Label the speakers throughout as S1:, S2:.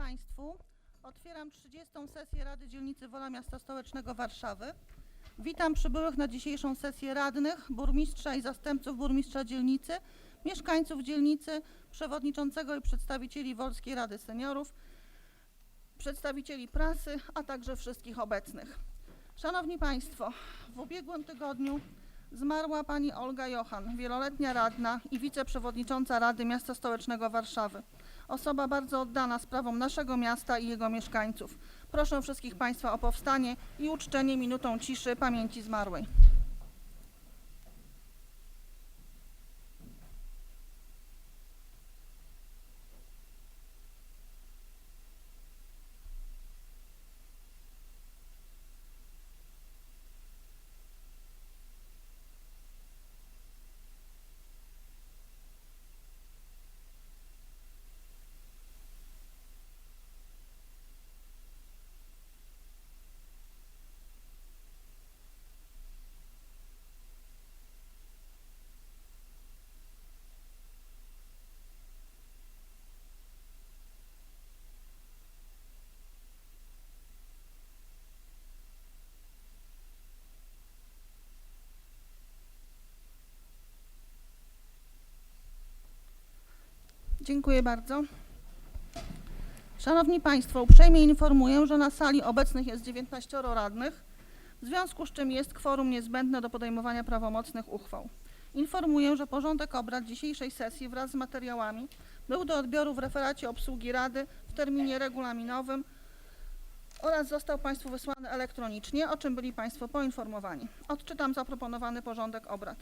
S1: Państwu, otwieram 30. sesję Rady Dzielnicy Wola Miasta Stołecznego Warszawy. Witam przybyłych na dzisiejszą sesję radnych, burmistrza i zastępców burmistrza dzielnicy, mieszkańców dzielnicy, przewodniczącego i przedstawicieli Wolskiej Rady Seniorów, przedstawicieli prasy, a także wszystkich obecnych. Szanowni Państwo, w ubiegłym tygodniu zmarła pani Olga Jochan, wieloletnia radna i wiceprzewodnicząca Rady Miasta Stołecznego Warszawy. Osoba bardzo oddana sprawom naszego miasta i jego mieszkańców. Proszę wszystkich Państwa o powstanie i uczczenie minutą ciszy pamięci zmarłej. Dziękuję bardzo. Szanowni Państwo, uprzejmie informuję, że na sali obecnych jest 19 radnych, w związku z czym jest kworum niezbędne do podejmowania prawomocnych uchwał. Informuję, że porządek obrad dzisiejszej sesji wraz z materiałami był do odbioru w referacie obsługi Rady w terminie regulaminowym oraz został Państwu wysłany elektronicznie, o czym byli Państwo poinformowani. Odczytam zaproponowany porządek obrad.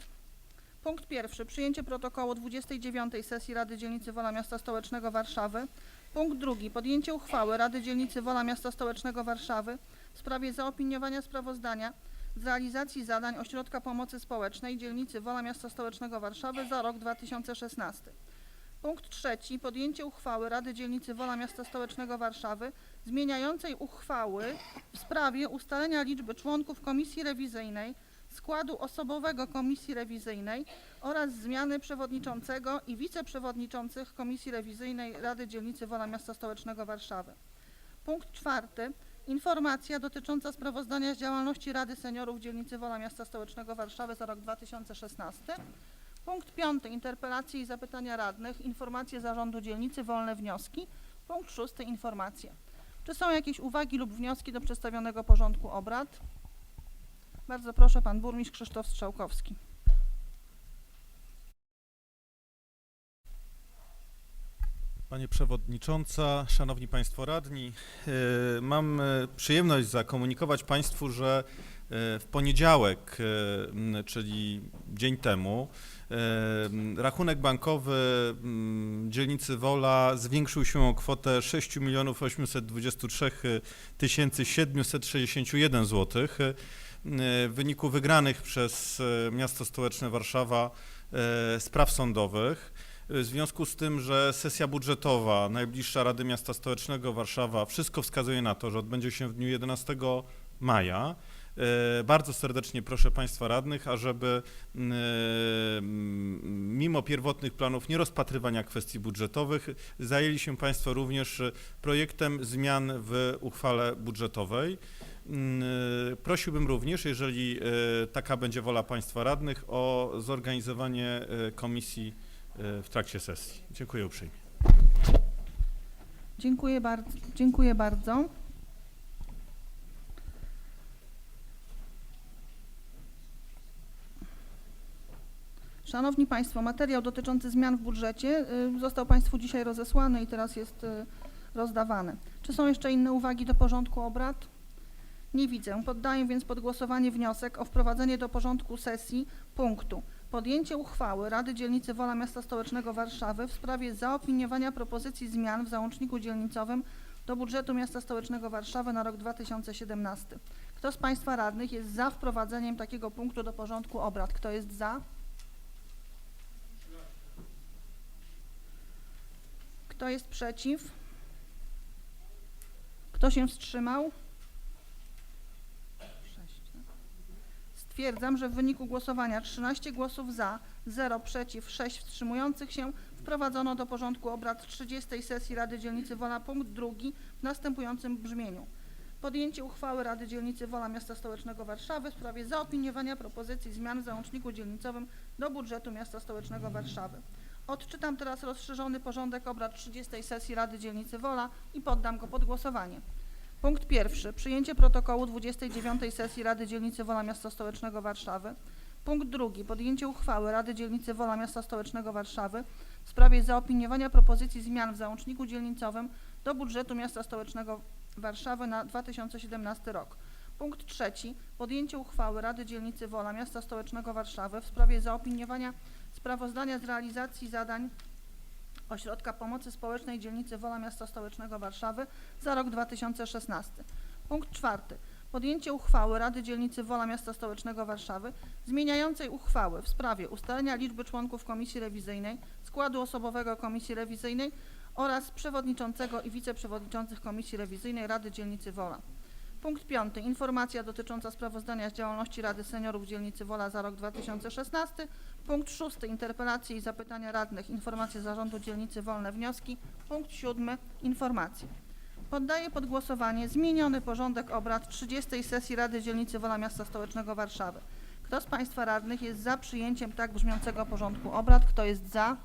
S1: Punkt pierwszy. Przyjęcie protokołu 29. sesji Rady Dzielnicy Wola Miasta Stołecznego Warszawy. Punkt drugi. Podjęcie uchwały Rady Dzielnicy Wola Miasta Stołecznego Warszawy w sprawie zaopiniowania sprawozdania z realizacji zadań Ośrodka Pomocy Społecznej Dzielnicy Wola Miasta Stołecznego Warszawy za rok 2016. Punkt trzeci. Podjęcie uchwały Rady Dzielnicy Wola Miasta Stołecznego Warszawy zmieniającej uchwały w sprawie ustalenia liczby członków Komisji Rewizyjnej, składu osobowego Komisji Rewizyjnej oraz zmiany przewodniczącego i wiceprzewodniczących Komisji Rewizyjnej Rady Dzielnicy Wola Miasta Stołecznego Warszawy. Punkt czwarty. Informacja dotycząca sprawozdania z działalności Rady Seniorów Dzielnicy Wola Miasta Stołecznego Warszawy za rok 2016. Punkt piąty. Interpelacje i zapytania radnych, informacje zarządu dzielnicy, wolne wnioski. Punkt szósty. Informacje. Czy są jakieś uwagi lub wnioski do przedstawionego porządku obrad? Bardzo proszę, pan burmistrz Krzysztof Strzałkowski.
S2: Pani Przewodnicząca, Szanowni Państwo Radni, mam przyjemność zakomunikować Państwu, że w poniedziałek, czyli dzień temu, rachunek bankowy dzielnicy Wola zwiększył się o kwotę 6 823 761 zł. W wyniku wygranych przez miasto stołeczne Warszawa spraw sądowych. W związku z tym, że sesja budżetowa, najbliższa Rady Miasta Stołecznego Warszawa, wszystko wskazuje na to, że odbędzie się w dniu 11 maja. Bardzo serdecznie proszę Państwa radnych, ażeby mimo pierwotnych planów nierozpatrywania kwestii budżetowych zajęli się Państwo również projektem zmian w uchwale budżetowej. Prosiłbym również, jeżeli taka będzie wola Państwa radnych, o zorganizowanie komisji w trakcie sesji. Dziękuję uprzejmie.
S1: Dziękuję bardzo. Szanowni Państwo, materiał dotyczący zmian w budżecie został Państwu dzisiaj rozesłany i teraz jest rozdawany. Czy są jeszcze inne uwagi do porządku obrad? Nie widzę. Poddaję więc pod głosowanie wniosek o wprowadzenie do porządku sesji punktu podjęcie uchwały Rady Dzielnicy Wola Miasta Stołecznego Warszawy w sprawie zaopiniowania propozycji zmian w załączniku dzielnicowym do budżetu Miasta Stołecznego Warszawy na rok 2017. Kto z Państwa radnych jest za wprowadzeniem takiego punktu do porządku obrad? Kto jest za? Kto jest przeciw? Kto się wstrzymał? Stwierdzam, że w wyniku głosowania 13 głosów za, 0 przeciw, 6 wstrzymujących się wprowadzono do porządku obrad 30. sesji Rady Dzielnicy Wola punkt 2 w następującym brzmieniu. Podjęcie uchwały Rady Dzielnicy Wola Miasta Stołecznego Warszawy w sprawie zaopiniowania propozycji zmian w załączniku dzielnicowym do budżetu Miasta Stołecznego Warszawy. Odczytam teraz rozszerzony porządek obrad 30. sesji Rady Dzielnicy Wola i poddam go pod głosowanie. Punkt pierwszy. Przyjęcie protokołu 29. sesji Rady Dzielnicy Wola Miasta Stołecznego Warszawy. Punkt drugi. Podjęcie uchwały Rady Dzielnicy Wola Miasta Stołecznego Warszawy w sprawie zaopiniowania propozycji zmian w załączniku dzielnicowym do budżetu Miasta Stołecznego Warszawy na 2017 rok. Punkt trzeci. Podjęcie uchwały Rady Dzielnicy Wola Miasta Stołecznego Warszawy w sprawie zaopiniowania sprawozdania z realizacji zadań Ośrodka Pomocy Społecznej Dzielnicy Wola Miasta Stołecznego Warszawy za rok 2016. Punkt czwarty. Podjęcie uchwały Rady Dzielnicy Wola Miasta Stołecznego Warszawy zmieniającej uchwały w sprawie ustalenia liczby członków Komisji Rewizyjnej, składu osobowego Komisji Rewizyjnej oraz przewodniczącego i wiceprzewodniczących Komisji Rewizyjnej Rady Dzielnicy Wola. Punkt piąty. Informacja dotycząca sprawozdania z działalności Rady Seniorów Dzielnicy Wola za rok 2016. Punkt szósty. Interpelacje i zapytania radnych, informacje zarządu dzielnicy Wolne, wnioski. Punkt siódmy. Informacje. Poddaję pod głosowanie zmieniony porządek obrad 30. sesji Rady Dzielnicy Wola Miasta Stołecznego Warszawy. Kto z Państwa radnych jest za przyjęciem tak brzmiącego porządku obrad? Kto jest za?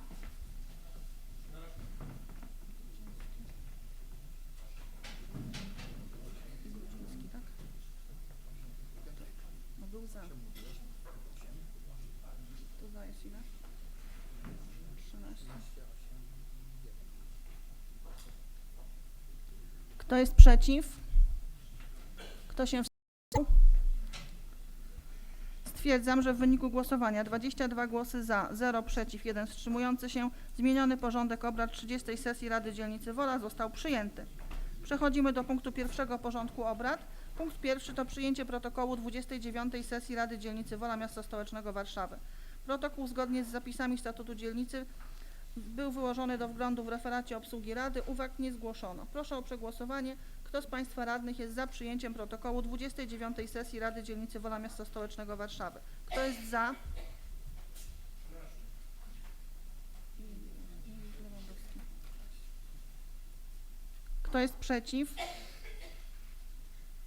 S1: No był za. To za jest ile? 13. Kto jest przeciw? Kto się wstrzymał? Stwierdzam, że w wyniku głosowania 22 głosy za, 0 przeciw, 1 wstrzymujący się, zmieniony porządek obrad 30. sesji Rady Dzielnicy Wola został przyjęty. Przechodzimy do punktu pierwszego porządku obrad. Punkt pierwszy to przyjęcie protokołu 29. sesji Rady Dzielnicy Wola Miasta Stołecznego Warszawy. Protokół zgodnie z zapisami statutu dzielnicy był wyłożony do wglądu w referacie obsługi Rady. Uwag nie zgłoszono. Proszę o przegłosowanie. Kto z Państwa radnych jest za przyjęciem protokołu 29. sesji Rady Dzielnicy Wola Miasta Stołecznego Warszawy? Kto jest za? Kto jest przeciw?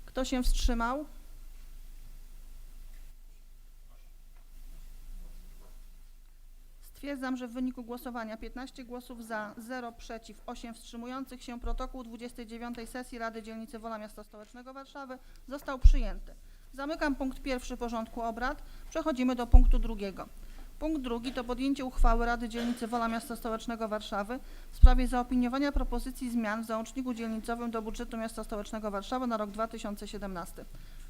S1: Kto się wstrzymał? Stwierdzam, że w wyniku głosowania 15 głosów za, 0 przeciw, 8 wstrzymujących się protokół 29. sesji Rady Dzielnicy Wola Miasta Stołecznego Warszawy został przyjęty. Zamykam punkt pierwszy porządku obrad. Przechodzimy do punktu drugiego. Punkt drugi to podjęcie uchwały Rady Dzielnicy Wola Miasta Stołecznego Warszawy w sprawie zaopiniowania propozycji zmian w załączniku dzielnicowym do budżetu Miasta Stołecznego Warszawy na rok 2017.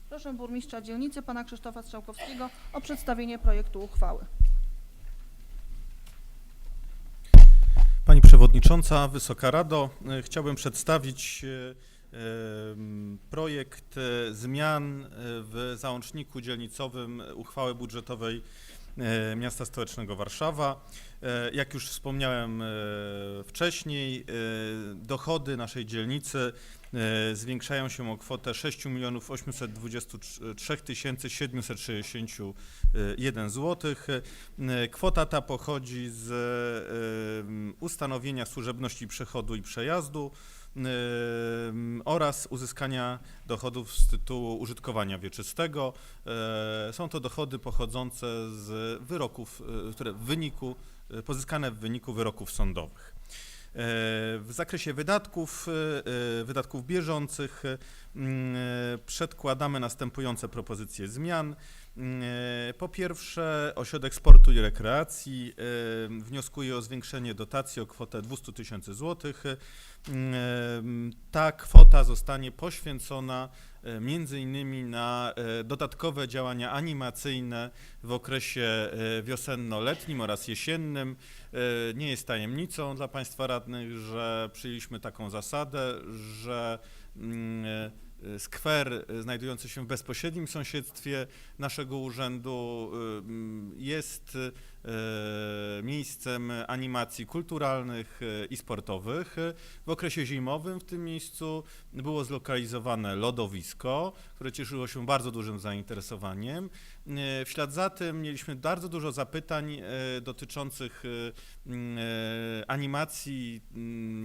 S1: Proszę burmistrza dzielnicy, pana Krzysztofa Strzałkowskiego o przedstawienie projektu uchwały.
S2: Pani Przewodnicząca, Wysoka Rado, chciałbym przedstawić projekt zmian w załączniku dzielnicowym uchwały budżetowej Miasta Stołecznego Warszawa. Jak już wspomniałem wcześniej, dochody naszej dzielnicy zwiększają się o kwotę 6 823 761 zł. Kwota ta pochodzi z ustanowienia służebności przechodu i przejazdu oraz uzyskania dochodów z tytułu użytkowania wieczystego. Są to dochody pochodzące z wyroków, które pozyskane w wyniku wyroków sądowych. W zakresie wydatków bieżących przedkładamy następujące propozycje zmian. Po pierwsze, Ośrodek Sportu i Rekreacji wnioskuje o zwiększenie dotacji o kwotę 200 000 złotych. Ta kwota zostanie poświęcona między innymi na dodatkowe działania animacyjne w okresie wiosenno-letnim oraz jesiennym. Nie jest tajemnicą dla Państwa radnych, że przyjęliśmy taką zasadę, że skwer znajdujący się w bezpośrednim sąsiedztwie naszego urzędu jest miejscem animacji kulturalnych i sportowych. W okresie zimowym w tym miejscu było zlokalizowane lodowisko, które cieszyło się bardzo dużym zainteresowaniem. W ślad za tym mieliśmy bardzo dużo zapytań dotyczących animacji,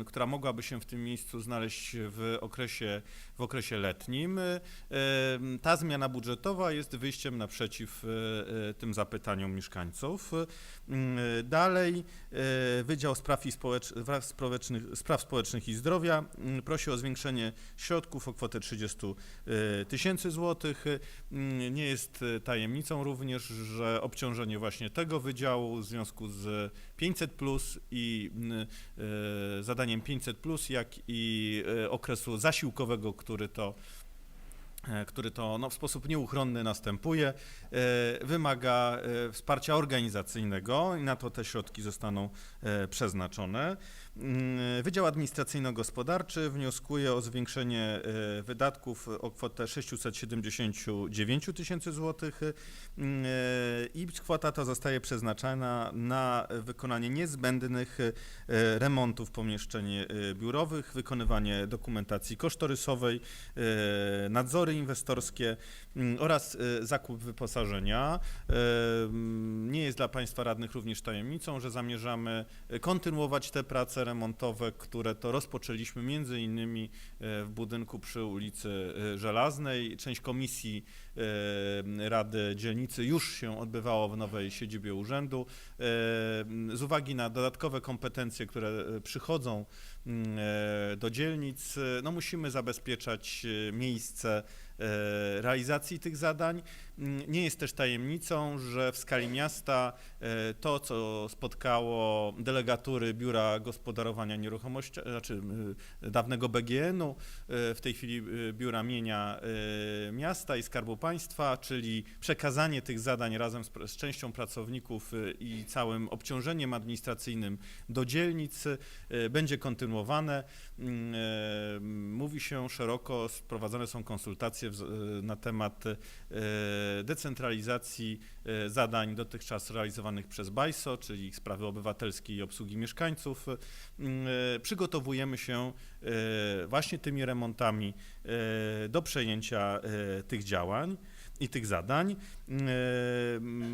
S2: która mogłaby się w tym miejscu znaleźć w okresie letnim. Ta zmiana budżetowa jest wyjściem naprzeciw tym zapytaniom mieszkańców. Dalej Wydział Spraw Społecznych i Zdrowia prosi o zwiększenie środków o kwotę 30 000 złotych. Nie jest tajemnicą również, że obciążenie właśnie tego wydziału w związku z 500+ i zadaniem 500+, jak i okresu zasiłkowego, który to w sposób nieuchronny następuje, wymaga wsparcia organizacyjnego i na to te środki zostaną przeznaczone. Wydział Administracyjno-Gospodarczy wnioskuje o zwiększenie wydatków o kwotę 679 000 złotych i kwota ta zostaje przeznaczona na wykonanie niezbędnych remontów pomieszczeń biurowych, wykonywanie dokumentacji kosztorysowej, nadzory inwestorskie oraz zakup wyposażenia. Nie jest dla Państwa radnych również tajemnicą, że zamierzamy kontynuować te prace remontowe, które to rozpoczęliśmy między innymi w budynku przy ulicy Żelaznej. Część komisji Rady Dzielnicy już się odbywało w nowej siedzibie urzędu. Z uwagi na dodatkowe kompetencje, które przychodzą do dzielnic, no musimy zabezpieczać miejsce realizacji tych zadań. Nie jest też tajemnicą, że w skali miasta to, co spotkało delegatury Biura Gospodarowania Nieruchomości, znaczy dawnego BGN-u, w tej chwili Biura Mienia Miasta i Skarbu Państwa, czyli przekazanie tych zadań razem z częścią pracowników i całym obciążeniem administracyjnym do dzielnic będzie kontynuowane. Mówi się szeroko, prowadzone są konsultacje na temat decentralizacji zadań dotychczas realizowanych przez BAJSO, czyli sprawy obywatelskie i obsługi mieszkańców. Przygotowujemy się właśnie tymi remontami do przejęcia tych działań i tych zadań.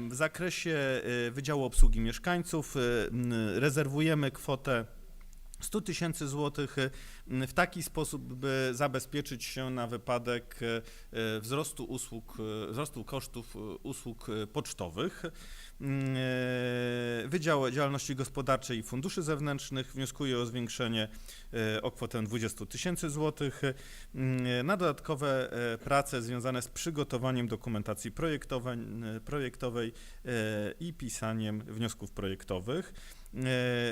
S2: W zakresie Wydziału Obsługi Mieszkańców rezerwujemy kwotę 100 000 złotych w taki sposób, by zabezpieczyć się na wypadek wzrostu kosztów usług pocztowych. Wydział Działalności Gospodarczej i Funduszy Zewnętrznych wnioskuje o zwiększenie o kwotę 20 000 złotych na dodatkowe prace związane z przygotowaniem dokumentacji projektowej i pisaniem wniosków projektowych.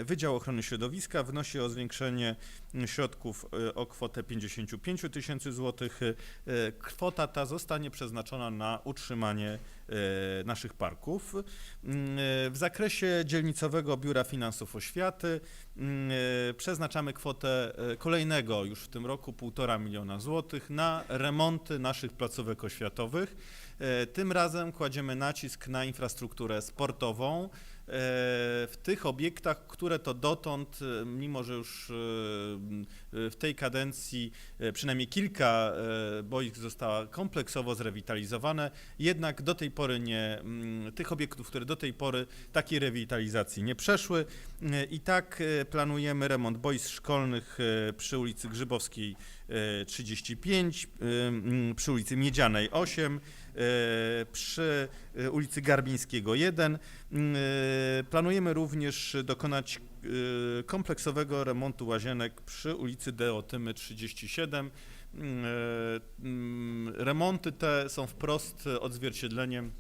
S2: Wydział Ochrony Środowiska wnosi o zwiększenie środków o kwotę 55 000 złotych. Kwota ta zostanie przeznaczona na utrzymanie naszych parków. W zakresie Dzielnicowego Biura Finansów Oświaty przeznaczamy kwotę kolejnego już w tym roku 1,5 miliona złotych na remonty naszych placówek oświatowych. Tym razem kładziemy nacisk na infrastrukturę sportową w tych obiektach, które to dotąd, mimo że już w tej kadencji przynajmniej kilka boisk zostało kompleksowo zrewitalizowane, jednak do tej pory tych obiektów, które do tej pory takiej rewitalizacji nie przeszły. I tak planujemy remont boisk szkolnych przy ulicy Grzybowskiej 35, przy ulicy Miedzianej 8, przy ulicy Garbińskiego 1. Planujemy również dokonać kompleksowego remontu łazienek przy ulicy Deotymy 37. Remonty te są wprost odzwierciedleniem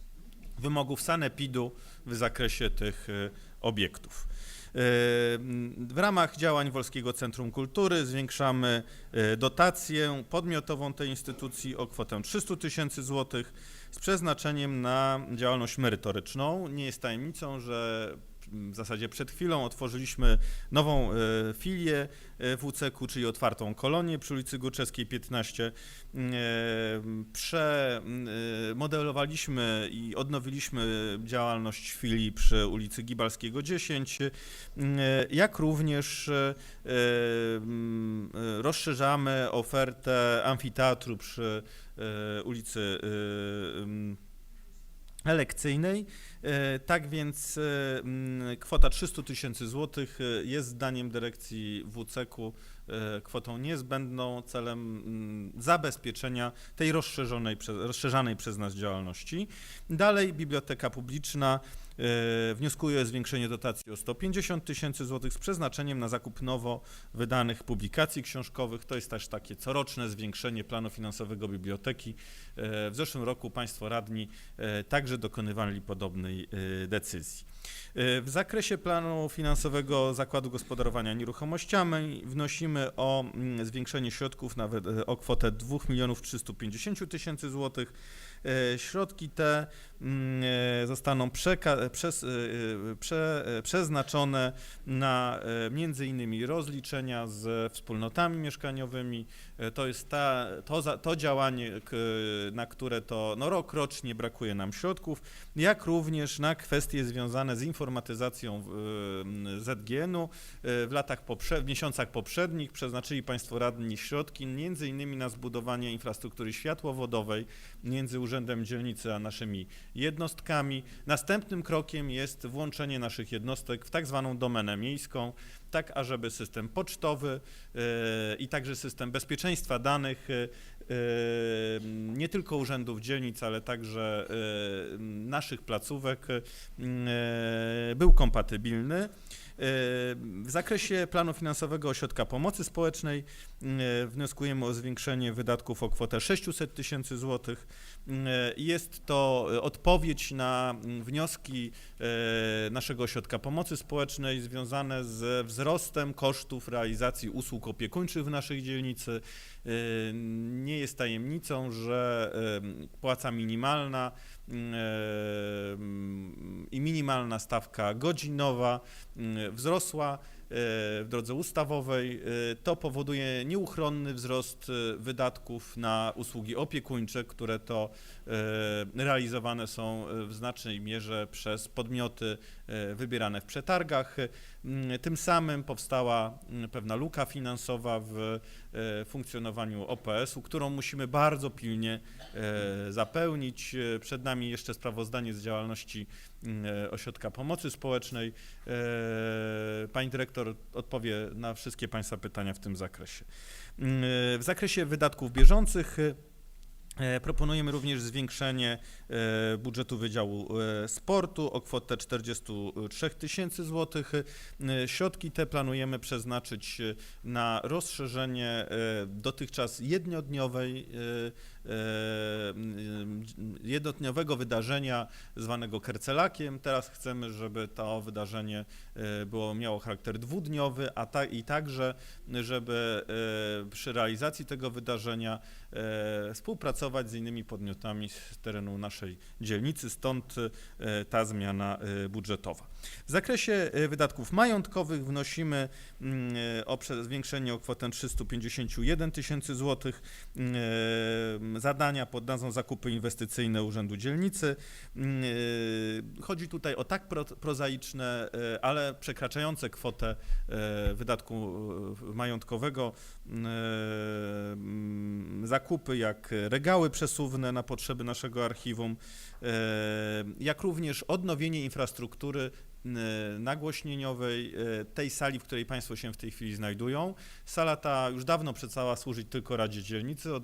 S2: wymogów sanepidu w zakresie tych obiektów. W ramach działań Wolskiego Centrum Kultury zwiększamy dotację podmiotową tej instytucji o kwotę 300 000 złotych z przeznaczeniem na działalność merytoryczną. Nie jest tajemnicą, że w zasadzie przed chwilą otworzyliśmy nową filię WCK-u, czyli otwartą kolonię przy ulicy Górczewskiej 15. Przemodelowaliśmy i odnowiliśmy działalność filii przy ulicy Gibalskiego 10, jak również rozszerzamy ofertę amfiteatru przy ulicy Elekcyjnej. Tak więc kwota 300 000 złotych jest zdaniem dyrekcji WCK-u kwotą niezbędną celem zabezpieczenia tej rozszerzanej przez nas działalności. Dalej biblioteka publiczna wnioskuje o zwiększenie dotacji o 150 000 złotych z przeznaczeniem na zakup nowo wydanych publikacji książkowych. To jest też takie coroczne zwiększenie planu finansowego biblioteki. W zeszłym roku Państwo radni także dokonywali podobnej decyzji. W zakresie planu finansowego Zakładu Gospodarowania Nieruchomościami wnosimy o zwiększenie środków nawet o kwotę 2 350 000 złotych. Środki te zostaną przeznaczone na m.in. rozliczenia z wspólnotami mieszkaniowymi. To jest to działanie, na które to rokrocznie brakuje nam środków, jak również na kwestie związane z informatyzacją ZGN-u. W miesiącach poprzednich przeznaczyli Państwo radni środki m.in. na zbudowanie infrastruktury światłowodowej między Urzędem Dzielnicy a naszymi jednostkami. Następnym krokiem jest włączenie naszych jednostek w tak zwaną domenę miejską, tak ażeby system pocztowy i także system bezpieczeństwa danych nie tylko urzędów dzielnic, ale także naszych placówek był kompatybilny. W zakresie planu finansowego Ośrodka Pomocy Społecznej wnioskujemy o zwiększenie wydatków o kwotę 600 000 złotych. Jest to odpowiedź na wnioski naszego Ośrodka Pomocy Społecznej związane z wzrostem kosztów realizacji usług opiekuńczych w naszej dzielnicy. Nie jest tajemnicą, że płaca minimalna i minimalna stawka godzinowa wzrosła w drodze ustawowej. To powoduje nieuchronny wzrost wydatków na usługi opiekuńcze, które to realizowane są w znacznej mierze przez podmioty wybierane w przetargach. Tym samym powstała pewna luka finansowa w funkcjonowaniu OPS-u, którą musimy bardzo pilnie zapełnić. Przed nami jeszcze sprawozdanie z działalności Ośrodka Pomocy Społecznej. Pani dyrektor odpowie na wszystkie Państwa pytania w tym zakresie. W zakresie wydatków bieżących proponujemy również zwiększenie budżetu Wydziału Sportu o kwotę 43 000 złotych. Środki te planujemy przeznaczyć na rozszerzenie dotychczas jednodniowego wydarzenia zwanego Kercelakiem. Teraz chcemy, żeby to wydarzenie miało charakter dwudniowy, i także, żeby przy realizacji tego wydarzenia współpracować z innymi podmiotami z terenu naszej dzielnicy, stąd ta zmiana budżetowa. W zakresie wydatków majątkowych wnosimy o zwiększenie o kwotę 351 000 złotych. Zadania pod nazwą zakupy inwestycyjne Urzędu Dzielnicy. Chodzi tutaj o tak prozaiczne, ale przekraczające kwotę wydatku majątkowego zakupy jak regały przesuwne na potrzeby naszego archiwum, jak również odnowienie infrastruktury nagłośnieniowej tej sali, w której Państwo się w tej chwili znajdują. Sala ta już dawno przestała służyć tylko Radzie Dzielnicy,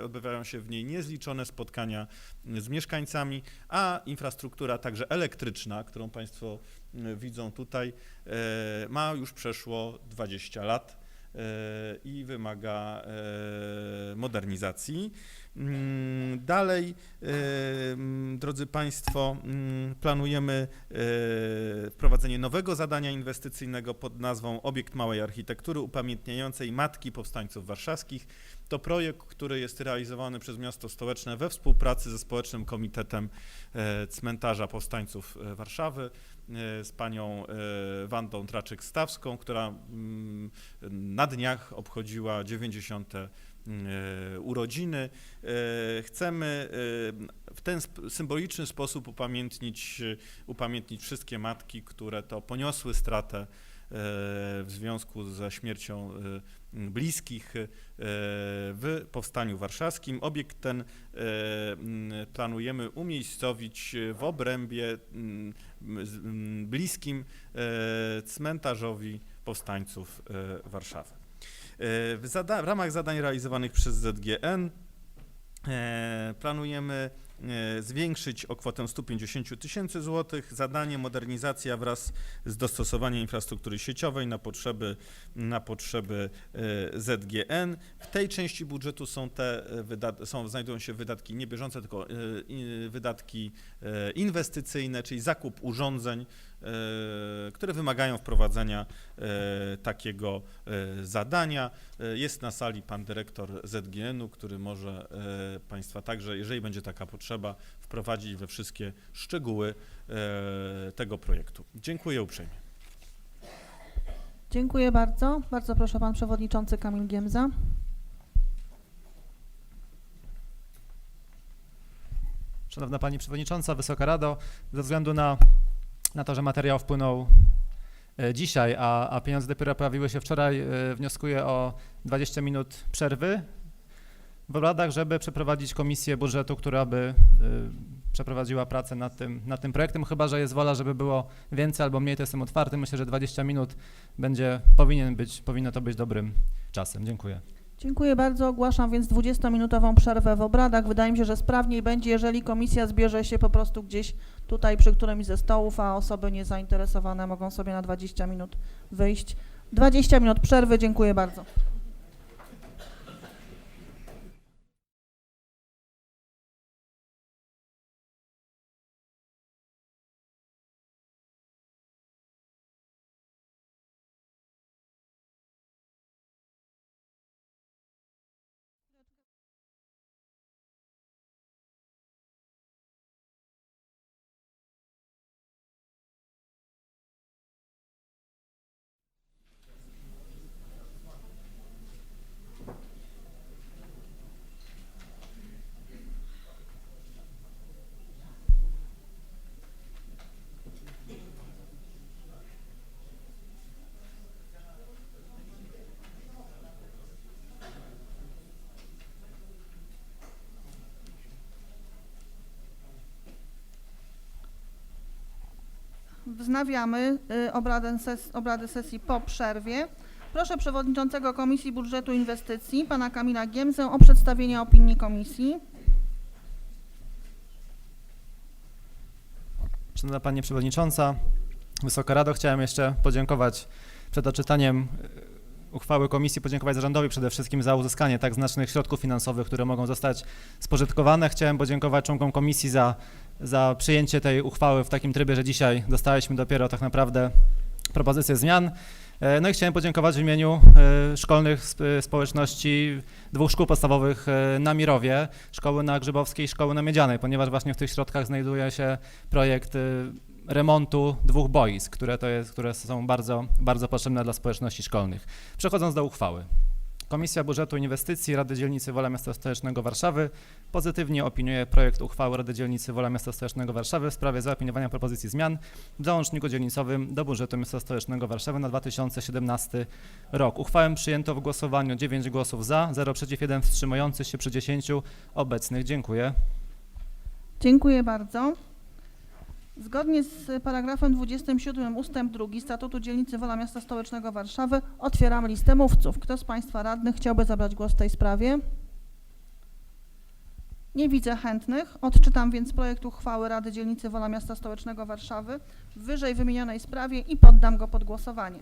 S2: odbywają się w niej niezliczone spotkania z mieszkańcami, a infrastruktura także elektryczna, którą Państwo widzą tutaj, ma już przeszło 20 lat i wymaga modernizacji. Dalej, drodzy Państwo, planujemy wprowadzenie nowego zadania inwestycyjnego pod nazwą Obiekt małej architektury upamiętniającej matki powstańców warszawskich. To projekt, który jest realizowany przez miasto stołeczne we współpracy ze Społecznym Komitetem Cmentarza Powstańców Warszawy, z panią Wandą Traczyk-Stawską, która na dniach obchodziła 90. urodziny. Chcemy w ten symboliczny sposób upamiętnić wszystkie matki, które to poniosły stratę w związku ze śmiercią bliskich w Powstaniu Warszawskim. Obiekt ten planujemy umiejscowić w obrębie bliskim cmentarzowi powstańców Warszawy. W ramach zadań realizowanych przez ZGN planujemy zwiększyć o kwotę 150 tysięcy złotych zadanie modernizacja wraz z dostosowaniem infrastruktury sieciowej na potrzeby ZGN. W tej części budżetu znajdują się wydatki nie bieżące, tylko wydatki inwestycyjne, czyli zakup urządzeń, które wymagają wprowadzenia takiego zadania. Jest na sali pan dyrektor ZGN-u, który może Państwa także, jeżeli będzie taka potrzeba, wprowadzić we wszystkie szczegóły tego projektu. Dziękuję uprzejmie.
S1: Dziękuję bardzo. Bardzo proszę pan przewodniczący Kamil Giemza.
S3: Szanowna Pani Przewodnicząca, Wysoka Rado, ze względu na to, że materiał wpłynął dzisiaj, a pieniądze dopiero pojawiły się wczoraj, wnioskuję o 20 minut przerwy w obradach, żeby przeprowadzić komisję budżetu, która by przeprowadziła pracę nad tym projektem, chyba że jest wola, żeby było więcej albo mniej, to jestem otwarty. Myślę, że 20 minut powinno to być dobrym czasem. Dziękuję.
S1: Dziękuję bardzo. Ogłaszam więc 20-minutową przerwę w obradach. Wydaje mi się, że sprawniej będzie, jeżeli komisja zbierze się po prostu gdzieś tutaj przy którymś ze stołów, a osoby niezainteresowane mogą sobie na 20 minut wyjść. 20 minut przerwy. Dziękuję bardzo. Wznawiamy obrady sesji po przerwie. Proszę przewodniczącego Komisji Budżetu i Inwestycji, pana Kamila Giemzę, o przedstawienie opinii komisji.
S3: Szanowna Pani Przewodnicząca, Wysoka Rado, chciałem jeszcze podziękować przed odczytaniem uchwały komisji, podziękować zarządowi przede wszystkim za uzyskanie tak znacznych środków finansowych, które mogą zostać spożytkowane. Chciałem podziękować członkom komisji za przyjęcie tej uchwały w takim trybie, że dzisiaj dostaliśmy dopiero tak naprawdę propozycję zmian. No i chciałem podziękować w imieniu szkolnych społeczności dwóch szkół podstawowych na Mirowie, szkoły na Grzybowskiej i szkoły na Miedzianej, ponieważ właśnie w tych środkach znajduje się projekt remontu dwóch boisk, które są bardzo, bardzo potrzebne dla społeczności szkolnych. Przechodząc do uchwały. Komisja Budżetu i Inwestycji Rady Dzielnicy Wola Miasta Stołecznego Warszawy pozytywnie opiniuje projekt uchwały Rady Dzielnicy Wola Miasta Stołecznego Warszawy w sprawie zaopiniowania propozycji zmian w załączniku dzielnicowym do budżetu Miasta Stołecznego Warszawy na 2017 rok. Uchwałę przyjęto w głosowaniu 9 głosów za, 0 przeciw, 1 wstrzymujący się przy 10 obecnych. Dziękuję.
S1: Dziękuję bardzo. Zgodnie z paragrafem 27 ustęp 2 Statutu Dzielnicy Wola Miasta Stołecznego Warszawy otwieram listę mówców. Kto z Państwa radnych chciałby zabrać głos w tej sprawie? Nie widzę chętnych. Odczytam więc projekt uchwały Rady Dzielnicy Wola Miasta Stołecznego Warszawy w wyżej wymienionej sprawie i poddam go pod głosowanie.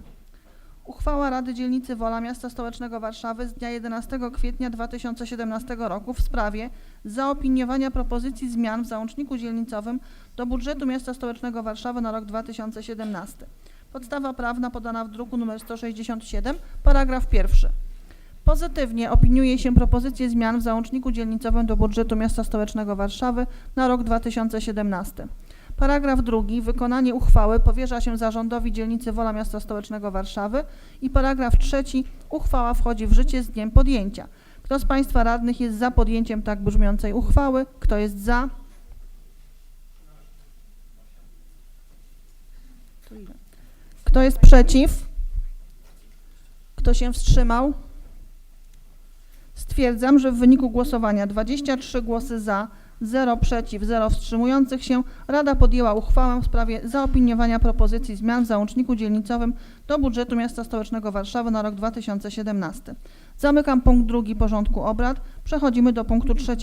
S1: Uchwała Rady Dzielnicy Wola Miasta Stołecznego Warszawy z dnia 11 kwietnia 2017 roku w sprawie zaopiniowania propozycji zmian w załączniku dzielnicowym do budżetu Miasta Stołecznego Warszawy na rok 2017. Podstawa prawna podana w druku nr 167, paragraf 1. Pozytywnie opiniuje się propozycję zmian w załączniku dzielnicowym do budżetu Miasta Stołecznego Warszawy na rok 2017. Paragraf 2. Wykonanie uchwały powierza się zarządowi dzielnicy Wola Miasta Stołecznego Warszawy i paragraf 3. Uchwała wchodzi w życie z dniem podjęcia. Kto z Państwa radnych jest za podjęciem tak brzmiącej uchwały? Kto jest za? Kto jest przeciw? Kto się wstrzymał? Stwierdzam, że w wyniku głosowania 23 głosy za, 0 przeciw, 0 wstrzymujących się, Rada podjęła uchwałę w sprawie zaopiniowania propozycji zmian w załączniku dzielnicowym do budżetu Miasta Stołecznego Warszawy na rok 2017. Zamykam punkt 2 porządku obrad. Przechodzimy do punktu 3.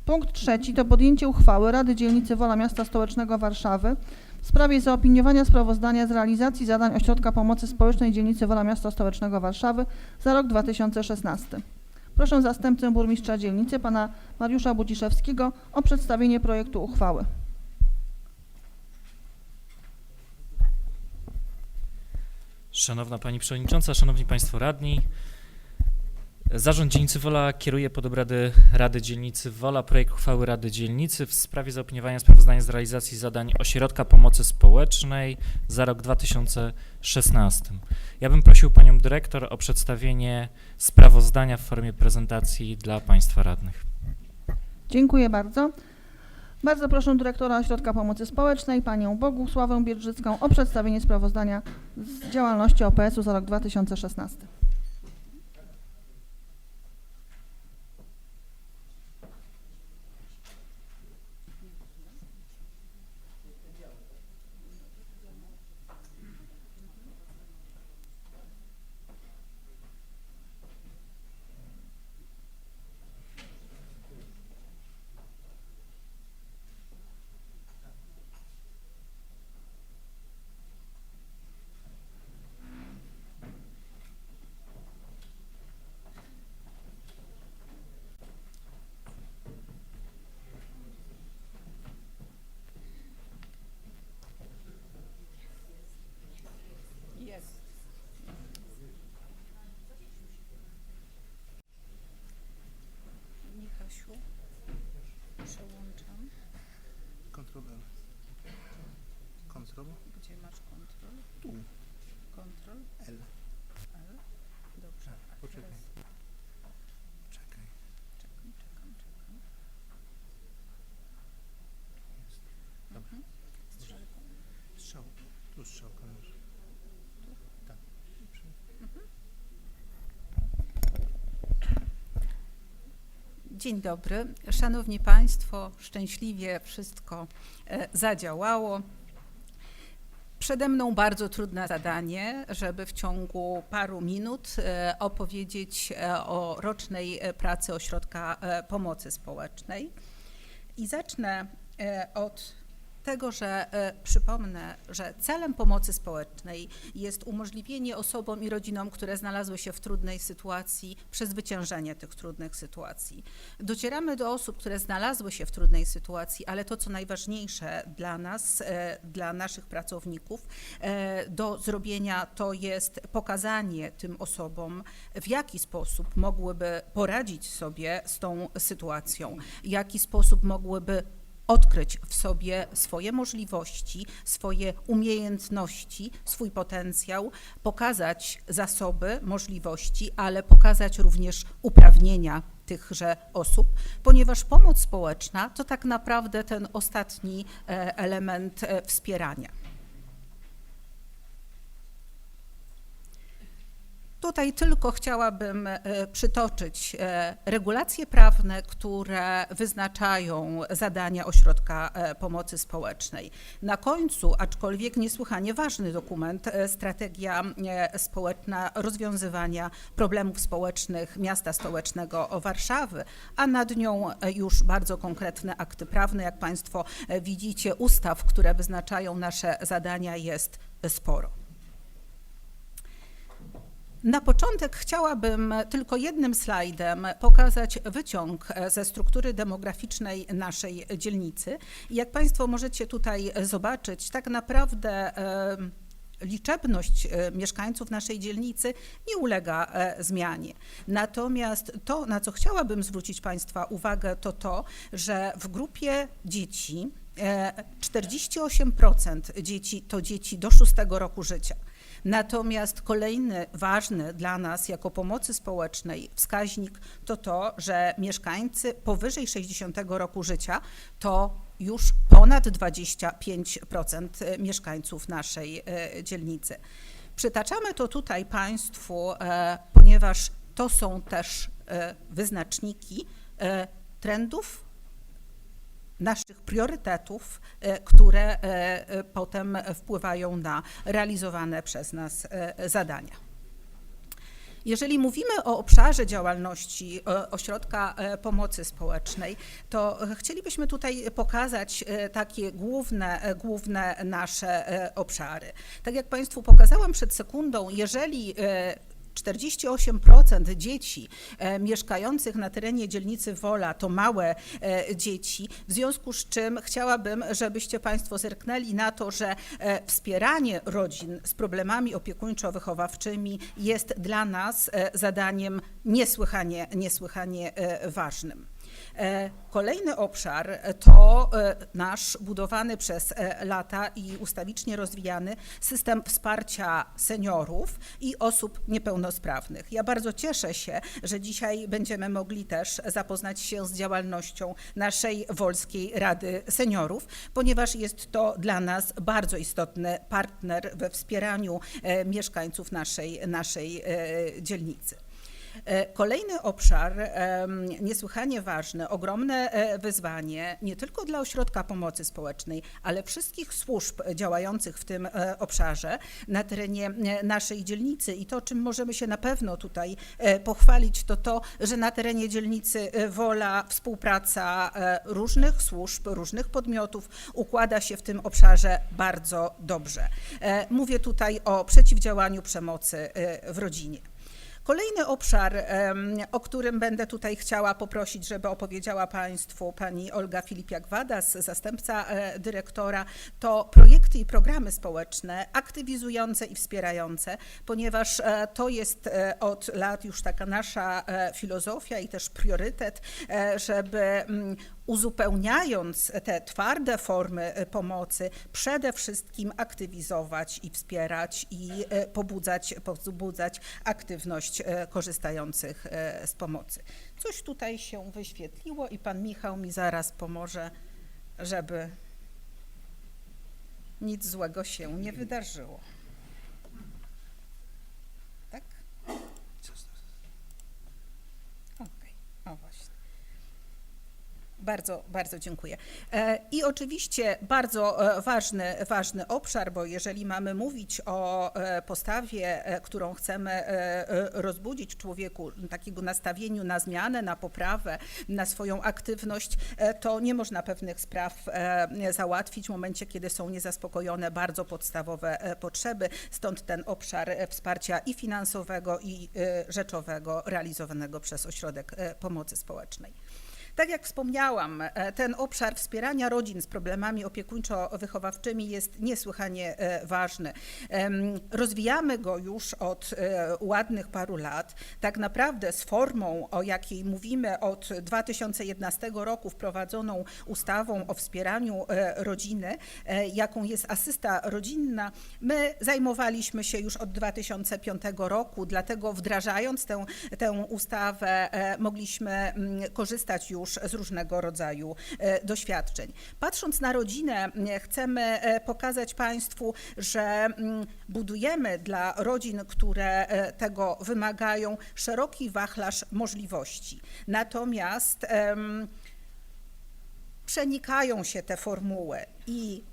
S1: Punkt 3 to podjęcie uchwały Rady Dzielnicy Wola Miasta Stołecznego Warszawy w sprawie zaopiniowania sprawozdania z realizacji zadań Ośrodka Pomocy Społecznej Dzielnicy Wola Miasta Stołecznego Warszawy za rok 2016. Proszę zastępcę burmistrza dzielnicy, pana Mariusza Budziszewskiego, o przedstawienie projektu uchwały.
S4: Szanowna Pani Przewodnicząca, Szanowni Państwo Radni, Zarząd Dzielnicy Wola kieruje pod obrady Rady Dzielnicy Wola projekt uchwały Rady Dzielnicy w sprawie zaopiniowania sprawozdania z realizacji zadań Ośrodka Pomocy Społecznej za rok 2016. Ja bym prosił Panią Dyrektor o przedstawienie sprawozdania w formie prezentacji dla Państwa radnych.
S1: Dziękuję bardzo. Bardzo proszę dyrektora Ośrodka Pomocy Społecznej, panią Bogusławę Biedrzycką, o przedstawienie sprawozdania z działalności OPS-u za rok 2016.
S5: Michasiu, przełączam.
S6: Kontrol L. Kontrol
S5: Gdzie masz kontrol?
S6: tu.
S5: Kontrol
S6: L.
S5: L. Dobrze. A
S6: Poczekaj.
S5: teraz
S6: Czekaj.
S5: czekam.
S6: Jest. Dobra.
S5: Mhm. Strzelką.
S6: Strzał. Tu strzał kamerz. Tak.
S5: Dzień dobry. Szanowni Państwo, szczęśliwie wszystko zadziałało. Przede mną bardzo trudne zadanie, żeby w ciągu paru minut opowiedzieć o rocznej pracy Ośrodka Pomocy Społecznej. I zacznę od tego, że przypomnę, że celem pomocy społecznej jest umożliwienie osobom i rodzinom, które znalazły się w trudnej sytuacji, przezwyciężenie tych trudnych sytuacji. Docieramy do osób, które znalazły się w trudnej sytuacji, ale to, co najważniejsze dla nas, dla naszych pracowników, do zrobienia, to jest pokazanie tym osobom, w jaki sposób mogłyby poradzić sobie z tą sytuacją, w jaki sposób mogłyby odkryć w sobie swoje możliwości, swoje umiejętności, swój potencjał, pokazać zasoby, możliwości, ale pokazać również uprawnienia tychże osób, ponieważ pomoc społeczna to tak naprawdę ten ostatni element wspierania. Tutaj tylko chciałabym przytoczyć regulacje prawne, które wyznaczają zadania Ośrodka Pomocy Społecznej. Na końcu, aczkolwiek niesłychanie ważny dokument, strategia społeczna rozwiązywania problemów społecznych Miasta Stołecznego Warszawy, a nad nią już bardzo konkretne akty prawne. Jak Państwo widzicie, ustaw, które wyznaczają nasze zadania, jest sporo. Na początek chciałabym tylko jednym slajdem pokazać wyciąg ze struktury demograficznej naszej dzielnicy. Jak Państwo możecie tutaj zobaczyć, tak naprawdę liczebność mieszkańców naszej dzielnicy nie ulega zmianie. Natomiast to, na co chciałabym zwrócić Państwa uwagę, to to, że w grupie dzieci 48% dzieci to dzieci do 6 roku życia. Natomiast kolejny ważny dla nas jako pomocy społecznej wskaźnik to to, że mieszkańcy powyżej 60 roku życia to już ponad 25% mieszkańców naszej dzielnicy. Przytaczamy to tutaj Państwu, ponieważ to są też wyznaczniki trendów, naszych priorytetów, które potem wpływają na realizowane przez nas zadania. Jeżeli mówimy o obszarze działalności Ośrodka Pomocy Społecznej, to chcielibyśmy tutaj pokazać takie główne nasze obszary. Tak jak Państwu pokazałam przed sekundą, jeżeli 48% dzieci mieszkających na terenie dzielnicy Wola to małe dzieci, w związku z czym chciałabym, żebyście Państwo zerknęli na to, że wspieranie rodzin z problemami opiekuńczo-wychowawczymi jest dla nas zadaniem niesłychanie ważnym. Kolejny obszar to nasz budowany przez lata i ustawicznie rozwijany system wsparcia seniorów i osób niepełnosprawnych. Ja bardzo cieszę się, że dzisiaj będziemy mogli też zapoznać się z działalnością naszej Wolskiej Rady Seniorów, ponieważ jest to dla nas bardzo istotny partner we wspieraniu mieszkańców naszej dzielnicy. Kolejny obszar, niesłychanie ważny, ogromne wyzwanie nie tylko dla Ośrodka Pomocy Społecznej, ale wszystkich służb działających w tym obszarze na terenie naszej dzielnicy i to, czym możemy się na pewno tutaj pochwalić, to to, że na terenie dzielnicy Wola współpraca różnych służb, różnych podmiotów układa się w tym obszarze bardzo dobrze. Mówię tutaj o przeciwdziałaniu przemocy w rodzinie. Kolejny obszar, o którym będę tutaj chciała poprosić, żeby opowiedziała Państwu pani Olga Filipiak-Wadas, zastępca dyrektora, to projekty i programy społeczne aktywizujące i wspierające, ponieważ to jest od lat już taka nasza filozofia i też priorytet, żeby uzupełniając te twarde formy pomocy, przede wszystkim aktywizować i wspierać i pobudzać aktywność korzystających z pomocy. Coś tutaj się wyświetliło i pan Michał mi zaraz pomoże, żeby nic złego się nie wydarzyło. Tak? Okej, o właśnie. Bardzo dziękuję. I oczywiście bardzo ważny obszar, bo jeżeli mamy mówić o postawie, którą chcemy rozbudzić w człowieku, takiego nastawieniu na zmianę, na poprawę, na swoją aktywność, to nie można pewnych spraw załatwić w momencie, kiedy są niezaspokojone bardzo podstawowe potrzeby. Stąd ten obszar wsparcia i finansowego, i rzeczowego realizowanego przez Ośrodek Pomocy Społecznej. Tak jak wspomniałam, ten obszar wspierania rodzin z problemami opiekuńczo-wychowawczymi jest niesłychanie ważny. Rozwijamy go już od ładnych paru lat. Tak naprawdę z formą, o jakiej mówimy od 2011 roku, wprowadzoną ustawą o wspieraniu rodziny, jaką jest asysta rodzinna, my zajmowaliśmy się już od 2005 roku, dlatego wdrażając tę ustawę mogliśmy korzystać już z różnego rodzaju doświadczeń. Patrząc na rodzinę, chcemy pokazać Państwu, że budujemy dla rodzin, które tego wymagają, szeroki wachlarz możliwości. Natomiast przenikają się te formuły i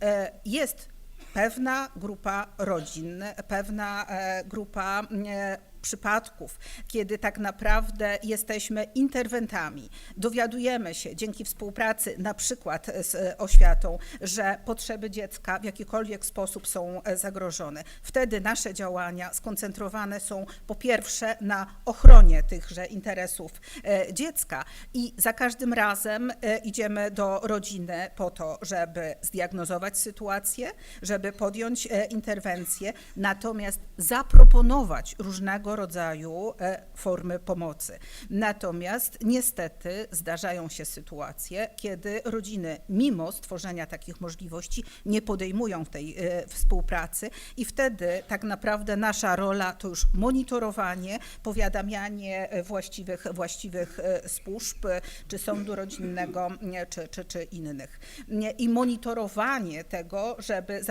S5: jest pewna grupa rodzin, pewna grupa przypadków, kiedy tak naprawdę jesteśmy interwentami, dowiadujemy się dzięki współpracy na przykład z oświatą, że potrzeby dziecka w jakikolwiek sposób są zagrożone. Wtedy nasze działania skoncentrowane są po pierwsze na ochronie tychże interesów dziecka i za każdym razem idziemy do rodziny po to, żeby zdiagnozować sytuację, żeby podjąć interwencję, natomiast zaproponować różnego rodzaju formy pomocy. Natomiast niestety zdarzają się sytuacje, kiedy rodziny mimo stworzenia takich możliwości nie podejmują tej współpracy i wtedy tak naprawdę nasza rola to już monitorowanie, powiadamianie właściwych służb, czy sądu rodzinnego, czy innych. I monitorowanie tego, żeby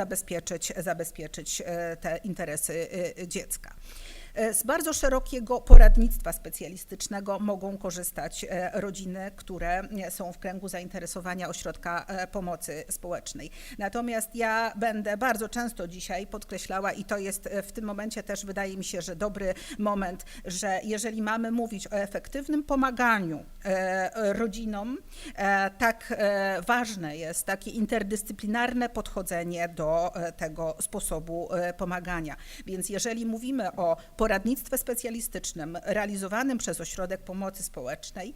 S5: zabezpieczyć te interesy dziecka. Z bardzo szerokiego poradnictwa specjalistycznego mogą korzystać rodziny, które są w kręgu zainteresowania ośrodka pomocy społecznej. Natomiast ja będę bardzo często dzisiaj podkreślała i to jest w tym momencie też wydaje mi się, że dobry moment, że jeżeli mamy mówić o efektywnym pomaganiu rodzinom, tak ważne jest takie interdyscyplinarne podchodzenie do tego sposobu pomagania. Więc jeżeli mówimy o poradnictwie specjalistycznym realizowanym przez Ośrodek Pomocy Społecznej,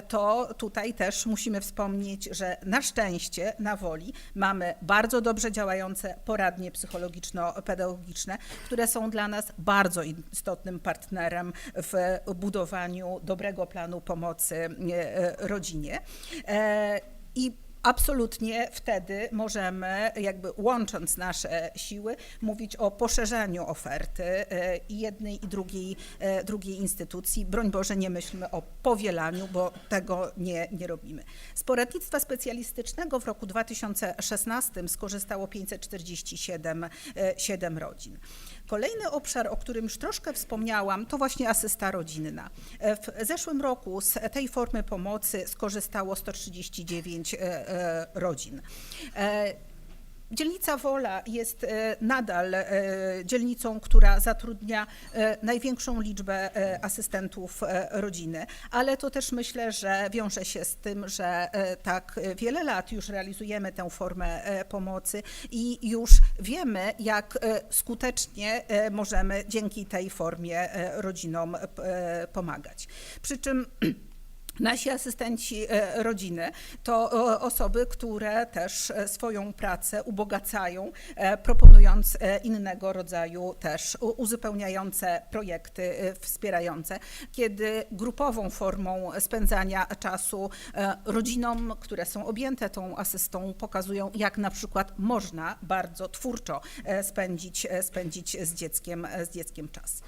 S5: to tutaj też musimy wspomnieć, że na szczęście na Woli mamy bardzo dobrze działające poradnie psychologiczno-pedagogiczne, które są dla nas bardzo istotnym partnerem w budowaniu dobrego planu pomocy rodzinie. I absolutnie wtedy możemy, jakby łącząc nasze siły, mówić o poszerzeniu oferty i jednej, i drugiej instytucji. Broń Boże, nie myślmy o powielaniu, bo tego nie robimy. Z poradnictwa specjalistycznego w roku 2016 skorzystało 547 rodzin. Kolejny obszar, o którym już troszkę wspomniałam, to właśnie asysta rodzinna. W zeszłym roku z tej formy pomocy skorzystało 139 rodzin. Dzielnica Wola jest nadal dzielnicą, która zatrudnia największą liczbę asystentów rodziny, ale to też myślę, że wiąże się z tym, że tak wiele lat już realizujemy tę formę pomocy i już wiemy, jak skutecznie możemy dzięki tej formie rodzinom pomagać. Przy czym nasi asystenci rodziny to osoby, które też swoją pracę ubogacają, proponując innego rodzaju też uzupełniające projekty wspierające, kiedy grupową formą spędzania czasu rodzinom, które są objęte tą asystą, pokazują, jak na przykład można bardzo twórczo spędzić z dzieckiem czas.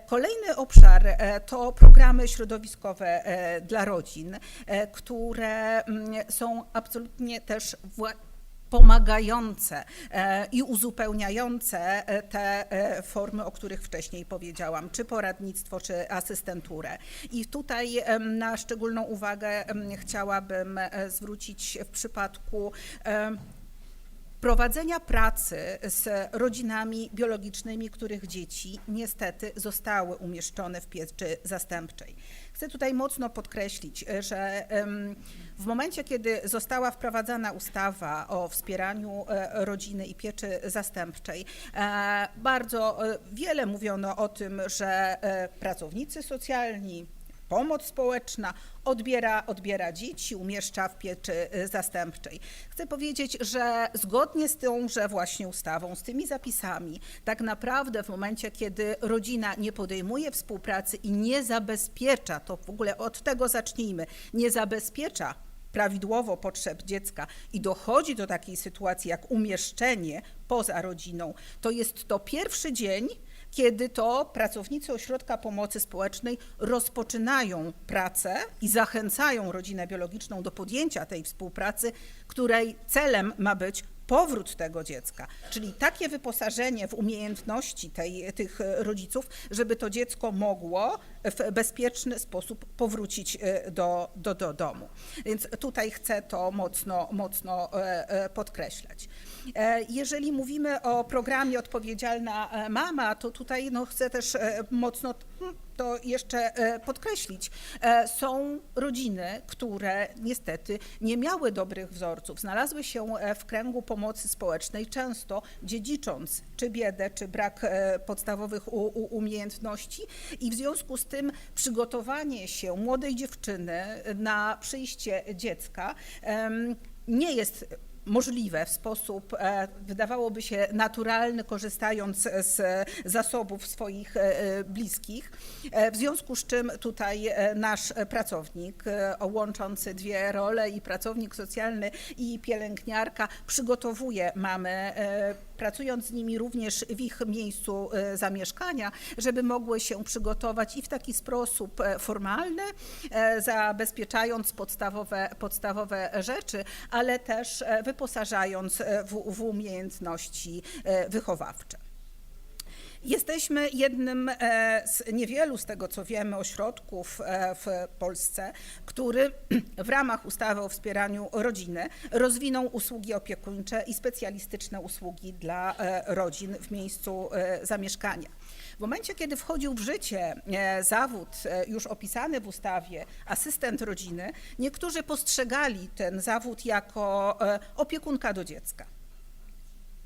S5: Kolejny obszar to programy środowiskowe dla rodzin, które są absolutnie też pomagające i uzupełniające te formy, o których wcześniej powiedziałam, czy poradnictwo, czy asystenturę. I tutaj na szczególną uwagę chciałabym zwrócić w przypadku prowadzenia pracy z rodzinami biologicznymi, których dzieci niestety zostały umieszczone w pieczy zastępczej. Chcę tutaj mocno podkreślić, że w momencie, kiedy została wprowadzana ustawa o wspieraniu rodziny i pieczy zastępczej, bardzo wiele mówiono o tym, że pracownicy socjalni, pomoc społeczna odbiera dzieci, umieszcza w pieczy zastępczej. Chcę powiedzieć, że zgodnie z tąże właśnie ustawą, z tymi zapisami, tak naprawdę w momencie, kiedy rodzina nie podejmuje współpracy i nie zabezpiecza, to w ogóle od tego zacznijmy, nie zabezpiecza prawidłowo potrzeb dziecka i dochodzi do takiej sytuacji jak umieszczenie poza rodziną, to jest to pierwszy dzień, kiedy to pracownicy Ośrodka Pomocy Społecznej rozpoczynają pracę i zachęcają rodzinę biologiczną do podjęcia tej współpracy, której celem ma być powrót tego dziecka, czyli takie wyposażenie w umiejętności tych rodziców, żeby to dziecko mogło w bezpieczny sposób powrócić do domu. Więc tutaj chcę to mocno podkreślać. Jeżeli mówimy o programie Odpowiedzialna Mama, to tutaj chcę też mocno to jeszcze podkreślić. Są rodziny, które niestety nie miały dobrych wzorców, znalazły się w kręgu pomocy społecznej, często dziedzicząc czy biedę, czy brak podstawowych umiejętności i w związku z tym przygotowanie się młodej dziewczyny na przyjście dziecka nie jest możliwe w sposób, wydawałoby się, naturalny, korzystając z zasobów swoich bliskich. W związku z czym tutaj nasz pracownik łączący dwie role, i pracownik socjalny, i pielęgniarka, przygotowuje mamy, pracując z nimi również w ich miejscu zamieszkania, żeby mogły się przygotować i w taki sposób formalny, zabezpieczając podstawowe rzeczy, ale też wyposażając w umiejętności wychowawcze. Jesteśmy jednym z niewielu, z tego co wiemy, ośrodków w Polsce, który w ramach ustawy o wspieraniu rodziny rozwinął usługi opiekuńcze i specjalistyczne usługi dla rodzin w miejscu zamieszkania. W momencie, kiedy wchodził w życie zawód już opisany w ustawie, asystent rodziny, niektórzy postrzegali ten zawód jako opiekunka do dziecka.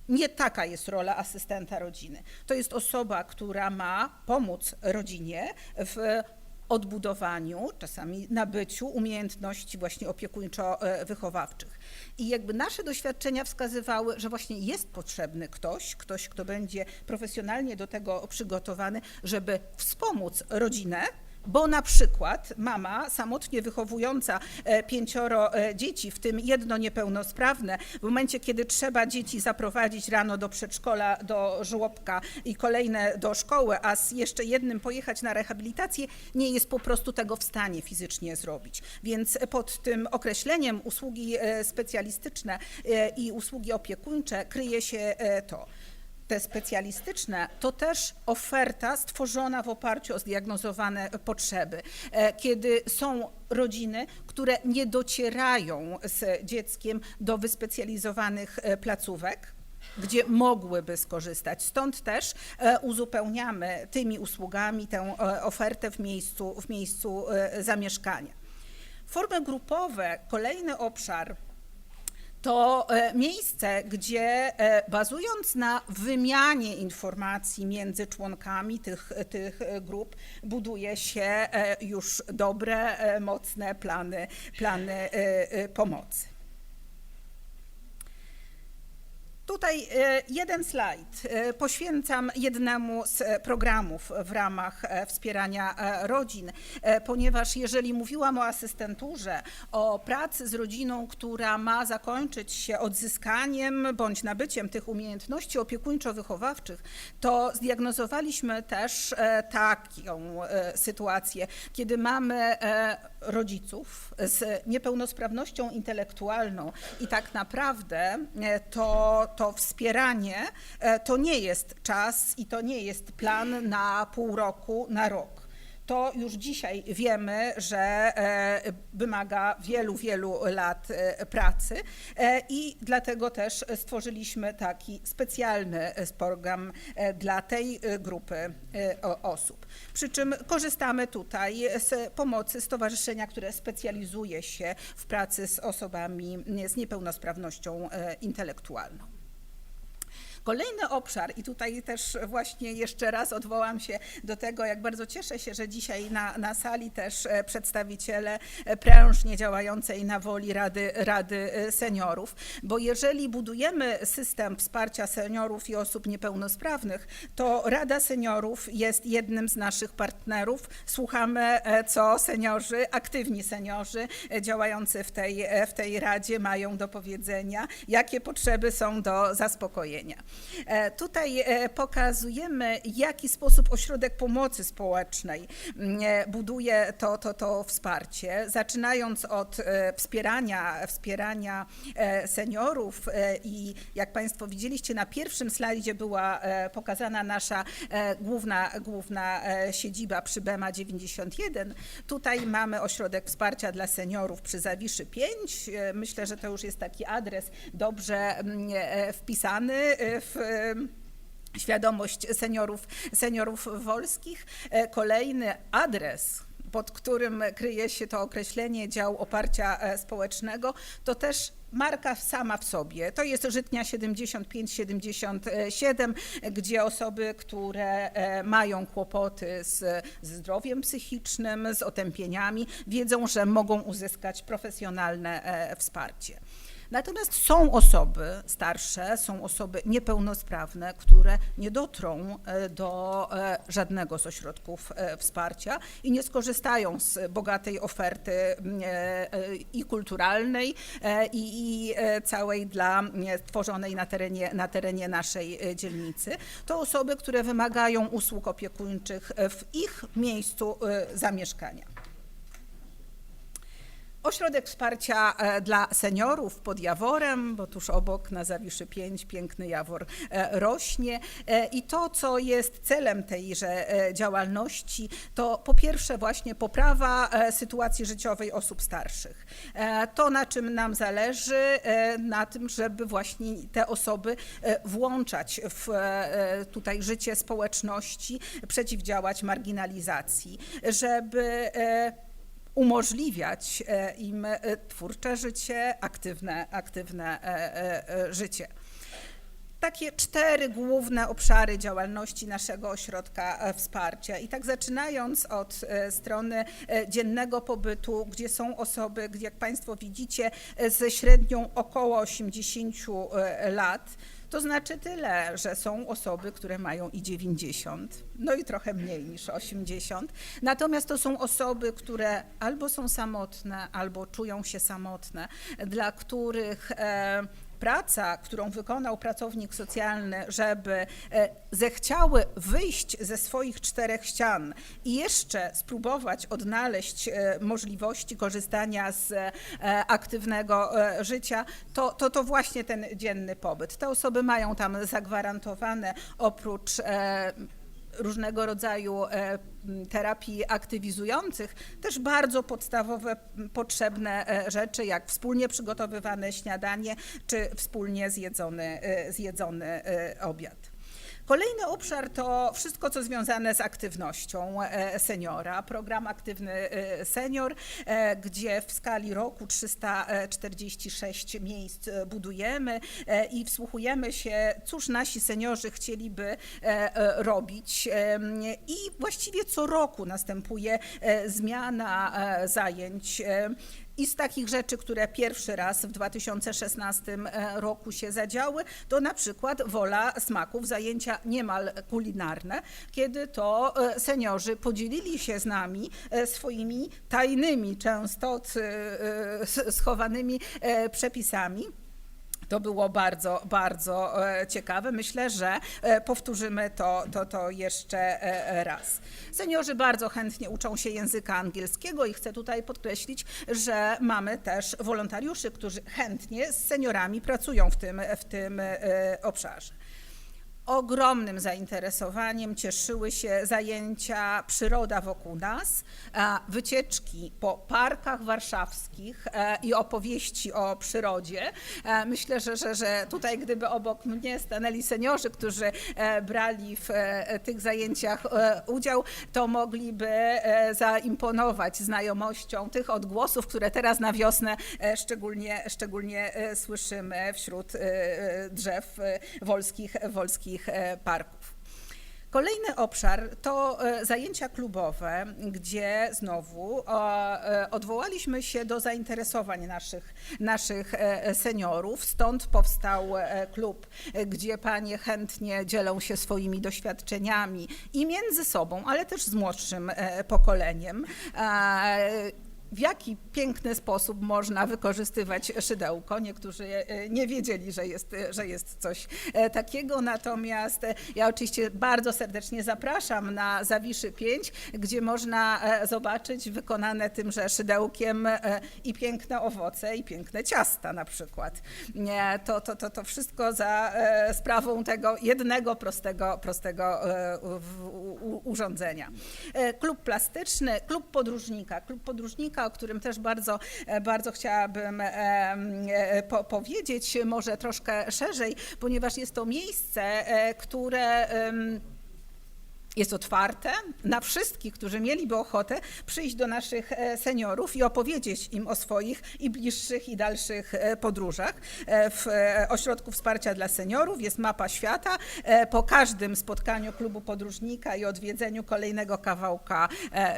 S5: Nie taka jest rola asystenta rodziny. To jest osoba, która ma pomóc rodzinie w odbudowaniu, czasami nabyciu umiejętności właśnie opiekuńczo-wychowawczych. I jakby nasze doświadczenia wskazywały, że właśnie jest potrzebny ktoś, kto będzie profesjonalnie do tego przygotowany, żeby wspomóc rodzinę, bo na przykład mama samotnie wychowująca 5 dzieci, w tym jedno niepełnosprawne, w momencie, kiedy trzeba dzieci zaprowadzić rano do przedszkola, do żłobka i kolejne do szkoły, a z jeszcze jednym pojechać na rehabilitację, nie jest po prostu tego w stanie fizycznie zrobić. Więc pod tym określeniem usługi specjalistyczne i usługi opiekuńcze kryje się to. Te specjalistyczne to też oferta stworzona w oparciu o zdiagnozowane potrzeby. Kiedy są rodziny, które nie docierają z dzieckiem do wyspecjalizowanych placówek, gdzie mogłyby skorzystać. Stąd też uzupełniamy tymi usługami tę ofertę w miejscu zamieszkania. Formy grupowe, kolejny obszar, to miejsce, gdzie bazując na wymianie informacji między członkami tych grup buduje się już dobre, mocne plany pomocy. Tutaj jeden slajd poświęcam jednemu z programów w ramach wspierania rodzin, ponieważ jeżeli mówiłam o asystenturze, o pracy z rodziną, która ma zakończyć się odzyskaniem bądź nabyciem tych umiejętności opiekuńczo-wychowawczych, to zdiagnozowaliśmy też taką sytuację, kiedy mamy rodziców z niepełnosprawnością intelektualną i tak naprawdę to wspieranie to nie jest czas i to nie jest plan na pół roku, na rok. To już dzisiaj wiemy, że wymaga wielu lat pracy i dlatego też stworzyliśmy taki specjalny program dla tej grupy osób. Przy czym korzystamy tutaj z pomocy stowarzyszenia, które specjalizuje się w pracy z osobami z niepełnosprawnością intelektualną. Kolejny obszar, i tutaj też właśnie jeszcze raz odwołam się do tego, jak bardzo cieszę się, że dzisiaj na sali też przedstawiciele prężnie działającej na woli Rady Seniorów, bo jeżeli budujemy system wsparcia seniorów i osób niepełnosprawnych, to Rada Seniorów jest jednym z naszych partnerów. Słuchamy, co seniorzy, aktywni seniorzy działający w tej Radzie mają do powiedzenia, jakie potrzeby są do zaspokojenia. Tutaj pokazujemy, w jaki sposób Ośrodek Pomocy Społecznej buduje to wsparcie, zaczynając od wspierania seniorów i jak Państwo widzieliście, na pierwszym slajdzie była pokazana nasza główna siedziba przy BEMA 91. Tutaj mamy Ośrodek Wsparcia dla Seniorów przy Zawiszy 5. Myślę, że to już jest taki adres dobrze wpisany w świadomość seniorów wolskich. Kolejny adres, pod którym kryje się to określenie dział oparcia społecznego, to też marka sama w sobie. To jest Żytnia 75-77, gdzie osoby, które mają kłopoty z zdrowiem psychicznym, z otępieniami, wiedzą, że mogą uzyskać profesjonalne wsparcie. Natomiast są osoby starsze, są osoby niepełnosprawne, które nie dotrą do żadnego z ośrodków wsparcia i nie skorzystają z bogatej oferty i kulturalnej, i całej tworzonej na terenie naszej dzielnicy. To osoby, które wymagają usług opiekuńczych w ich miejscu zamieszkania. Ośrodek Wsparcia dla Seniorów pod Jaworem, bo tuż obok na Zawiszy 5 piękny Jawor rośnie. I to, co jest celem tejże działalności, to po pierwsze właśnie poprawa sytuacji życiowej osób starszych. To, na czym nam zależy, na tym, żeby właśnie te osoby włączać w tutaj życie społeczności, przeciwdziałać marginalizacji, żeby umożliwiać im twórcze życie, aktywne życie. Takie 4 główne obszary działalności naszego ośrodka wsparcia. I tak zaczynając od strony dziennego pobytu, gdzie są osoby, jak Państwo widzicie, ze średnią około 80 lat. To znaczy tyle, że są osoby, które mają i 90, no i trochę mniej niż 80. Natomiast to są osoby, które albo są samotne, albo czują się samotne, dla których praca, którą wykonał pracownik socjalny, żeby zechciały wyjść ze swoich 4 ścian i jeszcze spróbować odnaleźć możliwości korzystania z aktywnego życia, to właśnie ten dzienny pobyt. Te osoby mają tam zagwarantowane oprócz różnego rodzaju terapii aktywizujących, też bardzo podstawowe, potrzebne rzeczy, jak wspólnie przygotowywane śniadanie, czy wspólnie zjedzony obiad. Kolejny obszar to wszystko, co związane z aktywnością seniora. Program Aktywny Senior, gdzie w skali roku 346 miejsc budujemy i wsłuchujemy się, cóż nasi seniorzy chcieliby robić. I właściwie co roku następuje zmiana zajęć. I z takich rzeczy, które pierwszy raz w 2016 roku się zadziały, to na przykład Wola Smaków, zajęcia niemal kulinarne, kiedy to seniorzy podzielili się z nami swoimi tajnymi, często schowanymi przepisami. To było bardzo, bardzo ciekawe. Myślę, że powtórzymy to jeszcze raz. Seniorzy bardzo chętnie uczą się języka angielskiego i chcę tutaj podkreślić, że mamy też wolontariuszy, którzy chętnie z seniorami pracują w tym obszarze. Ogromnym zainteresowaniem cieszyły się zajęcia Przyroda wokół nas, wycieczki po parkach warszawskich i opowieści o przyrodzie. Myślę, że tutaj gdyby obok mnie stanęli seniorzy, którzy brali w tych zajęciach udział, to mogliby zaimponować znajomością tych odgłosów, które teraz na wiosnę szczególnie słyszymy wśród drzew wolskich parków. Kolejny obszar to zajęcia klubowe, gdzie znowu odwołaliśmy się do zainteresowań naszych seniorów. Stąd powstał klub, gdzie panie chętnie dzielą się swoimi doświadczeniami i między sobą, ale też z młodszym pokoleniem. w jaki piękny sposób można wykorzystywać szydełko. Niektórzy nie wiedzieli, że jest coś takiego, natomiast ja oczywiście bardzo serdecznie zapraszam na Zawiszy 5, gdzie można zobaczyć wykonane tymże szydełkiem i piękne owoce, i piękne ciasta na przykład. To wszystko za sprawą tego jednego prostego urządzenia. Klub plastyczny, klub podróżnika, o którym też bardzo chciałabym powiedzieć, może troszkę szerzej, ponieważ jest to miejsce, które jest otwarte na wszystkich, którzy mieliby ochotę przyjść do naszych seniorów i opowiedzieć im o swoich i bliższych, i dalszych podróżach. W Ośrodku Wsparcia dla Seniorów jest mapa świata. Po każdym spotkaniu klubu podróżnika i odwiedzeniu kolejnego kawałka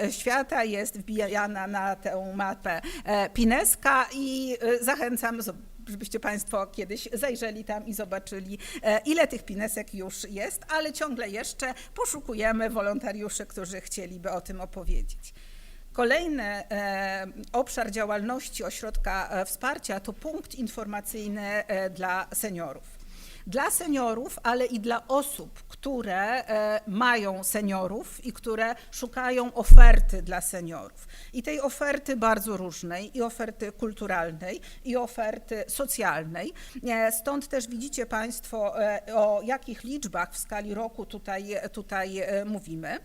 S5: świata jest wbijana na tę mapę pineska i zachęcam, żebyście Państwo kiedyś zajrzeli tam i zobaczyli, ile tych pinesek już jest, ale ciągle jeszcze poszukujemy wolontariuszy, którzy chcieliby o tym opowiedzieć. Kolejny obszar działalności Ośrodka Wsparcia to punkt informacyjny dla seniorów. Dla seniorów, ale i dla osób, które mają seniorów i które szukają oferty dla seniorów. I tej oferty bardzo różnej, i oferty kulturalnej, i oferty socjalnej. Stąd też widzicie Państwo, o jakich liczbach w skali roku tutaj mówimy.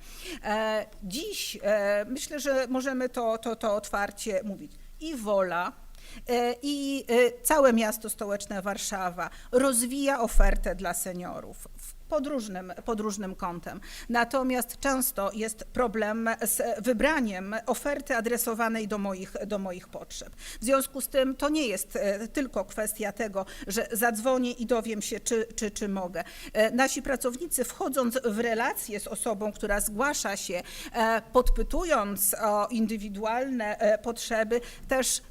S5: Dziś myślę, że możemy to otwarcie mówić. I Wola, i całe miasto stołeczne Warszawa rozwija ofertę dla seniorów pod różnym kątem. Natomiast często jest problem z wybraniem oferty adresowanej do moich potrzeb. W związku z tym to nie jest tylko kwestia tego, że zadzwonię i dowiem się, czy mogę. Nasi pracownicy, wchodząc w relację z osobą, która zgłasza się, podpytując o indywidualne potrzeby, też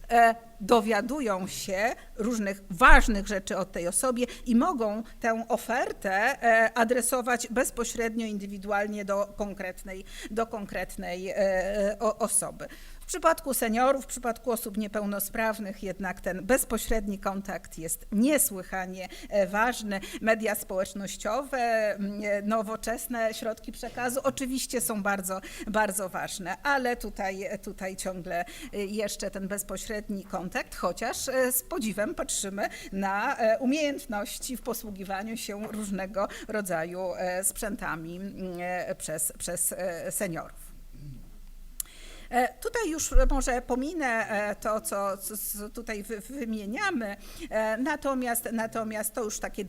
S5: dowiadują się różnych ważnych rzeczy o tej osobie i mogą tę ofertę adresować bezpośrednio, indywidualnie do konkretnej osoby. W przypadku seniorów, w przypadku osób niepełnosprawnych jednak ten bezpośredni kontakt jest niesłychanie ważny. Media społecznościowe, nowoczesne środki przekazu oczywiście są bardzo ważne, ale tutaj ciągle jeszcze ten bezpośredni kontakt, chociaż z podziwem patrzymy na umiejętności w posługiwaniu się różnego rodzaju sprzętami przez seniorów. Tutaj już może pominę to, co tutaj wymieniamy, natomiast to już takie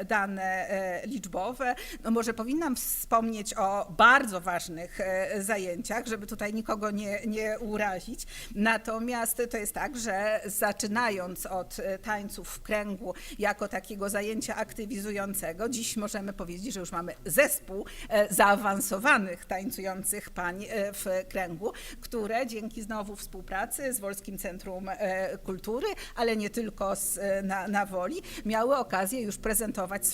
S5: dane liczbowe. No może powinnam wspomnieć o bardzo ważnych zajęciach, żeby tutaj nikogo nie urazić. Natomiast to jest tak, że zaczynając od tańców w kręgu jako takiego zajęcia aktywizującego, dziś możemy powiedzieć, że już mamy zespół zaawansowanych tańcujących pań w kręgu, które dzięki znowu współpracy z Wolskim Centrum Kultury, ale nie tylko na Woli, miały okazję już prezentować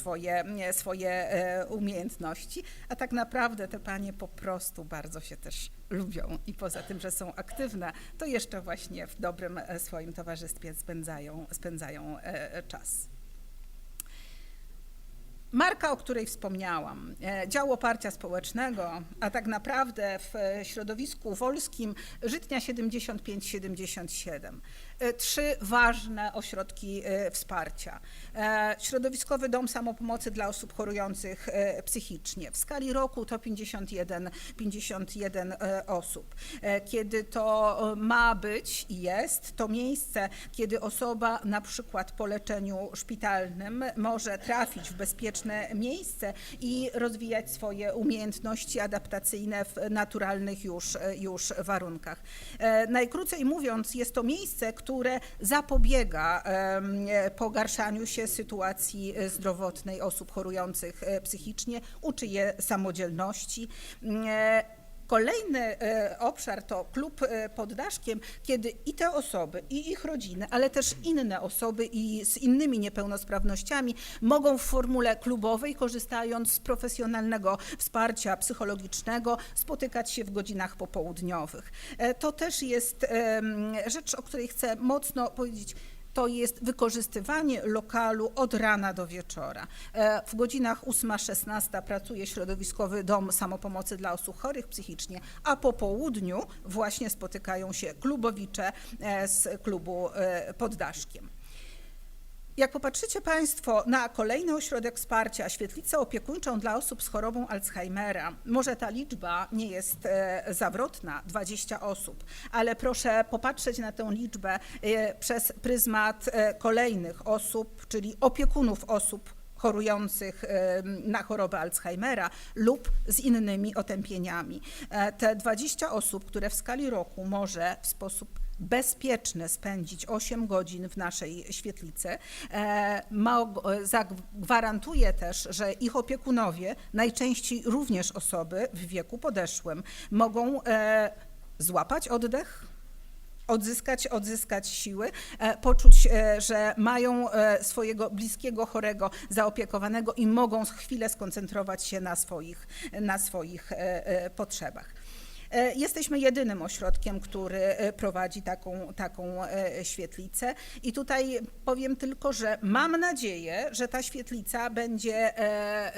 S5: swoje umiejętności, a tak naprawdę te panie po prostu bardzo się też lubią i poza tym, że są aktywne, to jeszcze właśnie w dobrym swoim towarzystwie spędzają czas. Marka, o której wspomniałam, dział oparcia społecznego, a tak naprawdę w środowisku wolskim Żytnia 75-77. 3 ważne ośrodki wsparcia. Środowiskowy Dom Samopomocy dla osób chorujących psychicznie. W skali roku to 51 osób. Kiedy to ma być i jest, to miejsce, kiedy osoba na przykład po leczeniu szpitalnym może trafić w bezpieczne miejsce i rozwijać swoje umiejętności adaptacyjne w naturalnych już warunkach. Najkrócej mówiąc, jest to miejsce, które zapobiega pogarszaniu się sytuacji zdrowotnej osób chorujących psychicznie, uczy je samodzielności. Kolejny obszar to klub pod daszkiem, kiedy i te osoby, i ich rodziny, ale też inne osoby i z innymi niepełnosprawnościami mogą w formule klubowej, korzystając z profesjonalnego wsparcia psychologicznego, spotykać się w godzinach popołudniowych. To też jest rzecz, o której chcę mocno powiedzieć. To jest wykorzystywanie lokalu od rana do wieczora. W godzinach 8-16 pracuje Środowiskowy Dom Samopomocy dla osób chorych psychicznie, a po południu właśnie spotykają się klubowicze z klubu pod daszkiem. Jak popatrzycie Państwo na kolejny ośrodek wsparcia, świetlicę opiekuńczą dla osób z chorobą Alzheimera, może ta liczba nie jest zawrotna, 20 osób, ale proszę popatrzeć na tę liczbę przez pryzmat kolejnych osób, czyli opiekunów osób chorujących na chorobę Alzheimera lub z innymi otępieniami. Te 20 osób, które w skali roku może w sposób bezpieczny spędzić 8 godzin w naszej świetlicy, zagwarantuje też, że ich opiekunowie, najczęściej również osoby w wieku podeszłym, mogą złapać oddech, odzyskać siły, poczuć, że mają swojego bliskiego chorego zaopiekowanego i mogą chwilę skoncentrować się na swoich potrzebach. Jesteśmy jedynym ośrodkiem, który prowadzi taką świetlicę i tutaj powiem tylko, że mam nadzieję, że ta świetlica będzie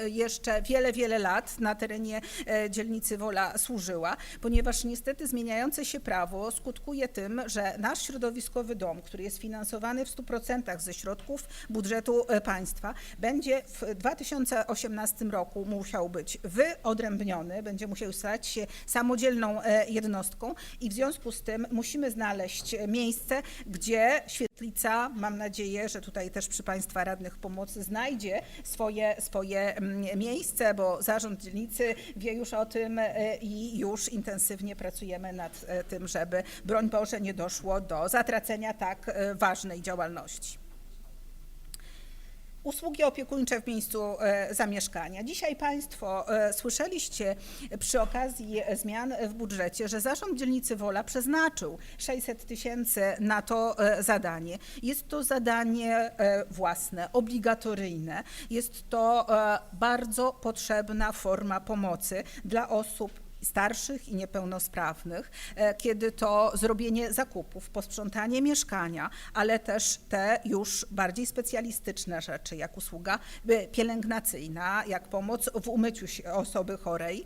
S5: jeszcze wiele lat na terenie dzielnicy Wola służyła, ponieważ niestety zmieniające się prawo skutkuje tym, że nasz środowiskowy dom, który jest finansowany w 100% ze środków budżetu państwa, będzie w 2018 roku musiał być wyodrębniony, będzie musiał stać się samodzielną jednostką i w związku z tym musimy znaleźć miejsce, gdzie świetlica, mam nadzieję, że tutaj też przy Państwa radnych pomocy znajdzie swoje miejsce, bo zarząd dzielnicy wie już o tym i już intensywnie pracujemy nad tym, żeby broń Boże nie doszło do zatracenia tak ważnej działalności. Usługi opiekuńcze w miejscu zamieszkania. Dzisiaj Państwo słyszeliście przy okazji zmian w budżecie, że Zarząd Dzielnicy Wola przeznaczył 600 000 na to zadanie. Jest to zadanie własne, obligatoryjne. Jest to bardzo potrzebna forma pomocy dla osób starszych i niepełnosprawnych, kiedy to zrobienie zakupów, posprzątanie mieszkania, ale też te już bardziej specjalistyczne rzeczy, jak usługa pielęgnacyjna, jak pomoc w umyciu osoby chorej,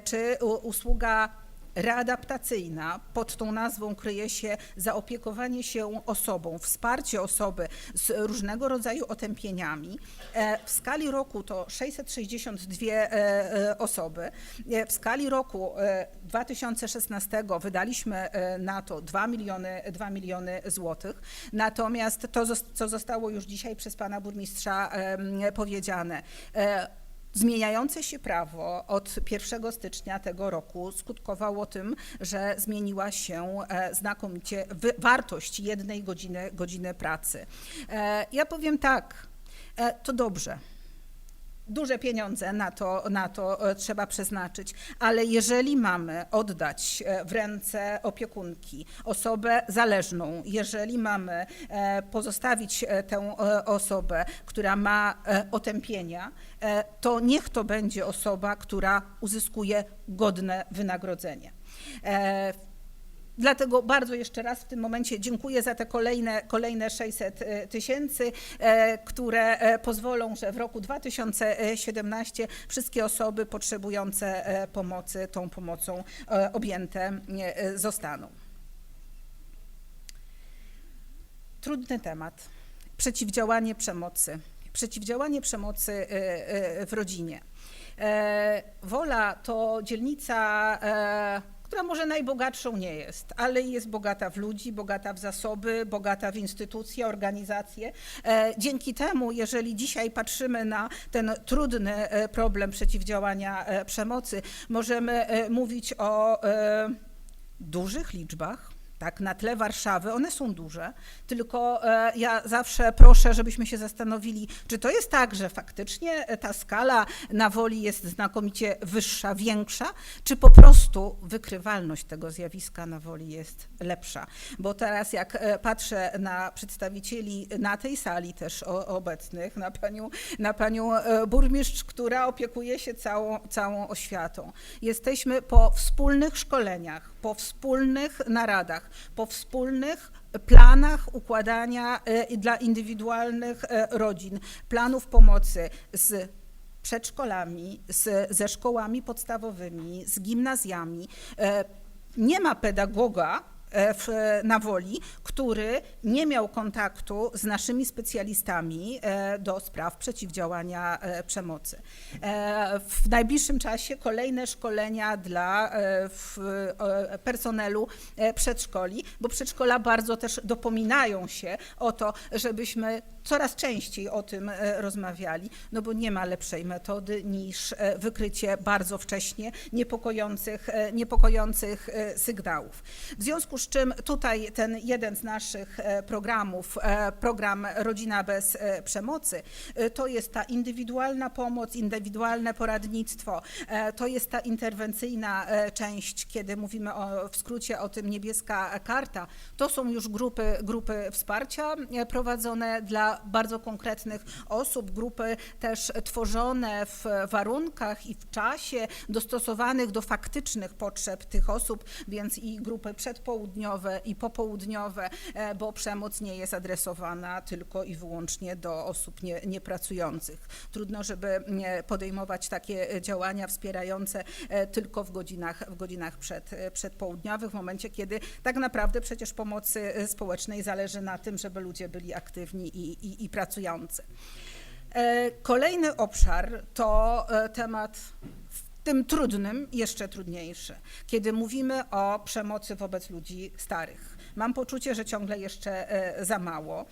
S5: czy usługa readaptacyjna. Pod tą nazwą kryje się zaopiekowanie się osobą, wsparcie osoby z różnego rodzaju otępieniami. W skali roku to 662 osoby. W skali roku 2016 wydaliśmy na to 2 miliony złotych. Natomiast to, co zostało już dzisiaj przez pana burmistrza powiedziane, zmieniające się prawo od 1 stycznia tego roku skutkowało tym, że zmieniła się znakomicie wartość jednej godziny pracy. Ja powiem tak, to dobrze. Duże pieniądze na to trzeba przeznaczyć, ale jeżeli mamy oddać w ręce opiekunki osobę zależną, jeżeli mamy pozostawić tę osobę, która ma otępienia, to niech to będzie osoba, która uzyskuje godne wynagrodzenie. Dlatego bardzo jeszcze raz w tym momencie dziękuję za te kolejne 600 000, które pozwolą, że w roku 2017 wszystkie osoby potrzebujące pomocy tą pomocą objęte zostaną. Trudny temat. Przeciwdziałanie przemocy. Przeciwdziałanie przemocy w rodzinie. Wola to dzielnica, która może najbogatszą nie jest, ale jest bogata w ludzi, bogata w zasoby, bogata w instytucje, organizacje. Dzięki temu, jeżeli dzisiaj patrzymy na ten trudny problem przeciwdziałania przemocy, możemy mówić o dużych liczbach, tak, na tle Warszawy, one są duże, tylko ja zawsze proszę, żebyśmy się zastanowili, czy to jest tak, że faktycznie ta skala na Woli jest znakomicie wyższa, większa, czy po prostu wykrywalność tego zjawiska na Woli jest lepsza. Bo teraz jak patrzę na przedstawicieli na tej sali też obecnych, na panią burmistrz, która opiekuje się całą oświatą. Jesteśmy po wspólnych szkoleniach, po wspólnych naradach, po wspólnych planach układania dla indywidualnych rodzin, planów pomocy z przedszkolami, ze szkołami podstawowymi, z gimnazjami. Nie ma pedagoga na Woli, który nie miał kontaktu z naszymi specjalistami do spraw przeciwdziałania przemocy. W najbliższym czasie kolejne szkolenia dla personelu przedszkoli, bo przedszkola bardzo też dopominają się o to, żebyśmy coraz częściej o tym rozmawiali, no bo nie ma lepszej metody niż wykrycie bardzo wcześnie niepokojących sygnałów. W związku z czym tutaj ten jeden z naszych programów, program Rodzina bez przemocy, to jest ta indywidualna pomoc, indywidualne poradnictwo, to jest ta interwencyjna część, kiedy mówimy w skrócie o tym niebieska karta, to są już grupy wsparcia prowadzone dla bardzo konkretnych osób, grupy też tworzone w warunkach i w czasie dostosowanych do faktycznych potrzeb tych osób, więc i grupy przedpołudniowe i popołudniowe, bo przemoc nie jest adresowana tylko i wyłącznie do osób niepracujących. Trudno, żeby podejmować takie działania wspierające tylko w godzinach przedpołudniowych, w momencie, kiedy tak naprawdę przecież pomocy społecznej zależy na tym, żeby ludzie byli aktywni i pracujący. Kolejny obszar to temat w tym trudnym, jeszcze trudniejszy, kiedy mówimy o przemocy wobec ludzi starych. Mam poczucie, że ciągle jeszcze za mało,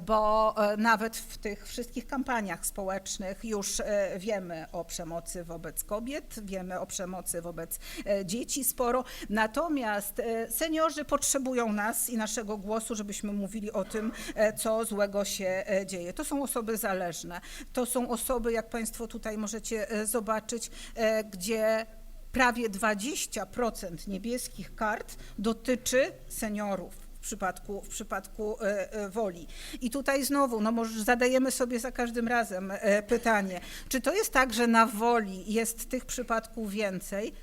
S5: bo nawet w tych wszystkich kampaniach społecznych już wiemy o przemocy wobec kobiet, wiemy o przemocy wobec dzieci sporo, natomiast seniorzy potrzebują nas i naszego głosu, żebyśmy mówili o tym, co złego się dzieje. To są osoby zależne, to są osoby, jak Państwo tutaj możecie zobaczyć, gdzie prawie 20% niebieskich kart dotyczy seniorów w przypadku Woli. I tutaj znowu, no może zadajemy sobie za każdym razem pytanie, czy to jest tak, że na Woli jest tych przypadków więcej?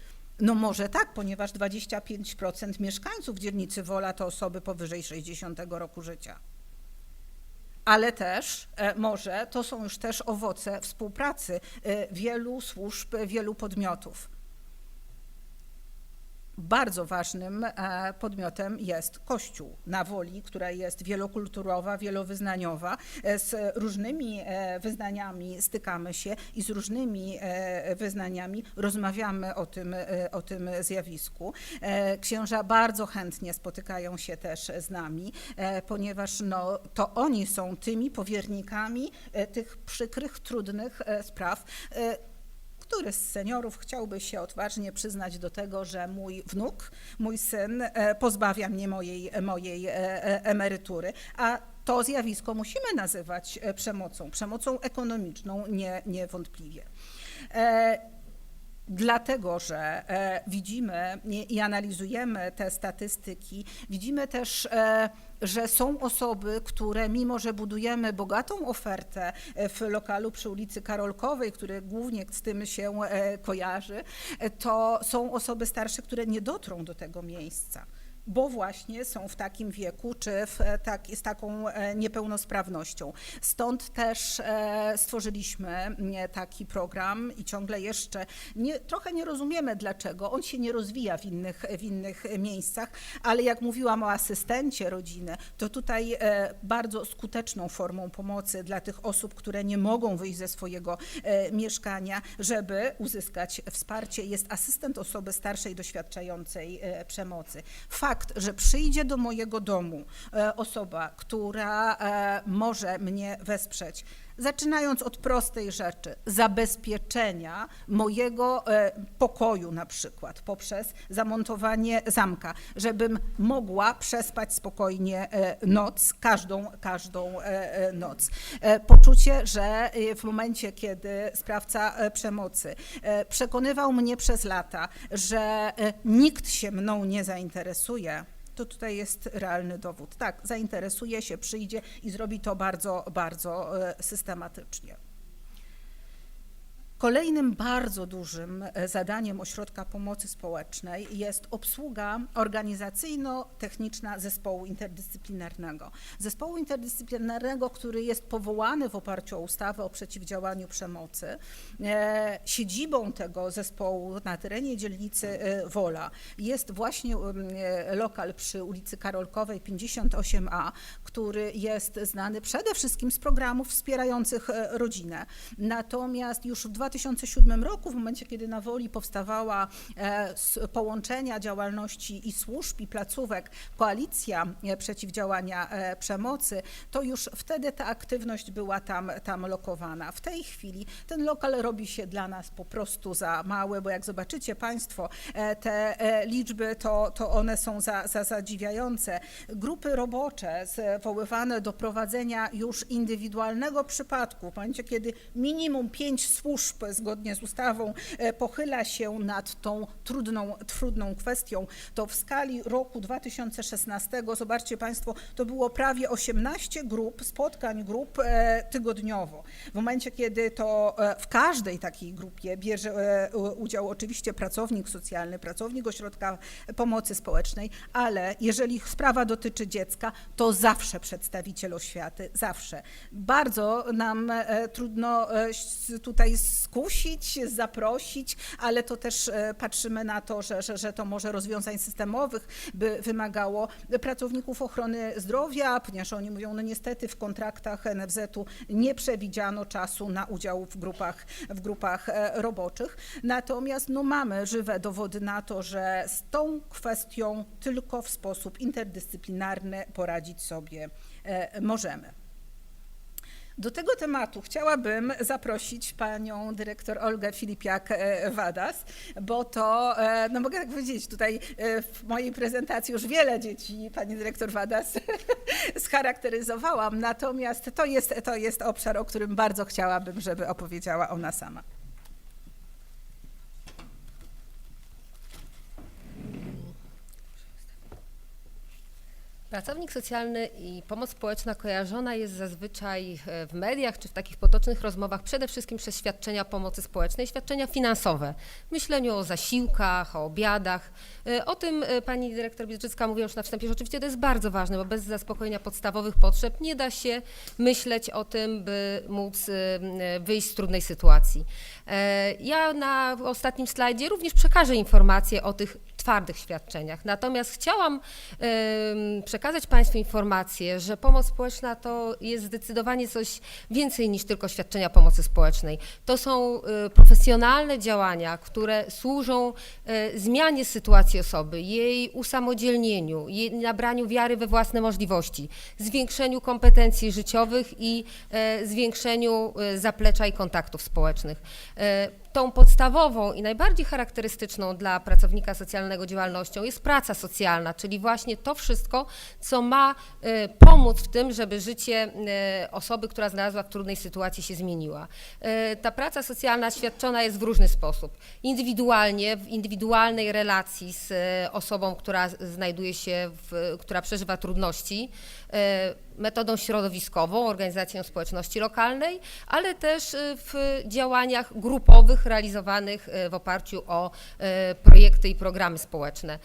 S5: No może tak, ponieważ 25% mieszkańców dzielnicy Wola to osoby powyżej 60 roku życia. Ale też może to są już też owoce współpracy wielu służb, wielu podmiotów. Bardzo ważnym podmiotem jest Kościół na Woli, która jest wielokulturowa, wielowyznaniowa. Z różnymi wyznaniami stykamy się i z różnymi wyznaniami rozmawiamy o tym zjawisku. Księża bardzo chętnie spotykają się też z nami, ponieważ no, to oni są tymi powiernikami tych przykrych, trudnych spraw. Który z seniorów chciałby się odważnie przyznać do tego, że mój wnuk, mój syn pozbawia mnie mojej emerytury, a to zjawisko musimy nazywać przemocą ekonomiczną niewątpliwie. Dlatego, że widzimy i analizujemy te statystyki, widzimy też, że są osoby, które mimo, że budujemy bogatą ofertę w lokalu przy ulicy Karolkowej, który głównie z tym się kojarzy, to są osoby starsze, które nie dotrą do tego miejsca, bo właśnie są w takim wieku, czy z taką niepełnosprawnością. Stąd też stworzyliśmy taki program i ciągle jeszcze trochę nie rozumiemy dlaczego. On się nie rozwija w innych miejscach, ale jak mówiłam o asystencie rodziny, to tutaj bardzo skuteczną formą pomocy dla tych osób, które nie mogą wyjść ze swojego mieszkania, żeby uzyskać wsparcie, jest asystent osoby starszej doświadczającej przemocy. Fakt, że przyjdzie do mojego domu osoba, która może mnie wesprzeć, Zaczynając od prostej rzeczy, zabezpieczenia mojego pokoju na przykład poprzez zamontowanie zamka, żebym mogła przespać spokojnie noc, każdą noc. Poczucie, że w momencie, kiedy sprawca przemocy przekonywał mnie przez lata, że nikt się mną nie zainteresuje, to tutaj jest realny dowód. Tak, zainteresuje się, przyjdzie i zrobi to bardzo, bardzo systematycznie. Kolejnym bardzo dużym zadaniem Ośrodka Pomocy Społecznej jest obsługa organizacyjno-techniczna zespołu interdyscyplinarnego. Zespołu interdyscyplinarnego, który jest powołany w oparciu o ustawę o przeciwdziałaniu przemocy. Siedzibą tego zespołu na terenie dzielnicy Wola jest właśnie lokal przy ulicy Karolkowej 58A, który jest znany przede wszystkim z programów wspierających rodzinę. Natomiast już w 2007 roku, w momencie, kiedy na Woli powstawała z połączenia działalności i służb, i placówek koalicja przeciwdziałania przemocy, to już wtedy ta aktywność była tam lokowana. W tej chwili ten lokal robi się dla nas po prostu za mały, bo jak zobaczycie Państwo te liczby, to one są zadziwiające. Grupy robocze zwoływane do prowadzenia już indywidualnego przypadku, w momencie, kiedy minimum 5 służb zgodnie z ustawą pochyla się nad tą trudną kwestią, to w skali roku 2016, zobaczcie Państwo, to było prawie 18 spotkań grup tygodniowo. W momencie, kiedy to w każdej takiej grupie bierze udział oczywiście pracownik socjalny, pracownik Ośrodka Pomocy Społecznej, ale jeżeli sprawa dotyczy dziecka, to zawsze przedstawiciel oświaty, zawsze. Bardzo nam trudno tutaj skusić, zaprosić, ale to też patrzymy na to, że to może rozwiązań systemowych by wymagało pracowników ochrony zdrowia, ponieważ oni mówią, no niestety w kontraktach NFZ-u nie przewidziano czasu na udział w grupach roboczych. Natomiast no, mamy żywe dowody na to, że z tą kwestią tylko w sposób interdyscyplinarny poradzić sobie możemy. Do tego tematu chciałabym zaprosić panią dyrektor Olgę Filipiak-Wadas, bo to, no mogę tak powiedzieć, tutaj w mojej prezentacji już wiele dzieci pani dyrektor Wadas scharakteryzowałam, natomiast to jest obszar, o którym bardzo chciałabym, żeby opowiedziała ona sama.
S7: Pracownik socjalny i pomoc społeczna kojarzona jest zazwyczaj w mediach czy w takich potocznych rozmowach przede wszystkim przez świadczenia pomocy społecznej, świadczenia finansowe. Myśleniu o zasiłkach, o obiadach. O tym pani dyrektor Biedrzycka mówiła już na wstępie, że oczywiście to jest bardzo ważne, bo bez zaspokojenia podstawowych potrzeb nie da się myśleć o tym, by móc wyjść z trudnej sytuacji. Ja na ostatnim slajdzie również przekażę informacje o tych twardych świadczeniach. Natomiast chciałam przekazać Państwu informację, że pomoc społeczna to jest zdecydowanie coś więcej niż tylko świadczenia pomocy społecznej. To są profesjonalne działania, które służą zmianie sytuacji osoby, jej usamodzielnieniu, jej nabraniu wiary we własne możliwości, zwiększeniu kompetencji życiowych i zwiększeniu zaplecza i kontaktów społecznych. Tą podstawową i najbardziej charakterystyczną dla pracownika socjalnego działalnością jest praca socjalna, czyli właśnie to wszystko, co ma pomóc w tym, żeby życie osoby, która znalazła w trudnej sytuacji, się zmieniła. Ta praca socjalna świadczona jest w różny sposób. Indywidualnie, w indywidualnej relacji z osobą, która znajduje się, która przeżywa trudności, metodą środowiskową, organizacją społeczności lokalnej, ale też w działaniach grupowych realizowanych w oparciu o projekty i programy społeczne.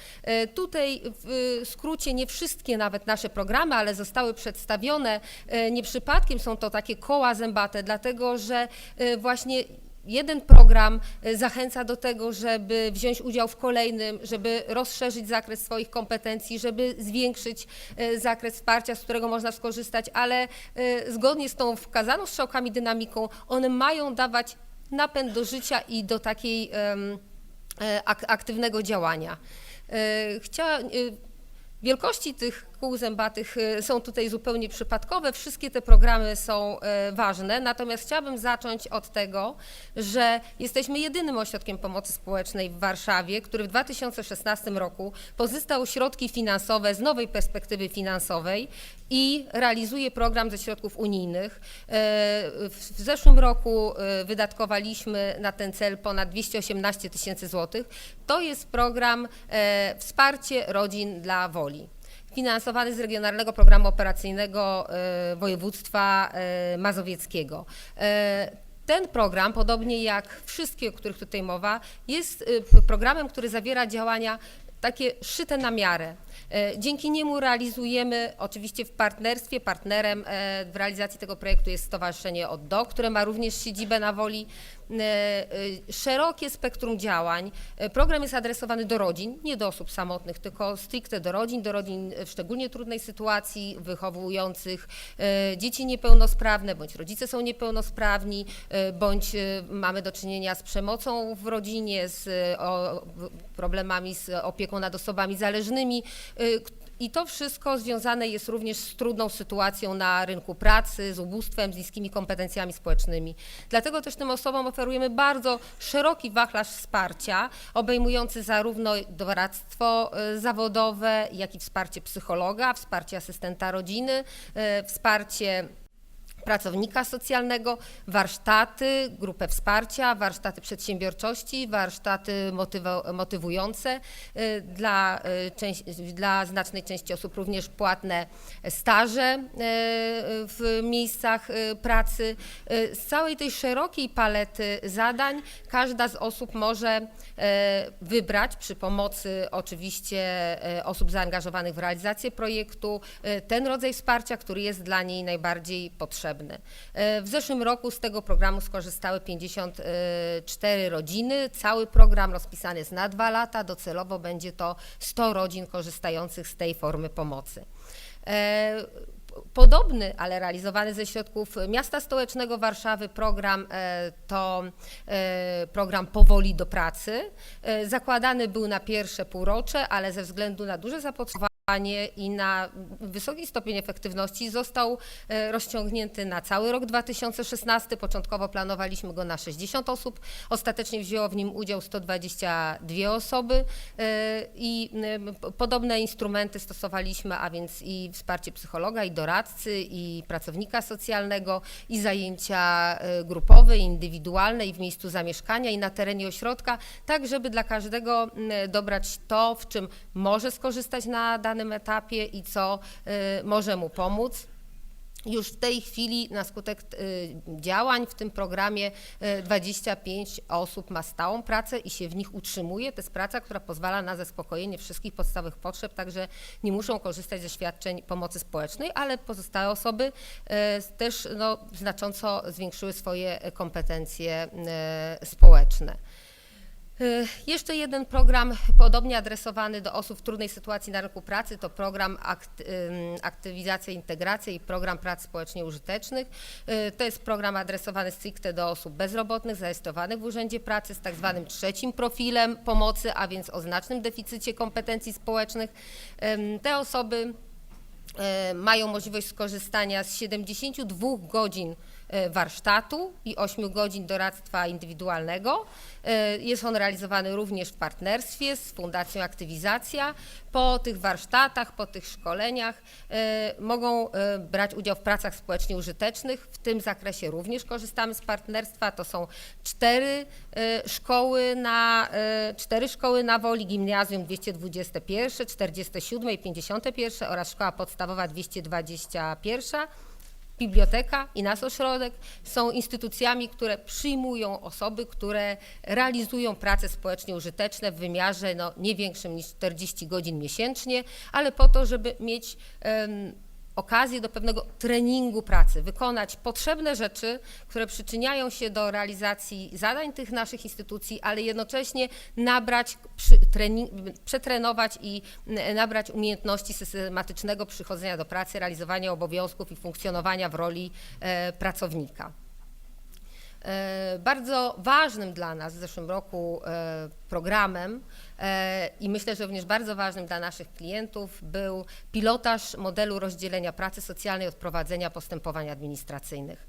S7: Tutaj w skrócie nie wszystkie nawet nasze programy, ale zostały przedstawione nie przypadkiem, są to takie koła zębate, dlatego że właśnie jeden program zachęca do tego, żeby wziąć udział w kolejnym, żeby rozszerzyć zakres swoich kompetencji, żeby zwiększyć zakres wsparcia, z którego można skorzystać, ale zgodnie z tą wskazaną strzałkami dynamiką one mają dawać napęd do życia i do takiej aktywnego działania. Wielkości tych szkół zębatych są tutaj zupełnie przypadkowe. Wszystkie te programy są ważne, natomiast chciałabym zacząć od tego, że jesteśmy jedynym ośrodkiem pomocy społecznej w Warszawie, który w 2016 roku pozyskał środki finansowe z nowej perspektywy finansowej i realizuje program ze środków unijnych. W zeszłym roku wydatkowaliśmy na ten cel ponad 218 000 złotych. To jest program Wsparcie Rodzin dla Woli, finansowany z Regionalnego Programu Operacyjnego Województwa Mazowieckiego. Ten program, podobnie jak wszystkie, o których tutaj mowa, jest programem, który zawiera działania takie szyte na miarę. Dzięki niemu realizujemy oczywiście w partnerstwie, partnerem w realizacji tego projektu jest Stowarzyszenie Od Do, które ma również siedzibę na Woli. Szerokie spektrum działań. Program jest adresowany do rodzin, nie do osób samotnych, tylko stricte do rodzin w szczególnie trudnej sytuacji, wychowujących dzieci niepełnosprawne, bądź rodzice są niepełnosprawni, bądź mamy do czynienia z przemocą w rodzinie, z problemami z opieką nad osobami zależnymi. I to wszystko związane jest również z trudną sytuacją na rynku pracy, z ubóstwem, z niskimi kompetencjami społecznymi. Dlatego też tym osobom oferujemy bardzo szeroki wachlarz wsparcia, obejmujący zarówno doradztwo zawodowe, jak i wsparcie psychologa, wsparcie asystenta rodziny, wsparcie pracownika socjalnego, warsztaty, grupę wsparcia, warsztaty przedsiębiorczości, warsztaty motywujące, dla znacznej części osób również płatne staże w miejscach pracy. Z całej tej szerokiej palety zadań każda z osób może wybrać przy pomocy oczywiście osób zaangażowanych w realizację projektu ten rodzaj wsparcia, który jest dla niej najbardziej potrzebny. W zeszłym roku z tego programu skorzystały 54 rodziny. Cały program rozpisany jest na 2 lata. Docelowo będzie to 100 rodzin korzystających z tej formy pomocy. Podobny, ale realizowany ze środków Miasta Stołecznego Warszawy program to program Powoli do pracy. Zakładany był na pierwsze półrocze, ale ze względu na duże zapotrzebowanie i na wysoki stopień efektywności został rozciągnięty na cały rok 2016. Początkowo planowaliśmy go na 60 osób. Ostatecznie wzięło w nim udział 122 osoby i podobne instrumenty stosowaliśmy, a więc i wsparcie psychologa, i doradcy, i pracownika socjalnego, i zajęcia grupowe, i indywidualne, i w miejscu zamieszkania, i na terenie ośrodka, tak żeby dla każdego dobrać to, w czym może skorzystać na danym etapie i co może mu pomóc. Już w tej chwili na skutek działań w tym programie 25 osób ma stałą pracę i się w nich utrzymuje. To jest praca, która pozwala na zaspokojenie wszystkich podstawowych potrzeb, także nie muszą korzystać ze świadczeń pomocy społecznej, ale pozostałe osoby też znacząco zwiększyły swoje kompetencje społeczne. Jeszcze jeden program podobnie adresowany do osób w trudnej sytuacji na rynku pracy to program Aktywizacja i Integracja i program prac społecznie użytecznych. To jest program adresowany stricte do osób bezrobotnych, zarejestrowanych w Urzędzie Pracy z tak zwanym trzecim profilem pomocy, a więc o znacznym deficycie kompetencji społecznych. Te osoby mają możliwość skorzystania z 72 godzin warsztatu i 8 godzin doradztwa indywidualnego. Jest on realizowany również w partnerstwie z Fundacją Aktywizacja. Po tych warsztatach, po tych szkoleniach mogą brać udział w pracach społecznie użytecznych. W tym zakresie również korzystamy z partnerstwa. To są 4 szkoły na Woli, gimnazjum 221, 47 i 51 oraz szkoła podstawowa 221. Biblioteka i nasz ośrodek są instytucjami, które przyjmują osoby, które realizują prace społecznie użyteczne w wymiarze nie większym niż 40 godzin miesięcznie, ale po to, żeby mieć okazję do pewnego treningu pracy, wykonać potrzebne rzeczy, które przyczyniają się do realizacji zadań tych naszych instytucji, ale jednocześnie przetrenować i nabrać umiejętności systematycznego przychodzenia do pracy, realizowania obowiązków i funkcjonowania w roli pracownika. Bardzo ważnym dla nas w zeszłym roku programem i myślę, że również bardzo ważnym dla naszych klientów był pilotaż modelu rozdzielenia pracy socjalnej od prowadzenia postępowań administracyjnych.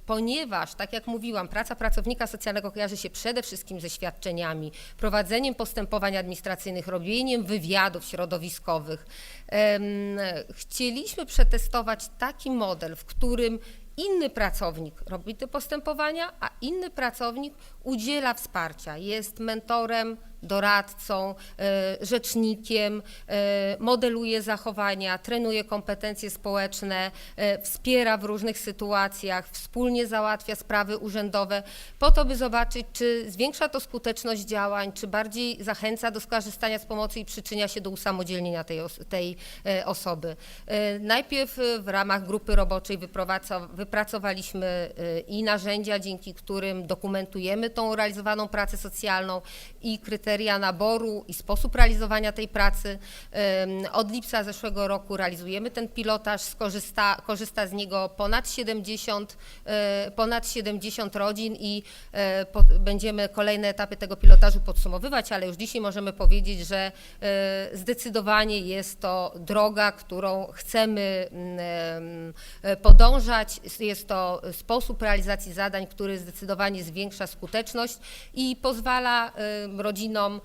S7: Ponieważ, tak jak mówiłam, praca pracownika socjalnego kojarzy się przede wszystkim ze świadczeniami, prowadzeniem postępowań administracyjnych, robieniem wywiadów środowiskowych. Chcieliśmy przetestować taki model, w którym inny pracownik robi te postępowania, a inny pracownik udziela wsparcia, jest mentorem, doradcą, rzecznikiem, modeluje zachowania, trenuje kompetencje społeczne, wspiera w różnych sytuacjach, wspólnie załatwia sprawy urzędowe, po to, by zobaczyć, czy zwiększa to skuteczność działań, czy bardziej zachęca do skorzystania z pomocy i przyczynia się do usamodzielnienia tej osoby. Najpierw w ramach grupy roboczej wypracowaliśmy i narzędzia, dzięki którym dokumentujemy tą realizowaną pracę socjalną i kryteria naboru i sposób realizowania tej pracy. Od lipca zeszłego roku realizujemy ten pilotaż, korzysta z niego ponad 70 rodzin i będziemy kolejne etapy tego pilotażu podsumowywać, ale już dzisiaj możemy powiedzieć, że zdecydowanie jest to droga, którą chcemy podążać. Jest to sposób realizacji zadań, który zdecydowanie zwiększa skuteczność i pozwala rodzinom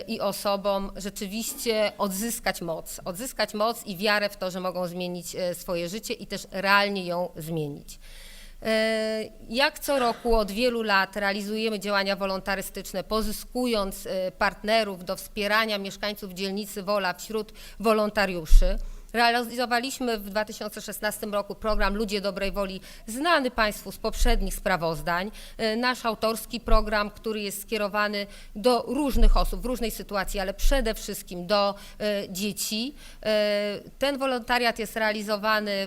S7: i osobom rzeczywiście odzyskać moc i wiarę w to, że mogą zmienić swoje życie i też realnie ją zmienić. Jak co roku od wielu lat realizujemy działania wolontarystyczne, pozyskując partnerów do wspierania mieszkańców dzielnicy Wola wśród wolontariuszy. Realizowaliśmy w 2016 roku program Ludzie Dobrej Woli, znany Państwu z poprzednich sprawozdań. Nasz autorski program, który jest skierowany do różnych osób w różnej sytuacji, ale przede wszystkim do dzieci. Ten wolontariat jest realizowany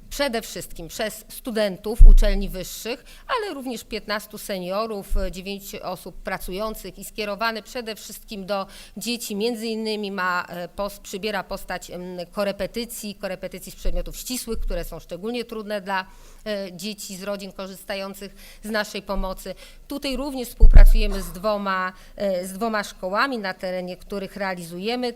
S7: przede wszystkim przez studentów uczelni wyższych, ale również 15 seniorów, 9 osób pracujących i skierowany przede wszystkim do dzieci. Między innymi przybiera postać korepetycji z przedmiotów ścisłych, które są szczególnie trudne dla dzieci z rodzin korzystających z naszej pomocy. Tutaj również współpracujemy z dwoma szkołami, na terenie których realizujemy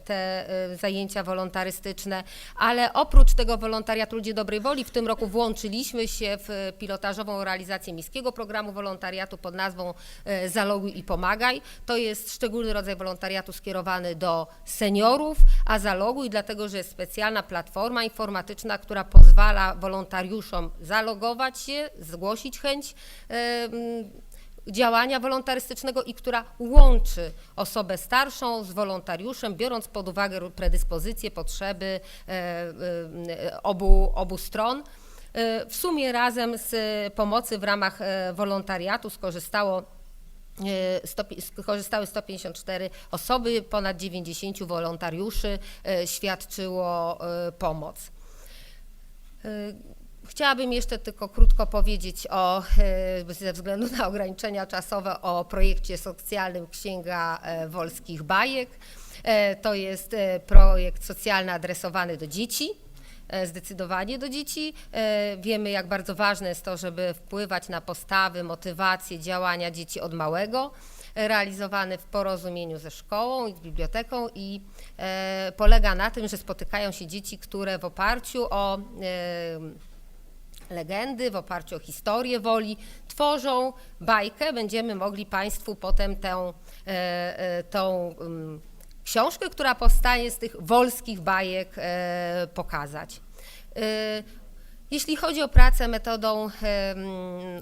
S7: te zajęcia wolontarystyczne, ale oprócz tego wolontariatu Ludzie Dobrej Woli w tym roku włączyliśmy się w pilotażową realizację miejskiego programu wolontariatu pod nazwą Zaloguj i pomagaj. To jest szczególny rodzaj wolontariatu skierowany do seniorów, a Zaloguj dlatego, że jest specjalna platforma informatyczna, która pozwala wolontariuszom zalogować się, zgłosić chęć działania wolontarystycznego i która łączy osobę starszą z wolontariuszem, biorąc pod uwagę predyspozycje, potrzeby obu stron. W sumie razem z pomocy w ramach wolontariatu skorzystały 154 osoby, ponad 90 wolontariuszy świadczyło pomoc. Chciałabym jeszcze tylko krótko powiedzieć ze względu na ograniczenia czasowe o projekcie socjalnym Księga Wolskich Bajek. To jest projekt socjalny adresowany do dzieci, zdecydowanie do dzieci. Wiemy, jak bardzo ważne jest to, żeby wpływać na postawy, motywacje, działania dzieci od małego. Realizowany w porozumieniu ze szkołą i z biblioteką i polega na tym, że spotykają się dzieci, które w oparciu o legendy, w oparciu o historię Woli tworzą bajkę. Będziemy mogli Państwu potem tą książkę, która powstaje z tych wolskich bajek, pokazać. Jeśli chodzi o pracę metodą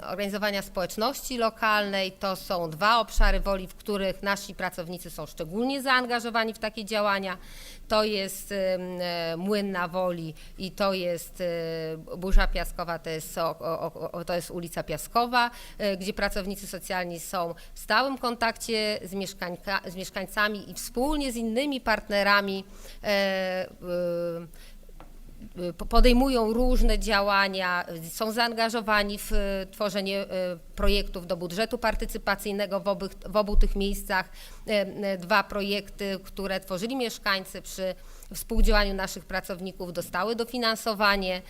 S7: organizowania społeczności lokalnej, to są dwa obszary Woli, w których nasi pracownicy są szczególnie zaangażowani w takie działania. To jest Młyn na Woli i to jest Burza Piaskowa, to jest ulica Piaskowa, gdzie pracownicy socjalni są w stałym kontakcie z mieszkańcami i wspólnie z innymi partnerami podejmują różne działania, są zaangażowani w tworzenie projektów do budżetu partycypacyjnego w obu tych miejscach. 2 projekty, które tworzyli mieszkańcy przy współdziałaniu naszych pracowników, dostały dofinansowanie.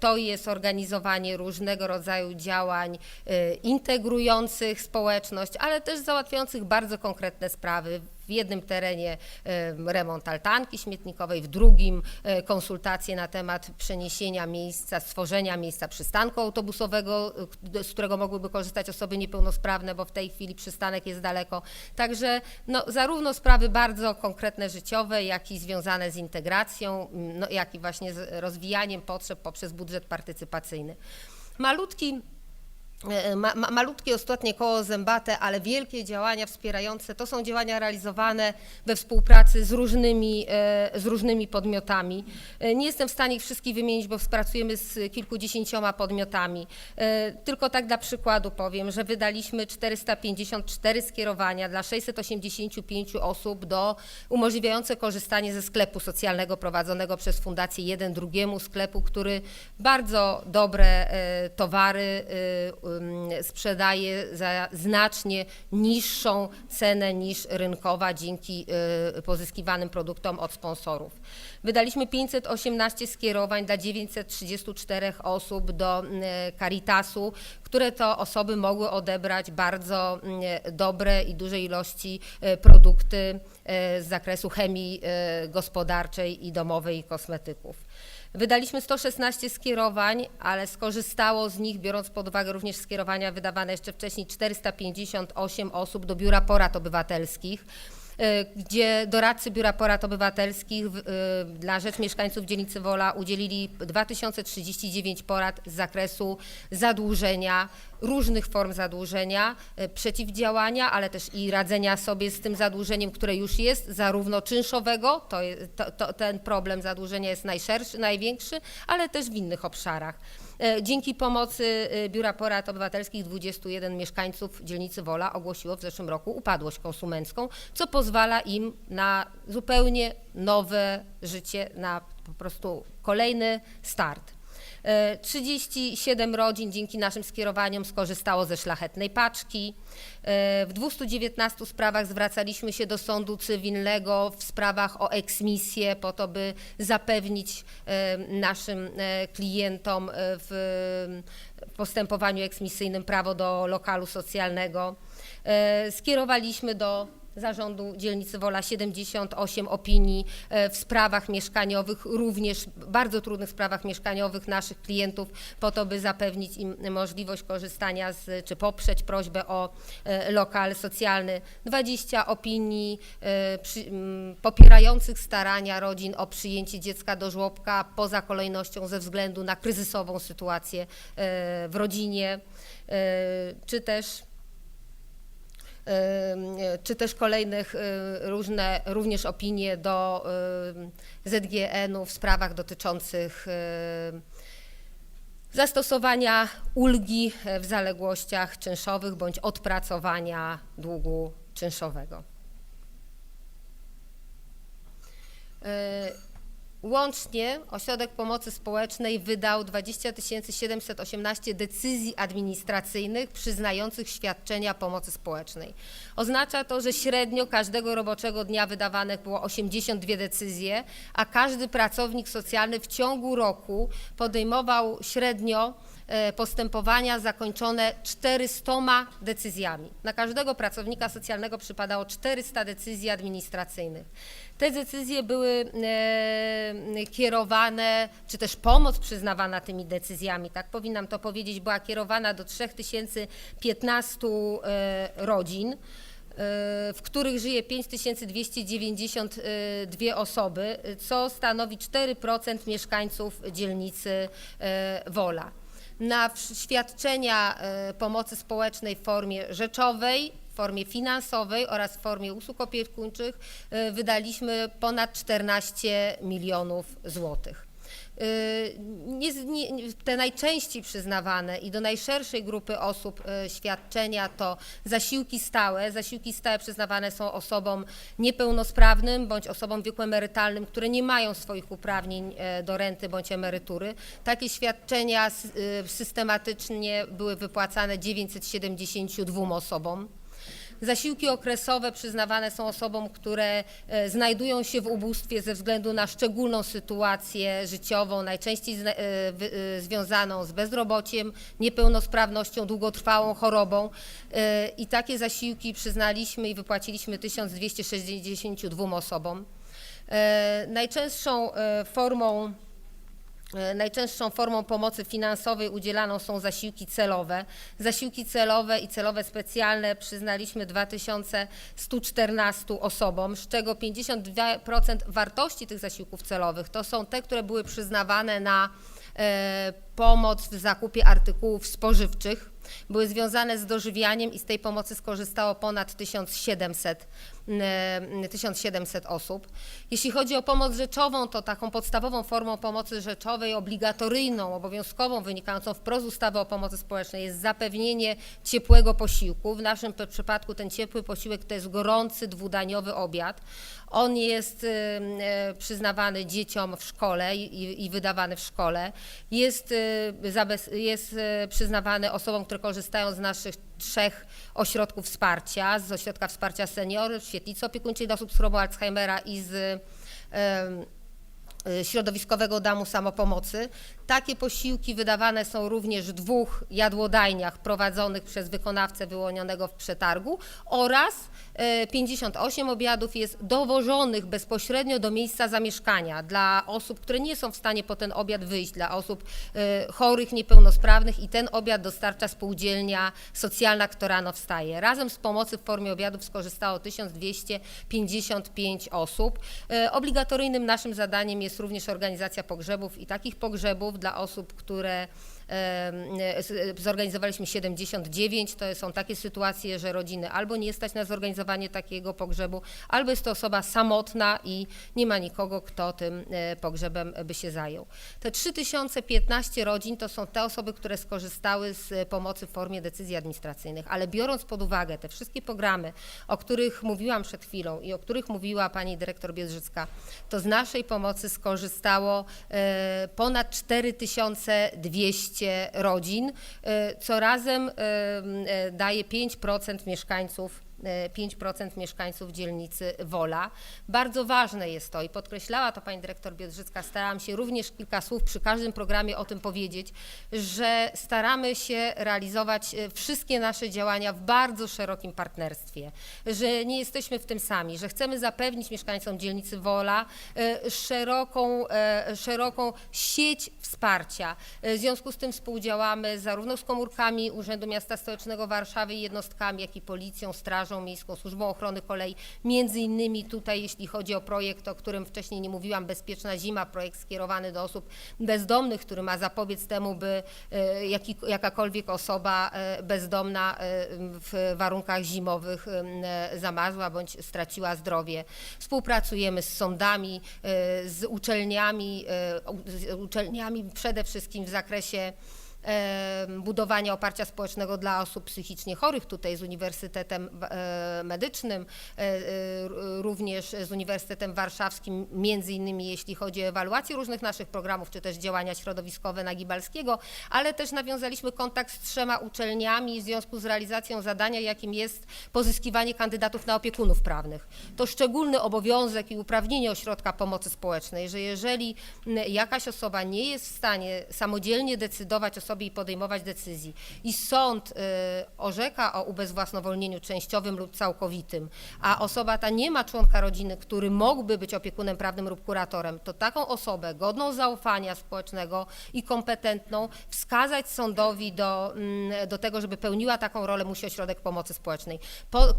S7: To jest organizowanie różnego rodzaju działań integrujących społeczność, ale też załatwiających bardzo konkretne sprawy. W jednym terenie remont altanki śmietnikowej, w drugim konsultacje na temat przeniesienia miejsca, stworzenia miejsca przystanku autobusowego, z którego mogłyby korzystać osoby niepełnosprawne, bo w tej chwili przystanek jest daleko. Także no, zarówno sprawy bardzo konkretne życiowe, jak i związane z integracją, no, jak i właśnie z rozwijaniem potrzeb poprzez budżet partycypacyjny. Malutkie ostatnie koło zębate, ale wielkie działania wspierające, to są działania realizowane we współpracy z różnymi podmiotami. Nie jestem w stanie ich wszystkich wymienić, bo współpracujemy z kilkudziesięcioma podmiotami. Tylko tak dla przykładu powiem, że wydaliśmy 454 skierowania dla 685 osób umożliwiające korzystanie ze sklepu socjalnego prowadzonego przez Fundację Jeden Drugiemu, sklepu, który bardzo dobre towary sprzedaje za znacznie niższą cenę niż rynkowa dzięki pozyskiwanym produktom od sponsorów. Wydaliśmy 518 skierowań dla 934 osób do Caritasu, które to osoby mogły odebrać bardzo dobre i dużej ilości produkty z zakresu chemii gospodarczej i domowej i kosmetyków. Wydaliśmy 116 skierowań, ale skorzystało z nich, biorąc pod uwagę również skierowania wydawane jeszcze wcześniej, 458 osób do Biura Porad Obywatelskich, gdzie doradcy Biura Porad Obywatelskich na rzecz mieszkańców dzielnicy Wola udzielili 2039 porad z zakresu zadłużenia, różnych form zadłużenia, przeciwdziałania, ale też i radzenia sobie z tym zadłużeniem, które już jest, zarówno czynszowego, ten problem zadłużenia jest największy, ale też w innych obszarach. Dzięki pomocy Biura Porad Obywatelskich 21 mieszkańców dzielnicy Wola ogłosiło w zeszłym roku upadłość konsumencką, co pozwala im na zupełnie nowe życie, na po prostu kolejny start. 37 rodzin dzięki naszym skierowaniom skorzystało ze szlachetnej paczki. W 219 sprawach zwracaliśmy się do sądu cywilnego w sprawach o eksmisję po to, by zapewnić naszym klientom w postępowaniu eksmisyjnym prawo do lokalu socjalnego. Skierowaliśmy do Zarządu Dzielnicy Wola 78 opinii w sprawach mieszkaniowych, również bardzo trudnych sprawach mieszkaniowych naszych klientów, po to, by zapewnić im możliwość korzystania czy poprzeć prośbę o lokal socjalny. 20 opinii popierających starania rodzin o przyjęcie dziecka do żłobka poza kolejnością ze względu na kryzysową sytuację w rodzinie, czy też kolejnych również opinie do ZGN-u w sprawach dotyczących zastosowania ulgi w zaległościach czynszowych bądź odpracowania długu czynszowego. Łącznie Ośrodek Pomocy Społecznej wydał 20 718 decyzji administracyjnych przyznających świadczenia pomocy społecznej. Oznacza to, że średnio każdego roboczego dnia wydawane było 82 decyzje, a każdy pracownik socjalny w ciągu roku podejmował średnio postępowania zakończone 400 decyzjami. Na każdego pracownika socjalnego przypadało 400 decyzji administracyjnych. Te decyzje były kierowane, czy też pomoc przyznawana tymi decyzjami, tak powinnam to powiedzieć, była kierowana do 3015 rodzin, w których żyje 5292 osoby, co stanowi 4% mieszkańców dzielnicy Wola. Na świadczenia pomocy społecznej w formie rzeczowej, w formie finansowej oraz w formie usług opiekuńczych wydaliśmy ponad 14 milionów złotych. Te najczęściej przyznawane i do najszerszej grupy osób świadczenia to zasiłki stałe. Zasiłki stałe przyznawane są osobom niepełnosprawnym bądź osobom w wieku emerytalnym, które nie mają swoich uprawnień do renty bądź emerytury. Takie świadczenia systematycznie były wypłacane 972 osobom. Zasiłki okresowe przyznawane są osobom, które znajdują się w ubóstwie ze względu na szczególną sytuację życiową, najczęściej związaną z bezrobociem, niepełnosprawnością, długotrwałą chorobą. I takie zasiłki przyznaliśmy i wypłaciliśmy 1262 osobom. Najczęstszą formą pomocy finansowej udzielaną są zasiłki celowe. Zasiłki celowe i celowe specjalne przyznaliśmy 2114 osobom, z czego 52% wartości tych zasiłków celowych to są te, które były przyznawane na pomoc w zakupie artykułów spożywczych. Były związane z dożywianiem i z tej pomocy skorzystało ponad 1700 osób. Jeśli chodzi o pomoc rzeczową, to taką podstawową formą pomocy rzeczowej, obligatoryjną, obowiązkową, wynikającą wprost z ustawy o pomocy społecznej jest zapewnienie ciepłego posiłku. W naszym przypadku ten ciepły posiłek to jest gorący, dwudaniowy obiad. On jest przyznawany dzieciom w szkole i wydawany w szkole. Jest przyznawany osobom, które korzystają z naszych 3 ośrodków wsparcia, z Ośrodka Wsparcia Seniorów, Świetlicy Opiekuńczej dla osób z chorobą Alzheimera i z Środowiskowego Domu Samopomocy. Takie posiłki wydawane są również w 2 jadłodajniach prowadzonych przez wykonawcę wyłonionego w przetargu oraz 58 obiadów jest dowożonych bezpośrednio do miejsca zamieszkania dla osób, które nie są w stanie po ten obiad wyjść, dla osób chorych, niepełnosprawnych i ten obiad dostarcza spółdzielnia socjalna, która rano wstaje. Razem z pomocy w formie obiadów skorzystało 1255 osób. Obligatoryjnym naszym zadaniem jest również organizacja pogrzebów i takich pogrzebów dla osób, które zorganizowaliśmy 79, to są takie sytuacje, że rodziny albo nie stać na zorganizowanie takiego pogrzebu, albo jest to osoba samotna i nie ma nikogo, kto tym pogrzebem by się zajął. Te 3015 rodzin to są te osoby, które skorzystały z pomocy w formie decyzji administracyjnych, ale biorąc pod uwagę te wszystkie programy, o których mówiłam przed chwilą i o których mówiła pani dyrektor Biedrzycka, to z naszej pomocy skorzystało ponad 4200 rodzin, co razem daje 5% mieszkańców dzielnicy Wola. Bardzo ważne jest to i podkreślała to pani dyrektor Biedrzycka, starałam się również kilka słów przy każdym programie o tym powiedzieć, że staramy się realizować wszystkie nasze działania w bardzo szerokim partnerstwie, że nie jesteśmy w tym sami, że chcemy zapewnić mieszkańcom dzielnicy Wola szeroką sieć wsparcia. W związku z tym współdziałamy zarówno z komórkami Urzędu Miasta Stołecznego Warszawy i jednostkami, jak i policją, strażą miejską, służbą ochrony kolei. Między innymi tutaj, jeśli chodzi o projekt, o którym wcześniej nie mówiłam, Bezpieczna Zima, projekt skierowany do osób bezdomnych, który ma zapobiec temu, by jakakolwiek osoba bezdomna w warunkach zimowych zamarzła bądź straciła zdrowie. Współpracujemy z sądami, z uczelniami przede wszystkim w zakresie budowania oparcia społecznego dla osób psychicznie chorych, tutaj z Uniwersytetem Medycznym, również z Uniwersytetem Warszawskim, między innymi jeśli chodzi o ewaluację różnych naszych programów, czy też działania środowiskowe Nagibalskiego, ale też nawiązaliśmy kontakt z 3 uczelniami w związku z realizacją zadania, jakim jest pozyskiwanie kandydatów na opiekunów prawnych. To szczególny obowiązek i uprawnienie Ośrodka Pomocy Społecznej, że jeżeli jakaś osoba nie jest w stanie samodzielnie decydować o sobie i podejmować decyzji i sąd orzeka o ubezwłasnowolnieniu częściowym lub całkowitym, a osoba ta nie ma członka rodziny, który mógłby być opiekunem prawnym lub kuratorem, to taką osobę godną zaufania społecznego i kompetentną wskazać sądowi do tego, żeby pełniła taką rolę, musi Ośrodek Pomocy Społecznej.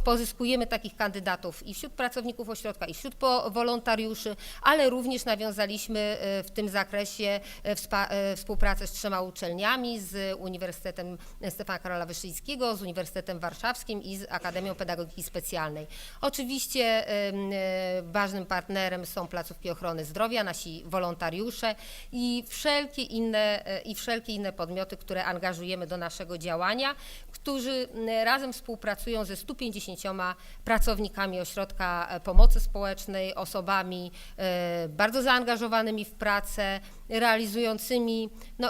S7: Pozyskujemy takich kandydatów i wśród pracowników ośrodka, i wśród wolontariuszy, ale również nawiązaliśmy w tym zakresie współpracę z 3 uczelniami. uczelniami, z Uniwersytetem Stefana Karola Wyszyńskiego, z Uniwersytetem Warszawskim i z Akademią Pedagogiki Specjalnej. Oczywiście ważnym partnerem są placówki ochrony zdrowia, nasi wolontariusze i wszelkie inne podmioty, które angażujemy do naszego działania, którzy razem współpracują ze 150 pracownikami Ośrodka Pomocy Społecznej, osobami bardzo zaangażowanymi w pracę, realizującymi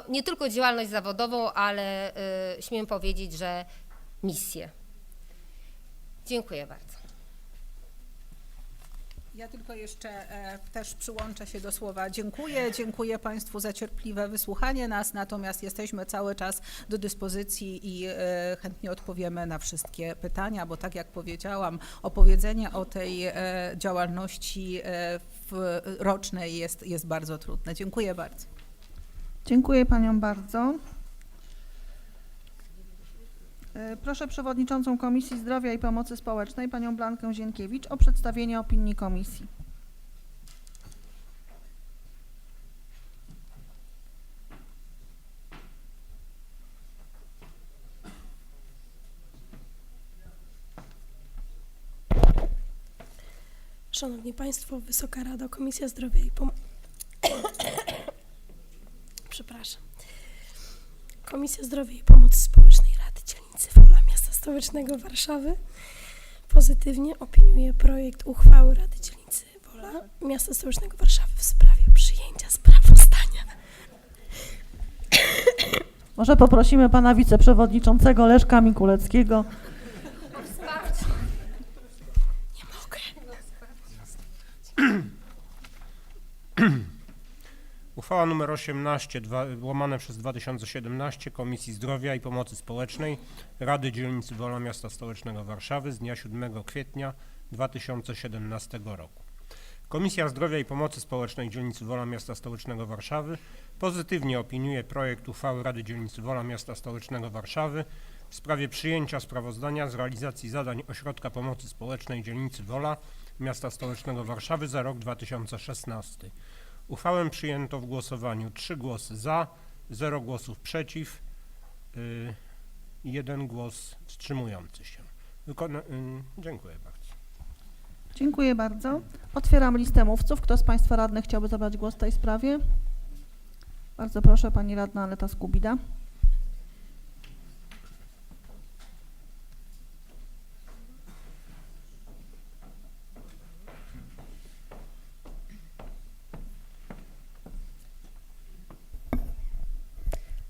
S7: nie tylko działalność zawodową, ale śmiem powiedzieć, że misję. Dziękuję bardzo.
S5: Ja tylko jeszcze też przyłączę się do słowa dziękuję. Dziękuję Państwu za cierpliwe wysłuchanie nas, natomiast jesteśmy cały czas do dyspozycji i chętnie odpowiemy na wszystkie pytania, bo tak jak powiedziałam, opowiedzenie o tej działalności rocznej jest bardzo trudne. Dziękuję bardzo.
S1: Dziękuję Paniom bardzo. Proszę Przewodniczącą Komisji Zdrowia i Pomocy Społecznej, Panią Blankę Zienkiewicz, o przedstawienie opinii Komisji.
S8: Szanowni Państwo, Wysoka Rado, Komisja Zdrowia i Komisja Zdrowia i Pomocy Społecznej Rady Dzielnicy Wola Miasta Stołecznego Warszawy pozytywnie opiniuje projekt uchwały Rady Dzielnicy Wola Miasta Stołecznego Warszawy w sprawie przyjęcia sprawozdania.
S1: Może poprosimy Pana Wiceprzewodniczącego Leszka Mikuleckiego.
S8: Nie mogę.
S6: Uchwała nr 18 łamane przez 2017 Komisji Zdrowia i Pomocy Społecznej Rady Dzielnicy Wola Miasta Stołecznego Warszawy z dnia 7 kwietnia 2017 roku. Komisja Zdrowia i Pomocy Społecznej Dzielnicy Wola Miasta Stołecznego Warszawy pozytywnie opiniuje projekt uchwały Rady Dzielnicy Wola Miasta Stołecznego Warszawy w sprawie przyjęcia sprawozdania z realizacji zadań Ośrodka Pomocy Społecznej Dzielnicy Wola Miasta Stołecznego Warszawy za rok 2016. Uchwałę przyjęto w głosowaniu 3 głosy za, 0 głosów przeciw i 1 głos wstrzymujący się. Dziękuję bardzo.
S1: Dziękuję bardzo. Otwieram listę mówców. Kto z Państwa radnych chciałby zabrać głos w tej sprawie? Bardzo proszę, Pani Radna Aneta Skubida.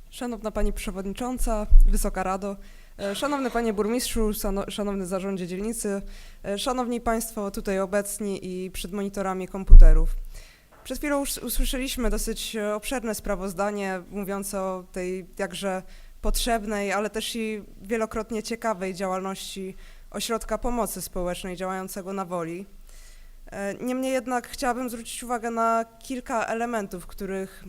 S9: Szanowna Pani Przewodnicząca, Wysoka Rado, Szanowny Panie Burmistrzu, Szanowny Zarządzie Dzielnicy, Szanowni Państwo tutaj obecni i przed monitorami komputerów. Przed chwilą już usłyszeliśmy dosyć obszerne sprawozdanie mówiące o tej jakże potrzebnej, ale też i wielokrotnie ciekawej działalności Ośrodka Pomocy Społecznej działającego na Woli. Niemniej jednak chciałabym zwrócić uwagę na kilka elementów, których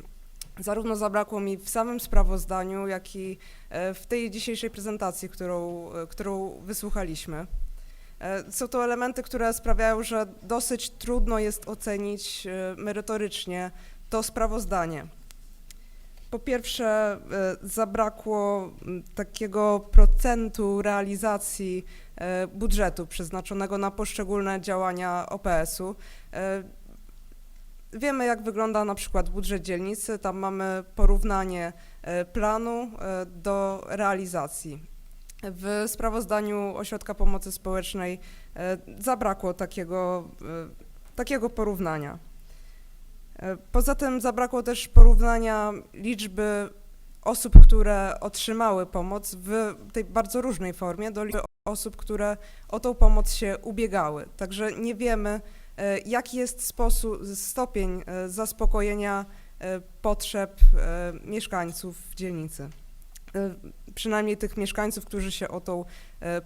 S9: zarówno zabrakło mi w samym sprawozdaniu, jak i w tej dzisiejszej prezentacji, którą wysłuchaliśmy. Są to elementy, które sprawiają, że dosyć trudno jest ocenić merytorycznie to sprawozdanie. Po pierwsze, zabrakło takiego procentu realizacji budżetu przeznaczonego na poszczególne działania OPS-u. Wiemy, jak wygląda na przykład budżet dzielnicy, tam mamy porównanie planu do realizacji. W sprawozdaniu Ośrodka Pomocy Społecznej zabrakło takiego porównania. Poza tym zabrakło też porównania liczby osób, które otrzymały pomoc w tej bardzo różnej formie, do liczby osób, które o tą pomoc się ubiegały. Także nie wiemy, jaki jest stopień zaspokojenia potrzeb mieszkańców dzielnicy, przynajmniej tych mieszkańców, którzy się o tą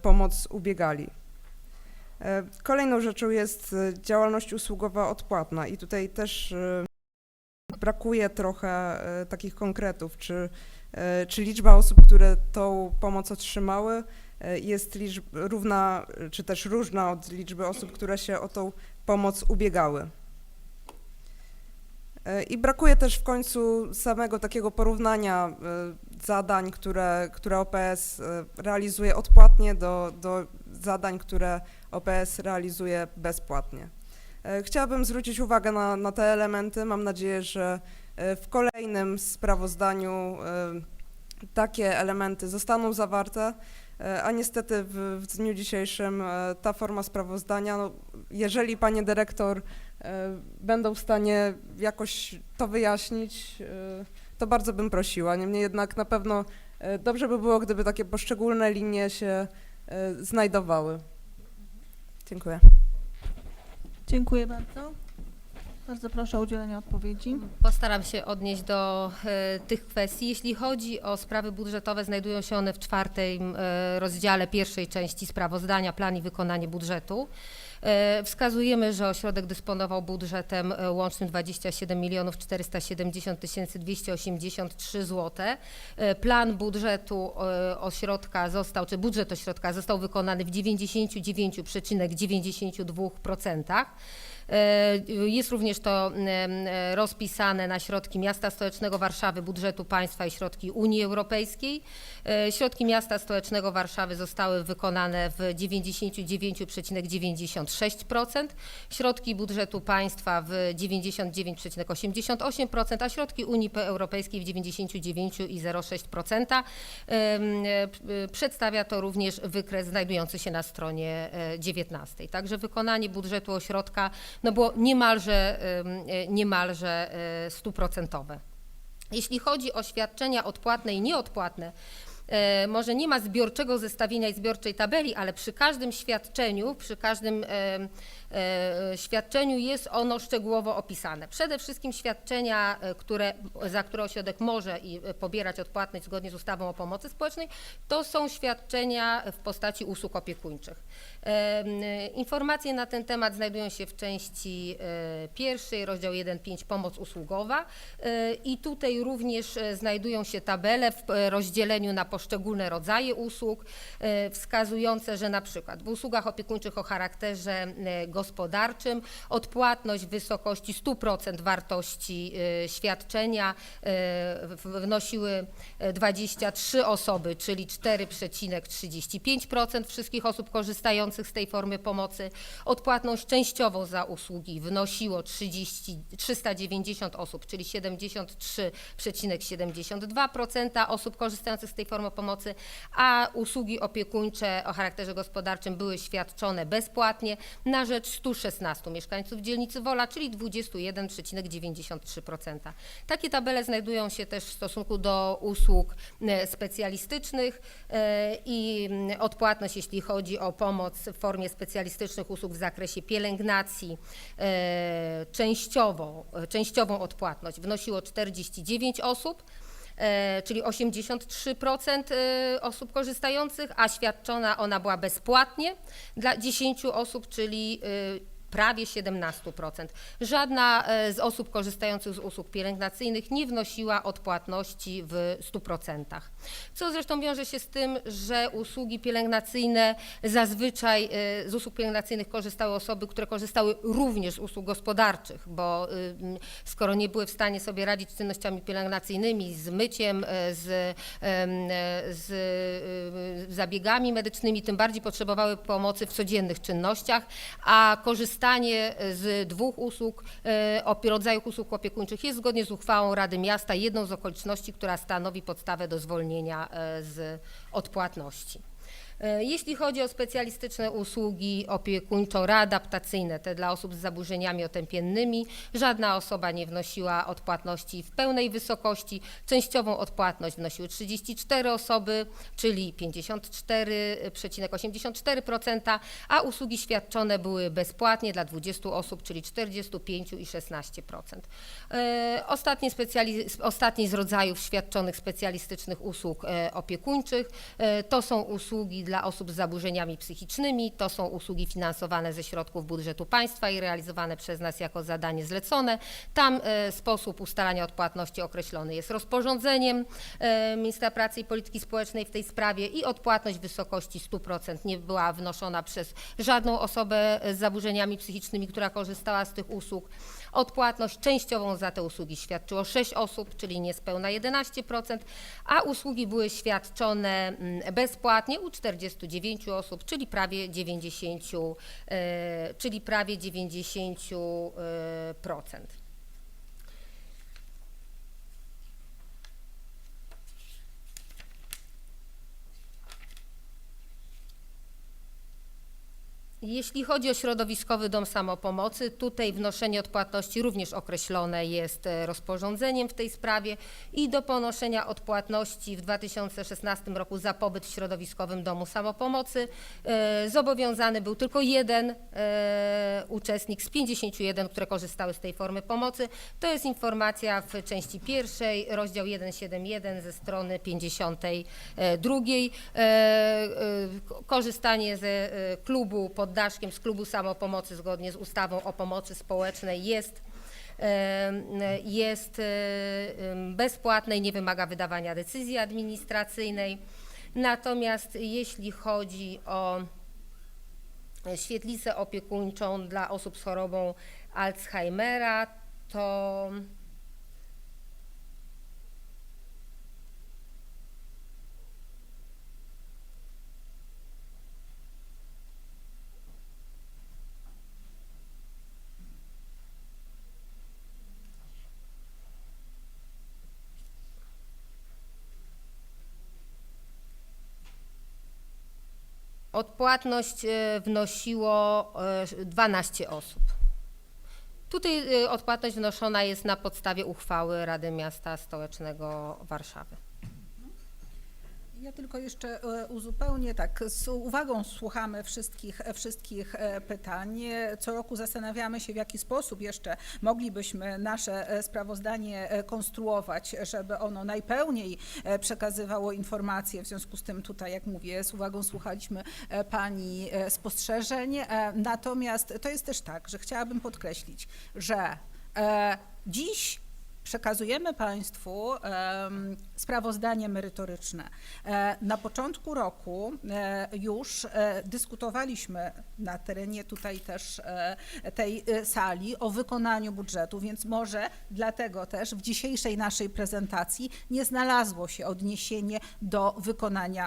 S9: pomoc ubiegali. Kolejną rzeczą jest działalność usługowa odpłatna i tutaj też brakuje trochę takich konkretów, czy liczba osób, które tą pomoc otrzymały, jest równa, czy też różna od liczby osób, które się o tą pomoc ubiegały. I brakuje też w końcu samego takiego porównania zadań, które OPS realizuje odpłatnie, do zadań, które OPS realizuje bezpłatnie. Chciałabym zwrócić uwagę na te elementy. Mam nadzieję, że w kolejnym sprawozdaniu takie elementy zostaną zawarte, a niestety w dniu dzisiejszym ta forma sprawozdania, no, jeżeli panie dyrektor będą w stanie jakoś to wyjaśnić, to bardzo bym prosiła. Niemniej jednak na pewno dobrze by było, gdyby takie poszczególne linie się znajdowały. Dziękuję.
S1: Dziękuję bardzo. Bardzo proszę o udzielenie odpowiedzi.
S7: Postaram się odnieść do tych kwestii. Jeśli chodzi o sprawy budżetowe, znajdują się one w 4. rozdziale pierwszej części sprawozdania Plan i wykonanie budżetu. Wskazujemy, że ośrodek dysponował budżetem łącznym 27 470 283 zł. Plan budżetu ośrodka został, czy budżet ośrodka został wykonany w 99,92%. Jest również to rozpisane na środki Miasta Stołecznego Warszawy, budżetu państwa i środki Unii Europejskiej. Środki Miasta Stołecznego Warszawy zostały wykonane w 99,96%, środki budżetu państwa w 99,88%, a środki Unii Europejskiej w 99,06%. Przedstawia to również wykres znajdujący się na stronie 19. Także wykonanie budżetu ośrodka było niemalże 100%. Jeśli chodzi o świadczenia odpłatne i nieodpłatne, może nie ma zbiorczego zestawienia i zbiorczej tabeli, ale przy każdym świadczeniu jest ono szczegółowo opisane. Przede wszystkim świadczenia, za które ośrodek może pobierać odpłatność zgodnie z ustawą o pomocy społecznej, to są świadczenia w postaci usług opiekuńczych. Informacje na ten temat znajdują się w części 1, rozdział 1.5 pomoc usługowa i tutaj również znajdują się tabele w rozdzieleniu na poszczególne rodzaje usług, wskazujące, że na przykład w usługach opiekuńczych o charakterze gospodarczym odpłatność w wysokości 100% wartości świadczenia wnosiły 23 osoby, czyli 4,35% wszystkich osób korzystających z tej formy pomocy. Odpłatność częściową za usługi wnosiło 390 osób, czyli 73,72% osób korzystających z tej formy pomocy, a usługi opiekuńcze o charakterze gospodarczym były świadczone bezpłatnie na rzecz 116 mieszkańców dzielnicy Wola, czyli 21,93%. Takie tabele znajdują się też w stosunku do usług specjalistycznych i odpłatność, jeśli chodzi o pomoc w formie specjalistycznych usług w zakresie pielęgnacji, częściową odpłatność wnosiło 49 osób, czyli 83% osób korzystających, a świadczona ona była bezpłatnie dla 10 osób, czyli prawie 17%. Żadna z osób korzystających z usług pielęgnacyjnych nie wnosiła odpłatności w 100%. Co zresztą wiąże się z tym, że usługi pielęgnacyjne zazwyczaj z usług pielęgnacyjnych korzystały osoby, które korzystały również z usług gospodarczych, bo skoro nie były w stanie sobie radzić z czynnościami pielęgnacyjnymi, z myciem, z zabiegami medycznymi, tym bardziej potrzebowały pomocy w codziennych czynnościach, a korzystanie z 2 usług, rodzajów usług opiekuńczych jest zgodnie z uchwałą Rady Miasta jedną z okoliczności, która stanowi podstawę do zwolnienia z odpłatności. Jeśli chodzi o specjalistyczne usługi opiekuńczo-readaptacyjne, te dla osób z zaburzeniami otępiennymi, żadna osoba nie wnosiła odpłatności w pełnej wysokości. Częściową odpłatność wnosiły 34 osoby, czyli 54,84%, a usługi świadczone były bezpłatnie dla 20 osób, czyli 45,16%. Ostatni z rodzajów świadczonych specjalistycznych usług opiekuńczych to są usługi dla osób z zaburzeniami psychicznymi, to są usługi finansowane ze środków budżetu państwa i realizowane przez nas jako zadanie zlecone. Tam sposób ustalania odpłatności określony jest rozporządzeniem Ministra Pracy i Polityki Społecznej w tej sprawie i odpłatność w wysokości 100% nie była wnoszona przez żadną osobę z zaburzeniami psychicznymi, która korzystała z tych usług. Odpłatność częściową za te usługi świadczyło 6 osób, czyli niespełna 11%, a usługi były świadczone bezpłatnie u 49 osób, czyli prawie 90%. Jeśli chodzi o środowiskowy dom samopomocy, tutaj wnoszenie odpłatności również określone jest rozporządzeniem w tej sprawie i do ponoszenia odpłatności w 2016 roku za pobyt w środowiskowym domu samopomocy zobowiązany był tylko jeden uczestnik z 51, które korzystały z tej formy pomocy. To jest informacja w części pierwszej, rozdział 171 ze strony 52. Korzystanie ze klubu pod daszkiem, z klubu samopomocy zgodnie z ustawą o pomocy społecznej jest bezpłatne i nie wymaga wydawania decyzji administracyjnej. Natomiast jeśli chodzi o świetlicę opiekuńczą dla osób z chorobą Alzheimera, to odpłatność wnosiło 12 osób. Tutaj odpłatność wnoszona jest na podstawie uchwały Rady Miasta Stołecznego Warszawy.
S5: Ja tylko jeszcze uzupełnię, tak, z uwagą słuchamy wszystkich pytań. Co roku zastanawiamy się, w jaki sposób jeszcze moglibyśmy nasze sprawozdanie konstruować, żeby ono najpełniej przekazywało informacje. W związku z tym tutaj, jak mówię, z uwagą słuchaliśmy Pani spostrzeżeń. Natomiast to jest też tak, że chciałabym podkreślić, że dziś przekazujemy Państwu sprawozdanie merytoryczne. Na początku roku już dyskutowaliśmy na terenie tutaj też tej sali o wykonaniu budżetu, więc może dlatego też w dzisiejszej naszej prezentacji nie znalazło się odniesienie do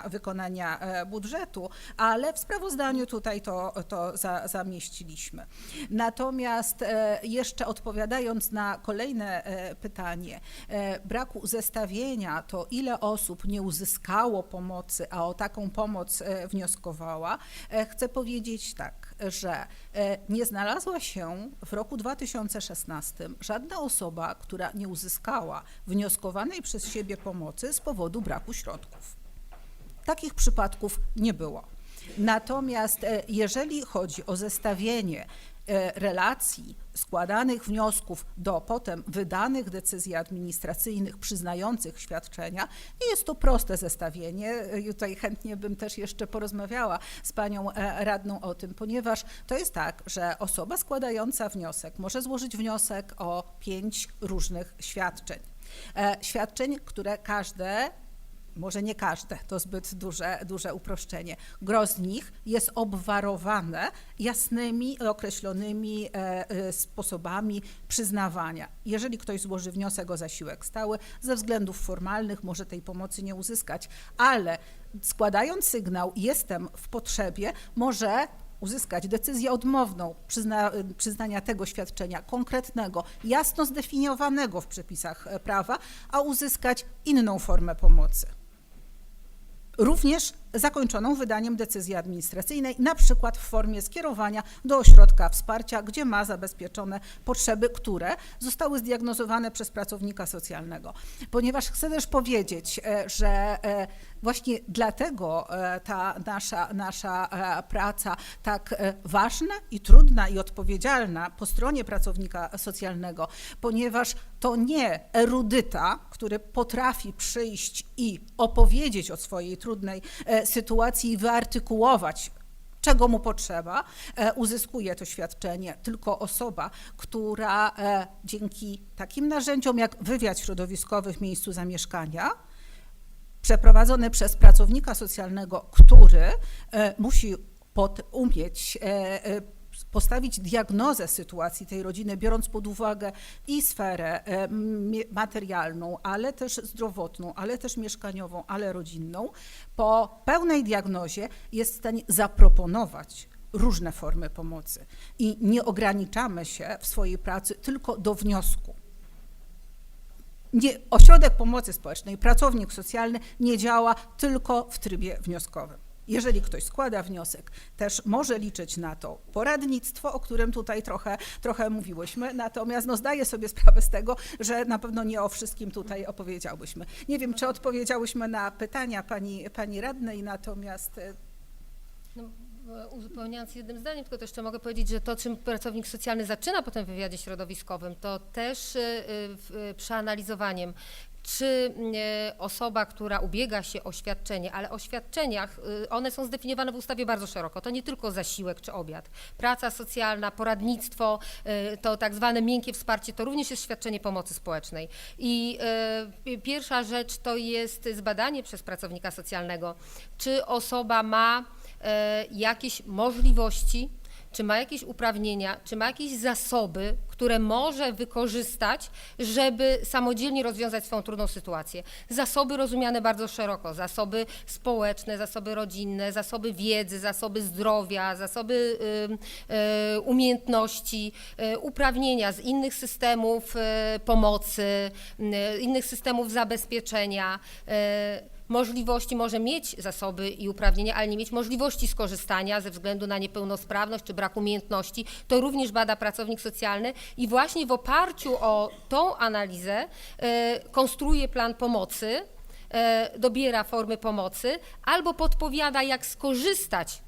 S5: wykonania budżetu, ale w sprawozdaniu tutaj to zamieściliśmy. Natomiast jeszcze odpowiadając na kolejne pytanie, braku zestawienia, to ile osób nie uzyskało pomocy, a o taką pomoc wnioskowała, chcę powiedzieć tak, że nie znalazła się w roku 2016 żadna osoba, która nie uzyskała wnioskowanej przez siebie pomocy z powodu braku środków. Takich przypadków nie było. Natomiast jeżeli chodzi o zestawienie relacji składanych wniosków do potem wydanych decyzji administracyjnych przyznających świadczenia, nie jest to proste zestawienie. Tutaj chętnie bym też jeszcze porozmawiała z Panią Radną o tym, ponieważ to jest tak, że osoba składająca wniosek może złożyć wniosek o 5 różnych świadczeń. Świadczeń, które każde, może nie każde, to zbyt duże uproszczenie. Gros z nich jest obwarowane jasnymi, określonymi sposobami przyznawania. Jeżeli ktoś złoży wniosek o zasiłek stały, ze względów formalnych może tej pomocy nie uzyskać, ale składając sygnał "jestem w potrzebie", może uzyskać decyzję odmowną przyznania tego świadczenia konkretnego, jasno zdefiniowanego w przepisach prawa, a uzyskać inną formę pomocy. Również zakończoną wydaniem decyzji administracyjnej, na przykład w formie skierowania do ośrodka wsparcia, gdzie ma zabezpieczone potrzeby, które zostały zdiagnozowane przez pracownika socjalnego. Ponieważ chcę też powiedzieć, że właśnie dlatego ta nasza praca tak ważna i trudna i odpowiedzialna po stronie pracownika socjalnego, ponieważ to nie erudyta, który potrafi przyjść i opowiedzieć o swojej trudnej sytuacji i wyartykułować, czego mu potrzeba, uzyskuje to świadczenie, tylko osoba, która dzięki takim narzędziom jak wywiad środowiskowy w miejscu zamieszkania, przeprowadzony przez pracownika socjalnego, który musi umieć postawić diagnozę sytuacji tej rodziny, biorąc pod uwagę i sferę materialną, ale też zdrowotną, ale też mieszkaniową, ale rodzinną, po pełnej diagnozie jest w stanie zaproponować różne formy pomocy i nie ograniczamy się w swojej pracy tylko do wniosku. Ośrodek pomocy społecznej, pracownik socjalny nie działa tylko w trybie wnioskowym. Jeżeli ktoś składa wniosek, też może liczyć na to poradnictwo, o którym tutaj trochę mówiłyśmy, natomiast zdaję sobie sprawę z tego, że na pewno nie o wszystkim tutaj opowiedziałyśmy. Nie wiem, czy odpowiedziałyśmy na pytania pani radnej, natomiast...
S7: Uzupełniając jednym zdaniem, tylko też jeszcze mogę powiedzieć, że to, czym pracownik socjalny zaczyna potem w wywiadzie środowiskowym, to też przeanalizowaniem, czy osoba, która ubiega się o świadczenie, ale o świadczeniach, one są zdefiniowane w ustawie bardzo szeroko, to nie tylko zasiłek czy obiad. Praca socjalna, poradnictwo, to tak zwane miękkie wsparcie, to również jest świadczenie pomocy społecznej. I pierwsza rzecz to jest zbadanie przez pracownika socjalnego, czy osoba ma jakieś możliwości, czy ma jakieś uprawnienia, czy ma jakieś zasoby, które może wykorzystać, żeby samodzielnie rozwiązać swoją trudną sytuację. Zasoby rozumiane bardzo szeroko, zasoby społeczne, zasoby rodzinne, zasoby wiedzy, zasoby zdrowia, zasoby umiejętności, uprawnienia z innych systemów pomocy, innych systemów zabezpieczenia, możliwości, może mieć zasoby i uprawnienia, ale nie mieć możliwości skorzystania ze względu na niepełnosprawność czy brak umiejętności, to również bada pracownik socjalny i właśnie w oparciu o tą analizę konstruuje plan pomocy, dobiera formy pomocy albo podpowiada, jak skorzystać,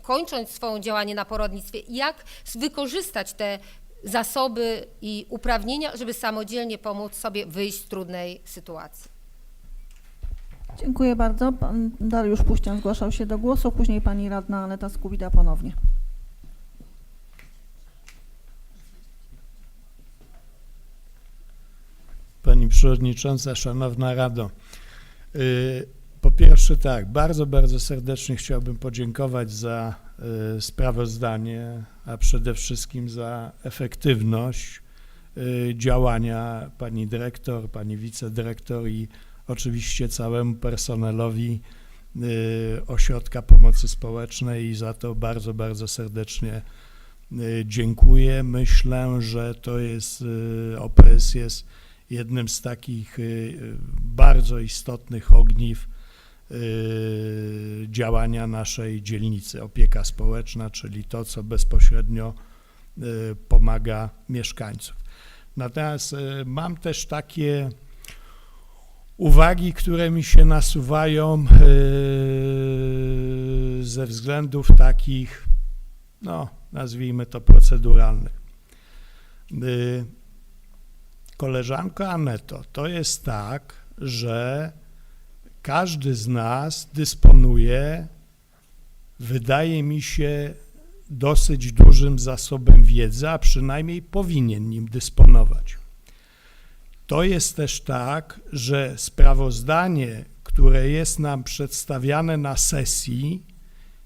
S7: kończąc swoje działanie na poradnictwie, jak wykorzystać te zasoby i uprawnienia, żeby samodzielnie pomóc sobie wyjść z trudnej sytuacji.
S1: Dziękuję bardzo. Pan Dariusz Puścian zgłaszał się do głosu, później pani radna Aneta Skubida ponownie.
S10: Pani Przewodnicząca, Szanowna Rado, po pierwsze tak, bardzo, bardzo serdecznie chciałbym podziękować za sprawozdanie, a przede wszystkim za efektywność działania pani dyrektor, pani wicedyrektor i oczywiście całemu personelowi Ośrodka Pomocy Społecznej i za to bardzo, bardzo serdecznie dziękuję. Myślę, że to jest, OPS jest jednym z takich bardzo istotnych ogniw działania naszej dzielnicy. Opieka społeczna, czyli to, co bezpośrednio pomaga mieszkańcom. Natomiast mam też takie uwagi, które mi się nasuwają ze względów takich, no nazwijmy to proceduralnych. Koleżanko Aneto, to jest tak, że każdy z nas dysponuje, wydaje mi się, dosyć dużym zasobem wiedzy, a przynajmniej powinien nim dysponować. To jest też tak, że sprawozdanie, które jest nam przedstawiane na sesji,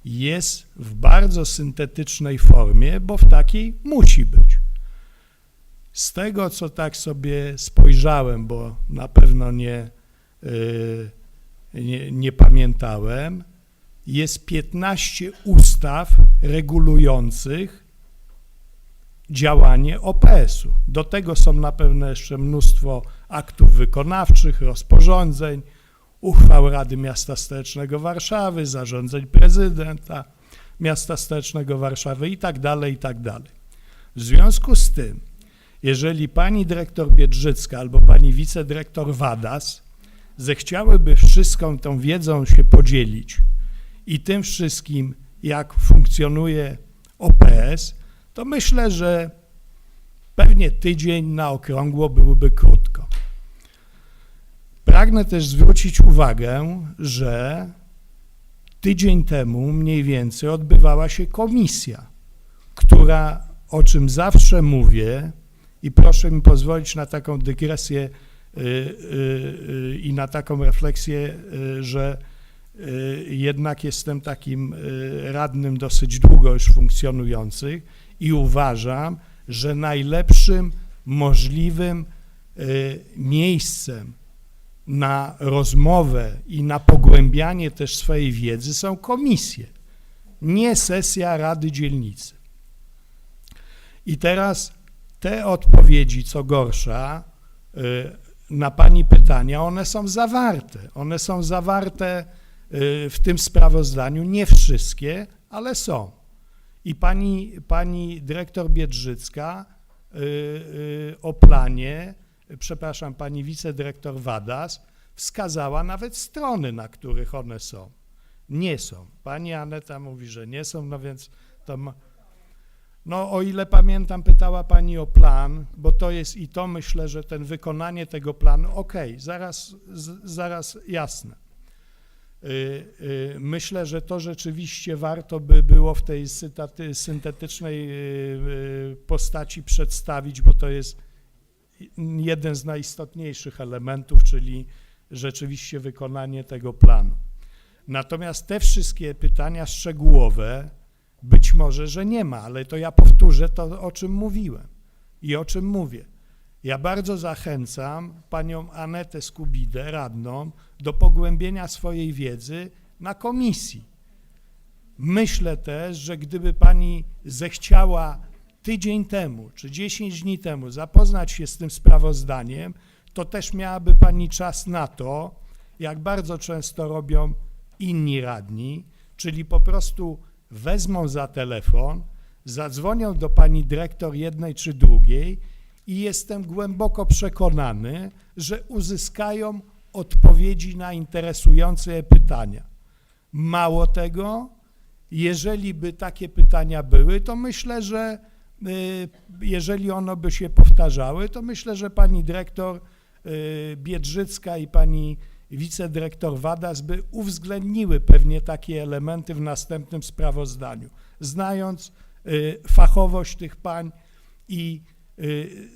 S10: jest w bardzo syntetycznej formie, bo w takiej musi być. Z tego, co tak sobie spojrzałem, bo na pewno nie pamiętałem, jest 15 ustaw regulujących działanie OPS-u. Do tego są na pewno jeszcze mnóstwo aktów wykonawczych, rozporządzeń, uchwał Rady Miasta Stołecznego Warszawy, zarządzeń prezydenta Miasta Stołecznego Warszawy i tak dalej, i tak dalej. W związku z tym, jeżeli pani dyrektor Biedrzycka albo pani wicedyrektor Wadas zechciałyby wszystką tą wiedzą się podzielić i tym wszystkim, jak funkcjonuje OPS, to myślę, że pewnie tydzień na okrągło byłoby krótko. Pragnę też zwrócić uwagę, że tydzień temu mniej więcej odbywała się komisja, która, o czym zawsze mówię, i proszę mi pozwolić na taką dygresję i na taką refleksję, że jednak jestem takim radnym dosyć długo już funkcjonujących i uważam, że najlepszym możliwym miejscem na rozmowę i na pogłębianie też swojej wiedzy są komisje, nie sesja Rady Dzielnicy. I teraz te odpowiedzi, co gorsza, na pani pytania, one są zawarte w tym sprawozdaniu, nie wszystkie, ale są. I pani dyrektor Biedrzycka o planie, przepraszam, pani wicedyrektor Wadas wskazała nawet strony, na których one są. Nie są. Pani Aneta mówi, że nie są, no więc to no o ile pamiętam, pytała pani o plan, bo to jest i to myślę, że ten wykonanie tego planu, okej, zaraz jasne. Myślę, że to rzeczywiście warto by było w tej syntetycznej postaci przedstawić, bo to jest jeden z najistotniejszych elementów, czyli rzeczywiście wykonanie tego planu. Natomiast te wszystkie pytania szczegółowe, być może, że nie ma, ale to ja powtórzę to, o czym mówiłem i o czym mówię. Ja bardzo zachęcam panią Anetę Skubidę, radną, do pogłębienia swojej wiedzy na komisji. Myślę też, że gdyby pani zechciała tydzień temu czy 10 dni temu zapoznać się z tym sprawozdaniem, to też miałaby pani czas na to, jak bardzo często robią inni radni, czyli po prostu wezmą za telefon, zadzwonią do pani dyrektor jednej czy drugiej i jestem głęboko przekonany, że uzyskają odpowiedzi na interesujące je pytania. Mało tego, jeżeli by takie pytania były, to myślę, że jeżeli one by się powtarzały, to myślę, że pani dyrektor Biedrzycka i pani wicedyrektor Wadas by uwzględniły pewnie takie elementy w następnym sprawozdaniu. Znając fachowość tych pań i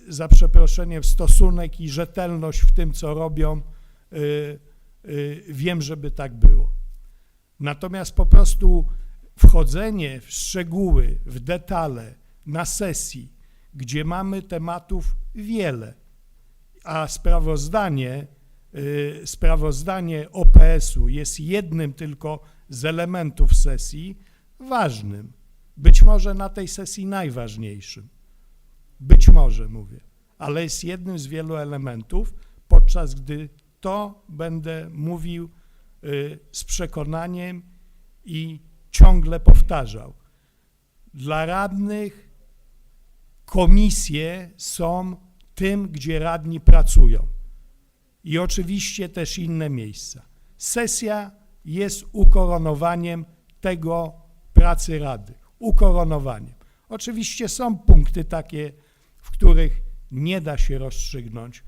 S10: za przeproszeniem stosunek i rzetelność w tym, co robią, wiem, żeby tak było. Natomiast po prostu wchodzenie w szczegóły, w detale na sesji, gdzie mamy tematów wiele, a sprawozdanie OPS-u jest jednym tylko z elementów sesji ważnym, być może na tej sesji najważniejszym, być może mówię, ale jest jednym z wielu elementów, podczas gdy to będę mówił z przekonaniem i ciągle powtarzał. Dla radnych komisje są tym, gdzie radni pracują. I oczywiście też inne miejsca. Sesja jest ukoronowaniem tego pracy rady. Ukoronowaniem. Oczywiście są punkty takie, w których nie da się rozstrzygnąć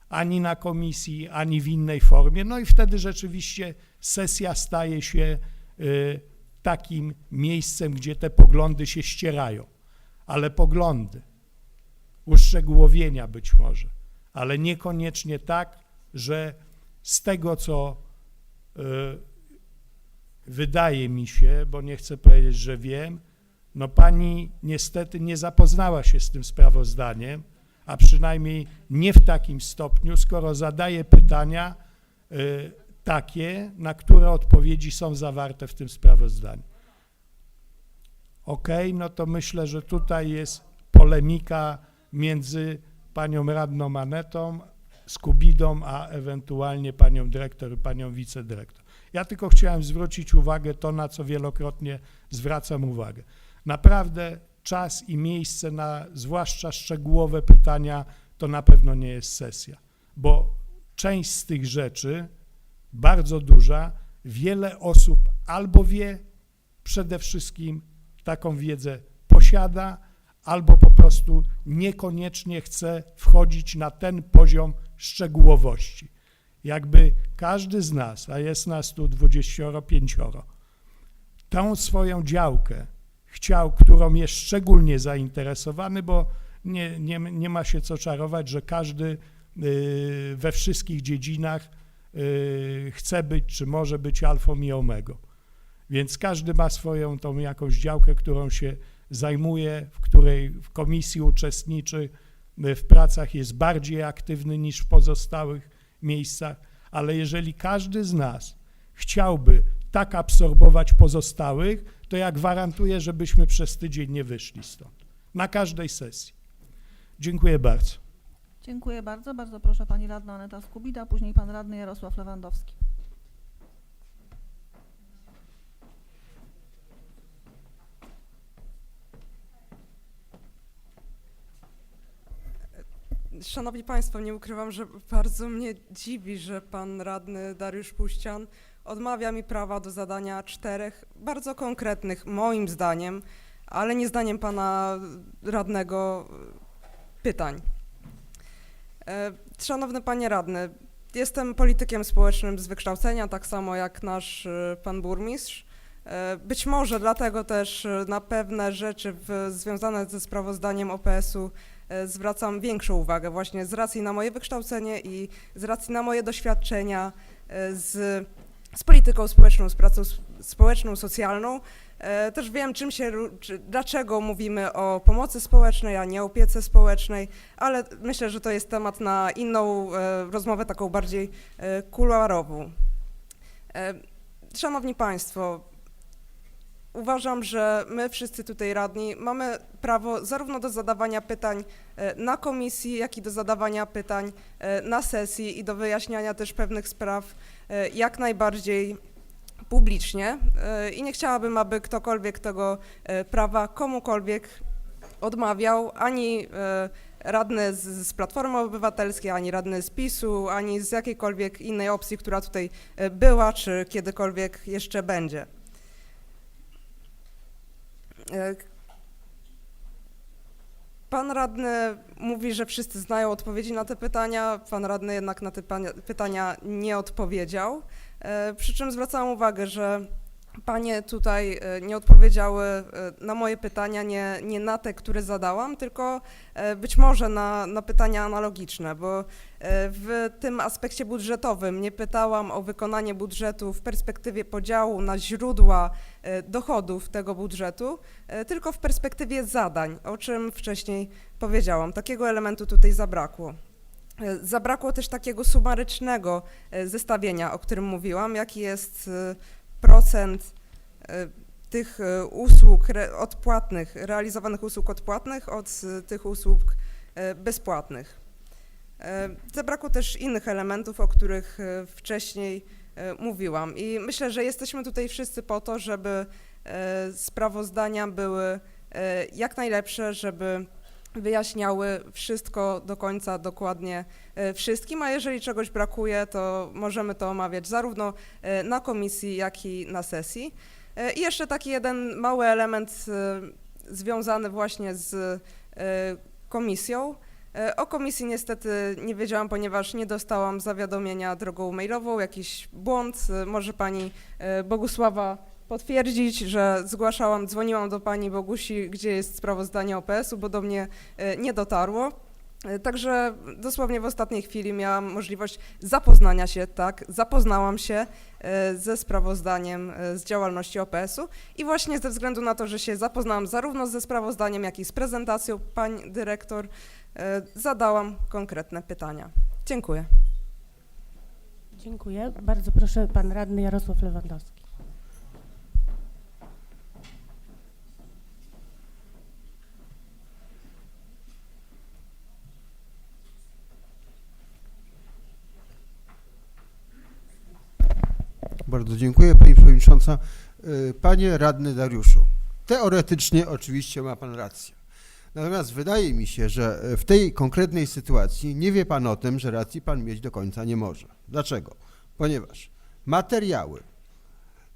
S10: ani na komisji, ani w innej formie. No i wtedy rzeczywiście sesja staje się takim miejscem, gdzie te poglądy się ścierają. Ale poglądy, uszczegółowienia być może, ale niekoniecznie tak, że z tego, co wydaje mi się, bo nie chcę powiedzieć, że wiem, no pani niestety nie zapoznała się z tym sprawozdaniem, a przynajmniej nie w takim stopniu, skoro zadaje pytania takie, na które odpowiedzi są zawarte w tym sprawozdaniu. Okej, no to myślę, że tutaj jest polemika między panią radną Anetą Skubidą, a ewentualnie panią dyrektor i panią wicedyrektor. Ja tylko chciałem zwrócić uwagę to, na co wielokrotnie zwracam uwagę. Naprawdę czas i miejsce na zwłaszcza szczegółowe pytania to na pewno nie jest sesja, bo część z tych rzeczy, bardzo duża, wiele osób albo wie, przede wszystkim taką wiedzę posiada, albo po prostu niekoniecznie chce wchodzić na ten poziom szczegółowości. Jakby każdy z nas, a jest nas tu 25, tą swoją działkę chciał, którą jest szczególnie zainteresowany, bo nie ma się co czarować, że każdy we wszystkich dziedzinach chce być, czy może być alfą i omegą. Więc każdy ma swoją tą jakąś działkę, którą się zajmuje, w której w komisji uczestniczy w pracach, jest bardziej aktywny niż w pozostałych miejscach, ale jeżeli każdy z nas chciałby tak absorbować pozostałych, to ja gwarantuję, żebyśmy przez tydzień nie wyszli stąd. Na każdej sesji. Dziękuję bardzo.
S1: Dziękuję bardzo. Bardzo proszę pani radna Aneta Skubida, później pan radny Jarosław Lewandowski.
S9: Szanowni Państwo, nie ukrywam, że bardzo mnie dziwi, że pan radny Dariusz Puścian odmawia mi prawa do zadania 4 bardzo konkretnych, moim zdaniem, ale nie zdaniem pana radnego, pytań. Szanowny panie radny, jestem politykiem społecznym z wykształcenia, tak samo jak nasz pan burmistrz. Być może dlatego też na pewne rzeczy związane ze sprawozdaniem OPS-u zwracam większą uwagę właśnie z racji na moje wykształcenie i z racji na moje doświadczenia z polityką społeczną, z pracą społeczną, socjalną. Też wiem, dlaczego mówimy o pomocy społecznej, a nie opiece społecznej, ale myślę, że to jest temat na inną rozmowę, taką bardziej kuluarową. Szanowni Państwo, uważam, że my wszyscy tutaj radni mamy prawo zarówno do zadawania pytań na komisji, jak i do zadawania pytań na sesji i do wyjaśniania też pewnych spraw jak najbardziej publicznie i nie chciałabym, aby ktokolwiek tego prawa komukolwiek odmawiał, ani radny z Platformy Obywatelskiej, ani radny z PiS-u, ani z jakiejkolwiek innej opcji, która tutaj była, czy kiedykolwiek jeszcze będzie. Pan radny mówi, że wszyscy znają odpowiedzi na te pytania, pan radny jednak na te pytania nie odpowiedział, przy czym zwracam uwagę, że panie tutaj nie odpowiedziały na moje pytania, nie na te, które zadałam, tylko być może na pytania analogiczne, bo w tym aspekcie budżetowym nie pytałam o wykonanie budżetu w perspektywie podziału na źródła dochodów tego budżetu, tylko w perspektywie zadań, o czym wcześniej powiedziałam. Takiego elementu tutaj zabrakło. Zabrakło też takiego sumarycznego zestawienia, o którym mówiłam, jaki jest procent tych usług odpłatnych, realizowanych usług odpłatnych od tych usług bezpłatnych. Zabrakło też innych elementów, o których wcześniej mówiłam i myślę, że jesteśmy tutaj wszyscy po to, żeby sprawozdania były jak najlepsze, żeby wyjaśniały wszystko do końca, dokładnie wszystkim, a jeżeli czegoś brakuje, to możemy to omawiać zarówno na komisji, jak i na sesji. I jeszcze taki jeden mały element związany właśnie z komisją. O komisji niestety nie wiedziałam, ponieważ nie dostałam zawiadomienia drogą mailową, jakiś błąd. Może pani Bogusława potwierdzić, że dzwoniłam do pani Bogusi, gdzie jest sprawozdanie OPS-u, bo do mnie nie dotarło. Także dosłownie w ostatniej chwili miałam możliwość zapoznania się, zapoznałam się ze sprawozdaniem z działalności OPS-u i właśnie ze względu na to, że się zapoznałam zarówno ze sprawozdaniem, jak i z prezentacją pani dyrektor, zadałam konkretne pytania. Dziękuję.
S11: Dziękuję. Bardzo proszę, pan radny Jarosław Lewandowski.
S12: Bardzo dziękuję, pani przewodnicząca. Panie radny Dariuszu, teoretycznie oczywiście ma pan rację. Natomiast wydaje mi się, że w tej konkretnej sytuacji nie wie pan o tym, że racji pan mieć do końca nie może. Dlaczego? Ponieważ materiały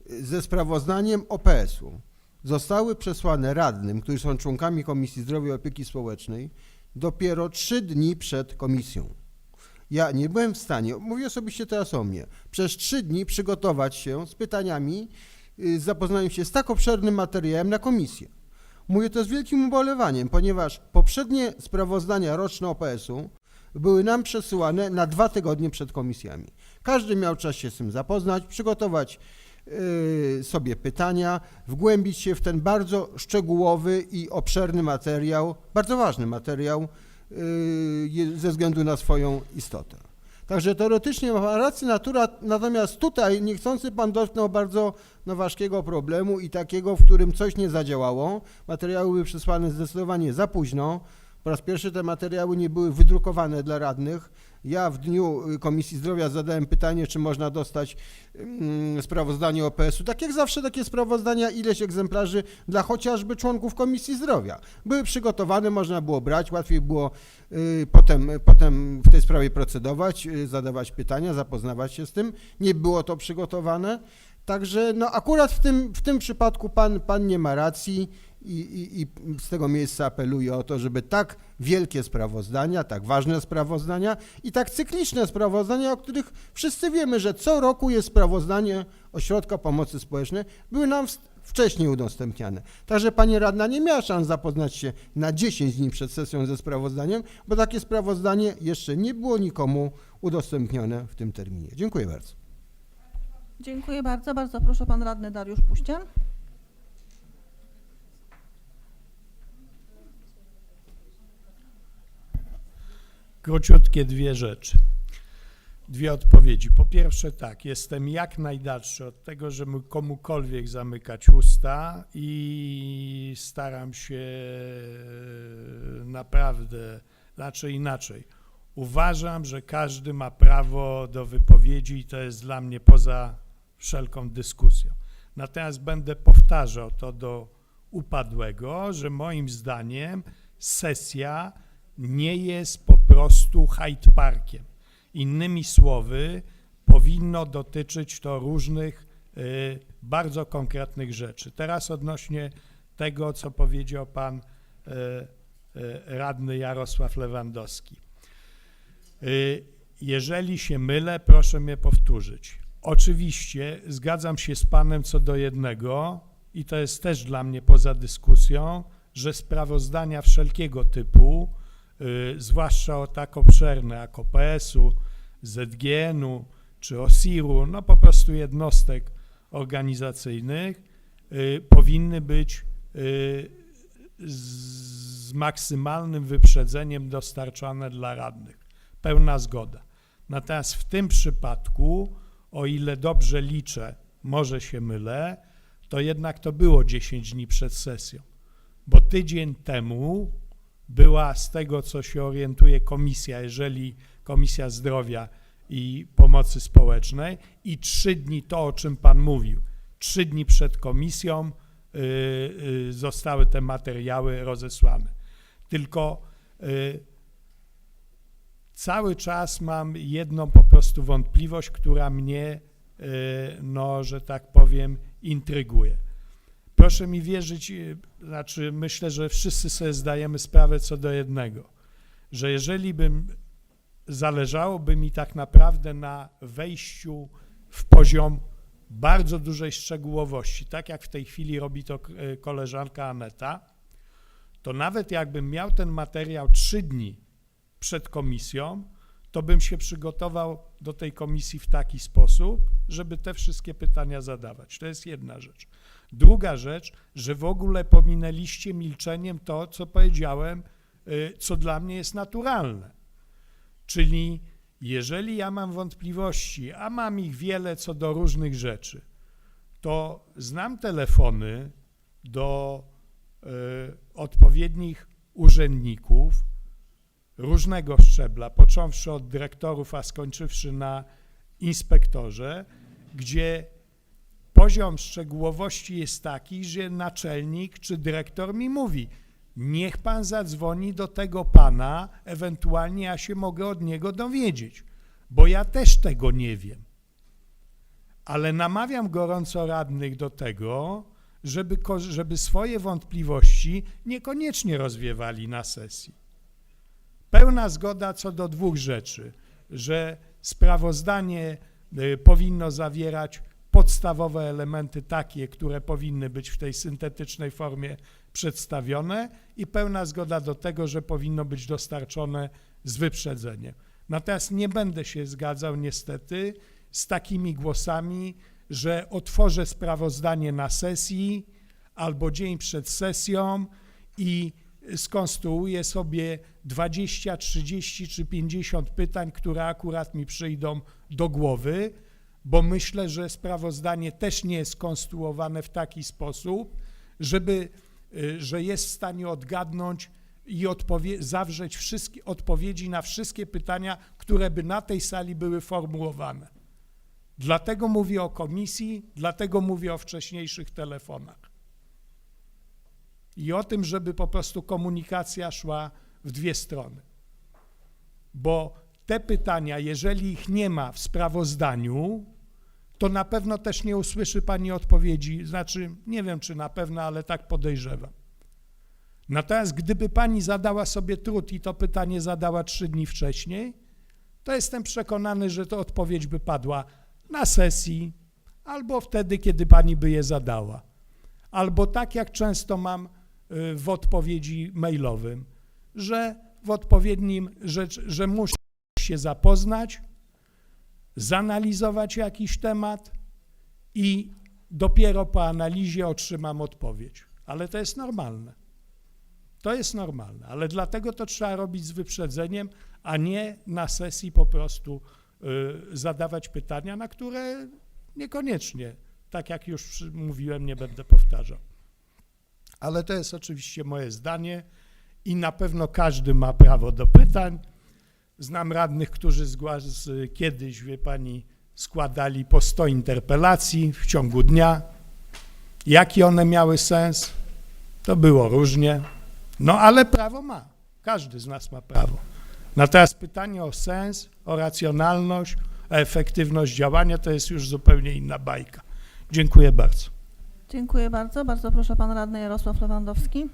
S12: ze sprawozdaniem OPS-u zostały przesłane radnym, którzy są członkami Komisji Zdrowia i Opieki Społecznej, dopiero 3 dni przed komisją. Ja nie byłem w stanie, mówię osobiście teraz o mnie, przez 3 dni przygotować się z pytaniami, z zapoznaniem się z tak obszernym materiałem na komisję. Mówię to z wielkim ubolewaniem, ponieważ poprzednie sprawozdania roczne OPS-u były nam przesyłane na 2 tygodnie przed komisjami. Każdy miał czas się z tym zapoznać, przygotować sobie pytania, wgłębić się w ten bardzo szczegółowy i obszerny materiał, bardzo ważny materiał ze względu na swoją istotę. Także teoretycznie ma rację natura, natomiast tutaj niechcący pan dotknął bardzo ważkiego problemu i takiego, w którym coś nie zadziałało. Materiały były przesłane zdecydowanie za późno. Po raz pierwszy te materiały nie były wydrukowane dla radnych. Ja w dniu Komisji Zdrowia zadałem pytanie, czy można dostać sprawozdanie OPS-u. Tak jak zawsze takie sprawozdania, ileś egzemplarzy dla chociażby członków Komisji Zdrowia. Były przygotowane, można było brać, łatwiej było potem w tej sprawie procedować, zadawać pytania, zapoznawać się z tym. Nie było to przygotowane. Także no akurat w tym przypadku pan nie ma racji i z tego miejsca apeluję o to, żeby tak wielkie sprawozdania, tak ważne sprawozdania i tak cykliczne sprawozdania, o których wszyscy wiemy, że co roku jest sprawozdanie Ośrodka Pomocy Społecznej, były nam wcześniej udostępniane. Także pani radna nie miała szans zapoznać się na 10 dni przed sesją ze sprawozdaniem, bo takie sprawozdanie jeszcze nie było nikomu udostępnione w tym terminie. Dziękuję bardzo.
S1: Dziękuję bardzo. Bardzo proszę pan radny Dariusz Puścian.
S10: Króciutkie dwie rzeczy, dwie odpowiedzi. Po pierwsze tak, jestem jak najdalszy od tego, żeby komukolwiek zamykać usta i staram się naprawdę, znaczy inaczej. Uważam, że każdy ma prawo do wypowiedzi i to jest dla mnie poza wszelką dyskusją. Natomiast będę powtarzał to do upadłego, że moim zdaniem sesja nie jest po prostu Hyde Parkiem. Innymi słowy, powinno dotyczyć to różnych bardzo konkretnych rzeczy. Teraz odnośnie tego, co powiedział pan radny Jarosław Lewandowski. Jeżeli się mylę, proszę mnie powtórzyć. Oczywiście zgadzam się z panem co do jednego i to jest też dla mnie poza dyskusją, że sprawozdania wszelkiego typu, zwłaszcza o tak obszerne jak OPS-u, ZGN-u czy OSIR-u, no po prostu jednostek organizacyjnych, powinny być z maksymalnym wyprzedzeniem dostarczane dla radnych. Pełna zgoda. Natomiast w tym przypadku, o ile dobrze liczę, może się mylę, to jednak to było 10 dni przed sesją, bo tydzień temu była, z tego co się orientuje, komisja, jeżeli Komisja Zdrowia i Pomocy Społecznej, i 3 dni, to o czym pan mówił, 3 dni przed komisją zostały te materiały rozesłane. Tylko cały czas mam jedną po prostu wątpliwość, która mnie, no, że tak powiem, intryguje. Proszę mi wierzyć, znaczy myślę, że wszyscy sobie zdajemy sprawę co do jednego, że jeżeli zależałoby mi tak naprawdę na wejściu w poziom bardzo dużej szczegółowości, tak jak w tej chwili robi to koleżanka Aneta, to nawet jakbym miał ten materiał 3 dni przed komisją, to bym się przygotował do tej komisji w taki sposób, żeby te wszystkie pytania zadawać. To jest jedna rzecz. Druga rzecz, że w ogóle pominęliście milczeniem to, co powiedziałem, co dla mnie jest naturalne. Czyli jeżeli ja mam wątpliwości, a mam ich wiele co do różnych rzeczy, to znam telefony do odpowiednich urzędników różnego szczebla, począwszy od dyrektorów, a skończywszy na inspektorze, gdzie poziom szczegółowości jest taki, że naczelnik czy dyrektor mi mówi: niech pan zadzwoni do tego pana, ewentualnie ja się mogę od niego dowiedzieć, bo ja też tego nie ale namawiam gorąco radnych do tego, żeby swoje wątpliwości niekoniecznie rozwiewali na sesji. Pełna zgoda co do dwóch rzeczy, że sprawozdanie powinno zawierać podstawowe elementy takie, które powinny być w tej syntetycznej formie przedstawione, i pełna zgoda do tego, że powinno być dostarczone z wyprzedzeniem. Natomiast nie będę się zgadzał niestety z takimi głosami, że otworzę sprawozdanie na sesji albo dzień przed sesją i skonstruuję sobie 20, 30 czy 50 pytań, które akurat mi przyjdą do głowy, bo myślę, że sprawozdanie też nie jest skonstruowane w taki sposób, że jest w stanie odgadnąć i zawrzeć wszystkie odpowiedzi na wszystkie pytania, które by na tej sali były formułowane. Dlatego mówię o komisji, dlatego mówię o wcześniejszych telefonach. I o tym, żeby po prostu komunikacja szła w dwie strony. Bo te pytania, jeżeli ich nie ma w sprawozdaniu, to na pewno też nie usłyszy pani odpowiedzi, znaczy nie wiem czy na pewno, ale tak podejrzewam. Natomiast gdyby pani zadała sobie trud i to pytanie zadała 3 dni wcześniej, to jestem przekonany, że to odpowiedź by padła na sesji albo wtedy, kiedy pani by je zadała. Albo tak jak często mam w odpowiedzi mailowym, że w odpowiednim, że muszę się zapoznać, zanalizować jakiś temat i dopiero po analizie otrzymam odpowiedź. Ale to jest normalne. To jest normalne, ale dlatego to trzeba robić z wyprzedzeniem, a nie na sesji po prostu zadawać pytania, na które niekoniecznie, tak jak już mówiłem, nie będę powtarzał. Ale to jest oczywiście moje zdanie i na pewno każdy ma prawo do pytań. Znam radnych, którzy kiedyś, wie pani, składali po 100 interpelacji w ciągu dnia. Jaki one miały sens? To było różnie. No ale prawo ma. Każdy z nas ma prawo. Natomiast pytanie o sens, o racjonalność, o efektywność działania to jest już zupełnie inna bajka. Dziękuję bardzo.
S1: Dziękuję bardzo. Bardzo proszę pan radny Jarosław Lewandowski.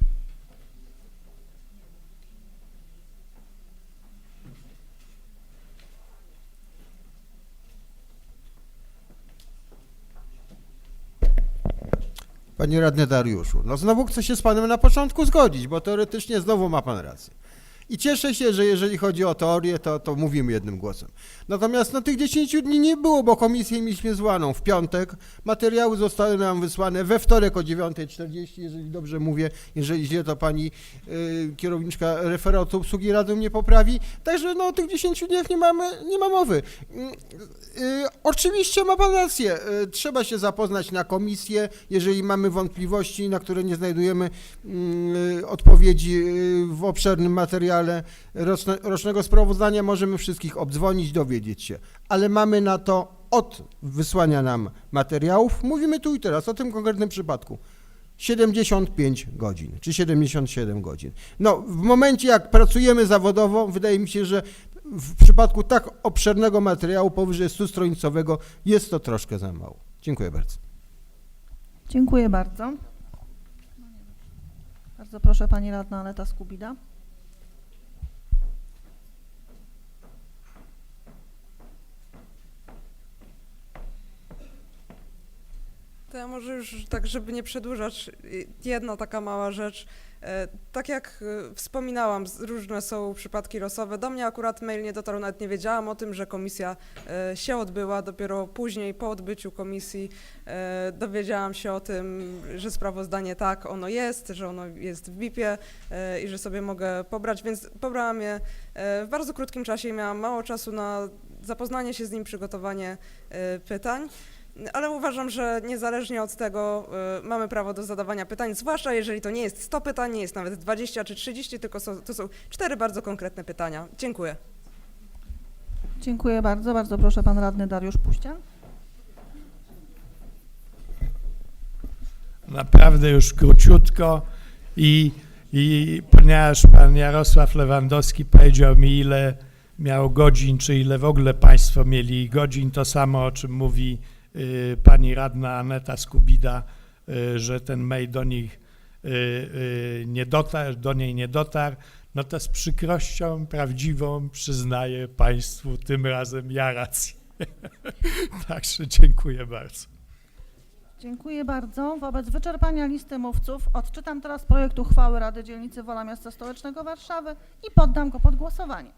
S12: Panie radny Dariuszu, no znowu chcę się z panem na początku zgodzić, bo teoretycznie znowu ma pan rację. I cieszę się, że jeżeli chodzi o teorię, to mówimy jednym głosem. Natomiast tych 10 dni nie było, bo komisję mieliśmy złaną w piątek. Materiały zostały nam wysłane we wtorek o 9:40, jeżeli dobrze mówię. Jeżeli źle, to pani kierowniczka referatu obsługi Rady mnie poprawi. Także o tych 10 dniach nie ma mowy. Oczywiście ma pan rację. Trzeba się zapoznać na komisję, jeżeli mamy wątpliwości, na które nie znajdujemy odpowiedzi w obszernym materiale rocznego sprawozdania, możemy wszystkich obdzwonić, dowiedzieć się, ale mamy na to od wysłania nam materiałów, mówimy tu i teraz o tym konkretnym przypadku, 75 godzin, czy 77 godzin. W momencie jak pracujemy zawodowo, wydaje mi się, że w przypadku tak obszernego materiału powyżej 100-stronicowego jest to troszkę za mało. Dziękuję bardzo.
S1: Dziękuję bardzo. Bardzo proszę pani radna Aneta Skubida.
S9: To ja może już tak, żeby nie przedłużać, jedna taka mała rzecz. Tak jak wspominałam, różne są przypadki losowe. Do mnie akurat mail nie dotarł, nawet nie wiedziałam o tym, że komisja się odbyła. Dopiero później, po odbyciu komisji, dowiedziałam się o tym, że sprawozdanie tak, ono jest, że ono jest w BIP-ie i że sobie mogę pobrać, więc pobrałam je w bardzo krótkim czasie i miałam mało czasu na zapoznanie się z nim, przygotowanie pytań. Ale uważam, że niezależnie od tego mamy prawo do zadawania pytań, zwłaszcza jeżeli to nie jest 100 pytań, nie jest nawet 20 czy 30, tylko to są 4 bardzo konkretne pytania. Dziękuję.
S1: Dziękuję bardzo. Bardzo proszę pan radny Dariusz Puścian.
S10: Naprawdę już króciutko i ponieważ pan Jarosław Lewandowski powiedział mi, ile miał godzin, czy ile w ogóle państwo mieli godzin, to samo, o czym mówi pani radna Aneta Skubida, że ten mail do niej nie dotarł, no to z przykrością prawdziwą przyznaję państwu, tym razem ja rację. Także dziękuję bardzo.
S1: Dziękuję bardzo. Wobec wyczerpania listy mówców odczytam teraz projekt uchwały Rady Dzielnicy Wola Miasta Stołecznego Warszawy i poddam go pod głosowanie.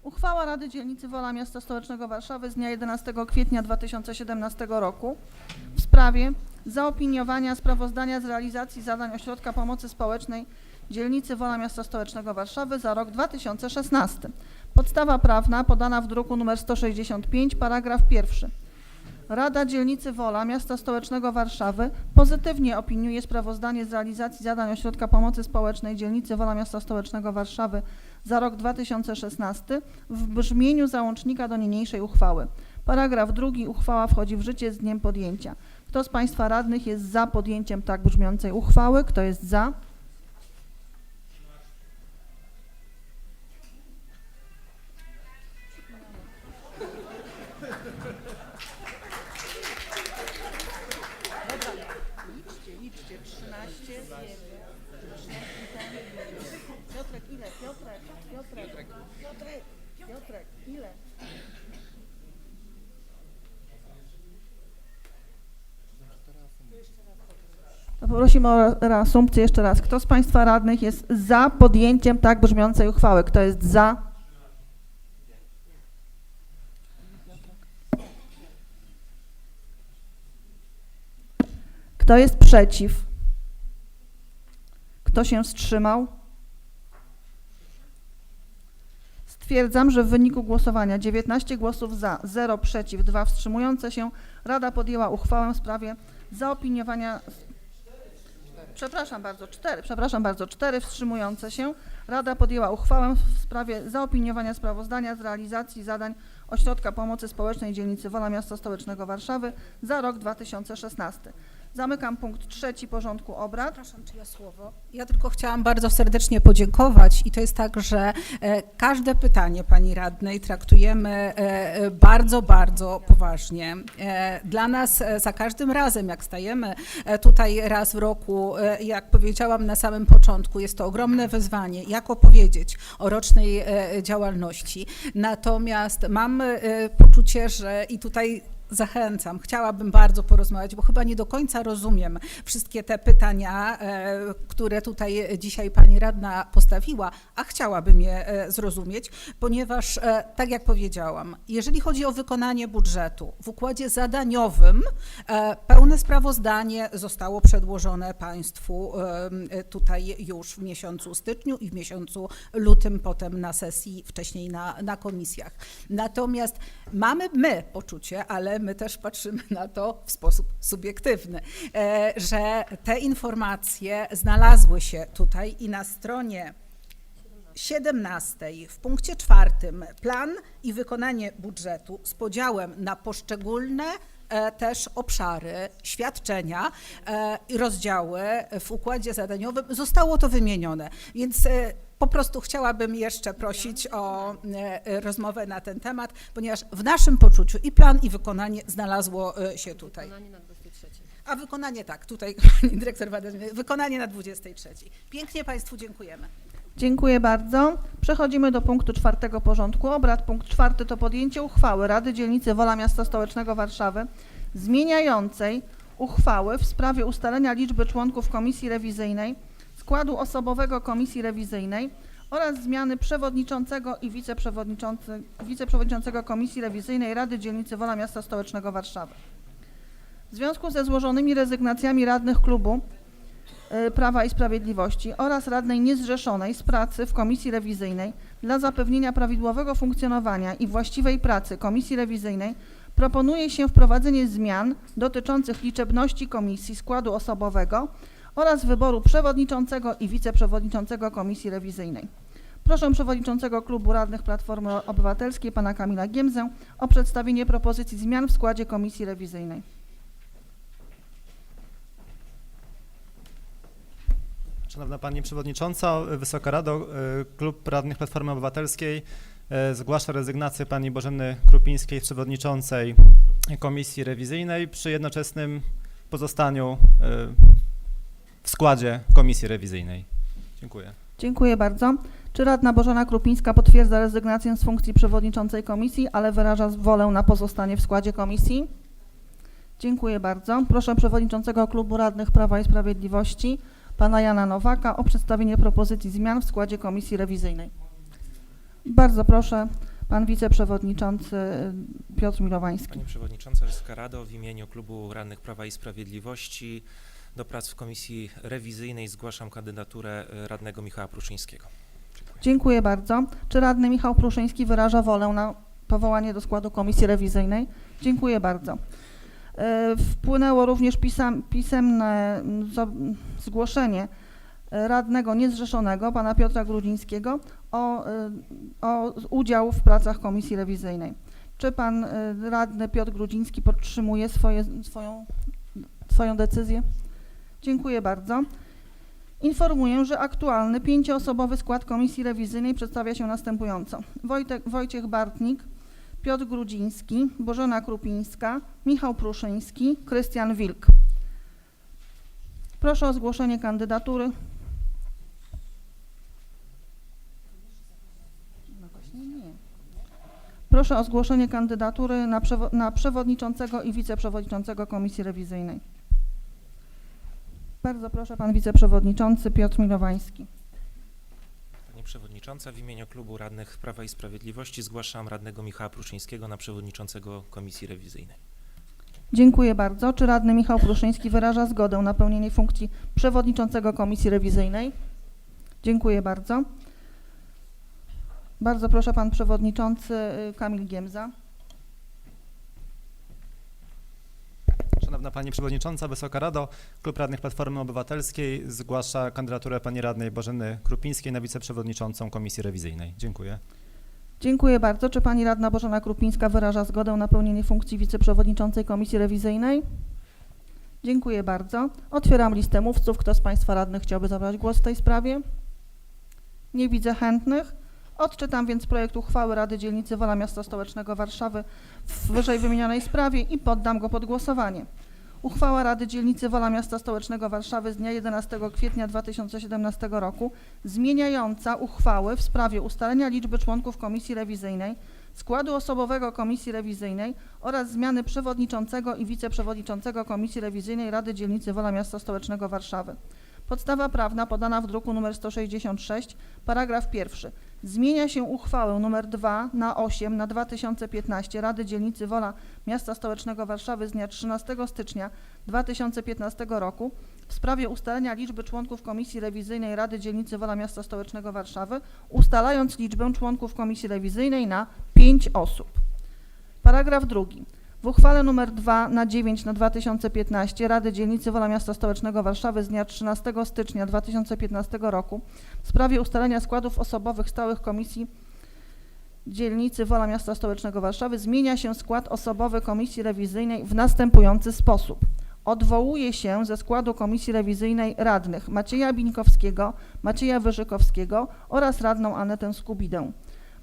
S1: Uchwała Rady Dzielnicy Wola Miasta Stołecznego Warszawy z dnia 11 kwietnia 2017 roku w sprawie zaopiniowania sprawozdania z realizacji zadań Ośrodka Pomocy Społecznej Dzielnicy Wola Miasta Stołecznego Warszawy za rok 2016. Podstawa prawna podana w druku nr 165, paragraf 1. Rada Dzielnicy Wola Miasta Stołecznego Warszawy pozytywnie opiniuje sprawozdanie z realizacji zadań Ośrodka Pomocy Społecznej Dzielnicy Wola Miasta Stołecznego Warszawy za rok 2016 w brzmieniu załącznika do niniejszej uchwały. Paragraf 2. Uchwała wchodzi w życie z dniem podjęcia. Kto z Państwa radnych jest za podjęciem tak brzmiącej uchwały? Kto jest za? Liczcie, 13, Piotrek, ile? Piotrek, ile? To poprosimy o reasumpcję jeszcze raz. Kto z Państwa radnych jest za podjęciem tak brzmiącej uchwały? Kto jest za? Kto jest przeciw? Kto się wstrzymał? Stwierdzam, że w wyniku głosowania 19 głosów za, 0 przeciw, 2 wstrzymujące się, Rada podjęła uchwałę w sprawie zaopiniowania... Przepraszam bardzo, 4 wstrzymujące się. Rada podjęła uchwałę w sprawie zaopiniowania sprawozdania z realizacji zadań Ośrodka Pomocy Społecznej Dzielnicy Wola Miasta Stołecznego Warszawy za rok 2016. Zamykam punkt 3 porządku obrad.
S5: Przepraszam, czy ja słowo? Ja tylko chciałam bardzo serdecznie podziękować i to jest tak, że każde pytanie pani radnej traktujemy bardzo, bardzo poważnie. Dla nas za każdym razem, jak stajemy tutaj raz w roku, jak powiedziałam na samym początku, jest to ogromne wyzwanie, jak opowiedzieć o rocznej działalności. Natomiast mam poczucie, że i tutaj zachęcam, chciałabym bardzo porozmawiać, bo chyba nie do końca rozumiem wszystkie te pytania, które tutaj dzisiaj pani radna postawiła, a chciałabym je zrozumieć, ponieważ tak jak powiedziałam, jeżeli chodzi o wykonanie budżetu, w układzie zadaniowym pełne sprawozdanie zostało przedłożone państwu tutaj już w miesiącu styczniu i w miesiącu lutym, potem na sesji, wcześniej na komisjach. Natomiast mamy my poczucie, ale my też patrzymy na to w sposób subiektywny, że te informacje znalazły się tutaj i na stronie 17 w punkcie 4 plan i wykonanie budżetu z podziałem na poszczególne też obszary, świadczenia i rozdziały w układzie zadaniowym zostało to wymienione, więc po prostu chciałabym jeszcze prosić o rozmowę na ten temat, ponieważ w naszym poczuciu i plan, i wykonanie znalazło się tutaj.
S7: Wykonanie na 23.
S5: A wykonanie tak, tutaj pani dyrektor wykonanie na 23. Pięknie Państwu dziękujemy.
S1: Dziękuję bardzo. Przechodzimy do punktu 4 porządku obrad. Punkt 4 to podjęcie uchwały Rady Dzielnicy Wola Miasta Stołecznego Warszawy zmieniającej uchwały w sprawie ustalenia liczby członków komisji rewizyjnej, składu osobowego komisji rewizyjnej oraz zmiany przewodniczącego i wiceprzewodniczącego komisji rewizyjnej Rady Dzielnicy Wola Miasta Stołecznego Warszawy. W związku ze złożonymi rezygnacjami radnych klubu Prawa i Sprawiedliwości oraz radnej niezrzeszonej z pracy w komisji rewizyjnej dla zapewnienia prawidłowego funkcjonowania i właściwej pracy komisji rewizyjnej proponuje się wprowadzenie zmian dotyczących liczebności komisji, składu osobowego oraz wyboru przewodniczącego i wiceprzewodniczącego komisji rewizyjnej. Proszę przewodniczącego klubu radnych Platformy Obywatelskiej pana Kamila Giemzę o przedstawienie propozycji zmian w składzie komisji rewizyjnej.
S3: Szanowna Pani Przewodnicząca, Wysoka Rado, Klub Radnych Platformy Obywatelskiej zgłasza rezygnację Pani Bożeny Krupińskiej, przewodniczącej Komisji Rewizyjnej przy jednoczesnym pozostaniu w składzie Komisji Rewizyjnej. Dziękuję.
S1: Dziękuję bardzo. Czy radna Bożena Krupińska potwierdza rezygnację z funkcji przewodniczącej komisji, ale wyraża wolę na pozostanie w składzie komisji? Dziękuję bardzo. Proszę przewodniczącego klubu radnych Prawa i Sprawiedliwości pana Jana Nowaka o przedstawienie propozycji zmian w składzie komisji rewizyjnej. Bardzo proszę Pan wiceprzewodniczący Piotr Milowański.
S13: Pani Przewodnicząca, Wysoka Rado, w imieniu Klubu Radnych Prawa i Sprawiedliwości do prac w Komisji Rewizyjnej zgłaszam kandydaturę radnego Michała Pruszyńskiego.
S1: Dziękuję bardzo. Czy radny Michał Pruszyński wyraża wolę na powołanie do składu Komisji Rewizyjnej? Dziękuję bardzo. Wpłynęło również pisemne zgłoszenie radnego niezrzeszonego, pana Piotra Grudzińskiego, o udział w pracach Komisji Rewizyjnej. Czy pan radny Piotr Grudziński podtrzymuje swoją decyzję? Dziękuję bardzo. Informuję, że aktualny 5-osobowy skład Komisji Rewizyjnej przedstawia się następująco. Wojciech Bartnik, Piotr Grudziński, Bożena Krupińska, Michał Pruszyński, Krystian Wilk. Proszę o zgłoszenie kandydatury. Proszę o zgłoszenie kandydatury na przewodniczącego i wiceprzewodniczącego Komisji Rewizyjnej. Bardzo proszę, pan wiceprzewodniczący Piotr Milowański.
S13: Pani Przewodnicząca, w imieniu Klubu Radnych Prawa i Sprawiedliwości zgłaszam radnego Michała Pruszyńskiego na przewodniczącego Komisji Rewizyjnej.
S1: Dziękuję bardzo. Czy radny Michał Pruszyński wyraża zgodę na pełnienie funkcji przewodniczącego Komisji Rewizyjnej? Dziękuję bardzo. Bardzo proszę, pan przewodniczący Kamil Giemza.
S3: Szanowna Pani Przewodnicząca, Wysoka Rado, Klub Radnych Platformy Obywatelskiej zgłasza kandydaturę Pani Radnej Bożeny Krupińskiej na wiceprzewodniczącą Komisji Rewizyjnej. Dziękuję.
S1: Dziękuję bardzo. Czy pani radna Bożena Krupińska wyraża zgodę na pełnienie funkcji wiceprzewodniczącej Komisji Rewizyjnej? Dziękuję bardzo. Otwieram listę mówców. Kto z państwa radnych chciałby zabrać głos w tej sprawie? Nie widzę chętnych. Odczytam więc projekt uchwały Rady Dzielnicy Wola Miasta Stołecznego Warszawy w wyżej wymienionej sprawie i poddam go pod głosowanie. Uchwała Rady Dzielnicy Wola Miasta Stołecznego Warszawy z dnia 11 kwietnia 2017 roku zmieniająca uchwały w sprawie ustalenia liczby członków Komisji Rewizyjnej, składu osobowego Komisji Rewizyjnej oraz zmiany przewodniczącego i wiceprzewodniczącego Komisji Rewizyjnej Rady Dzielnicy Wola Miasta Stołecznego Warszawy. Podstawa prawna podana w druku nr 166, paragraf 1. Zmienia się uchwałę nr 2 na 8 na 2015 Rady Dzielnicy Wola Miasta Stołecznego Warszawy z dnia 13 stycznia 2015 roku w sprawie ustalenia liczby członków Komisji Rewizyjnej Rady Dzielnicy Wola Miasta Stołecznego Warszawy, ustalając liczbę członków Komisji Rewizyjnej na 5 osób. Paragraf 2. W uchwale nr 2 na 9 na 2015 Rady Dzielnicy Wola Miasta Stołecznego Warszawy z dnia 13 stycznia 2015 roku w sprawie ustalenia składów osobowych stałych Komisji Dzielnicy Wola Miasta Stołecznego Warszawy zmienia się skład osobowy Komisji Rewizyjnej w następujący sposób. Odwołuje się ze składu Komisji Rewizyjnej radnych Macieja Bińkowskiego, Macieja Wyżykowskiego oraz radną Anetę Skubidę.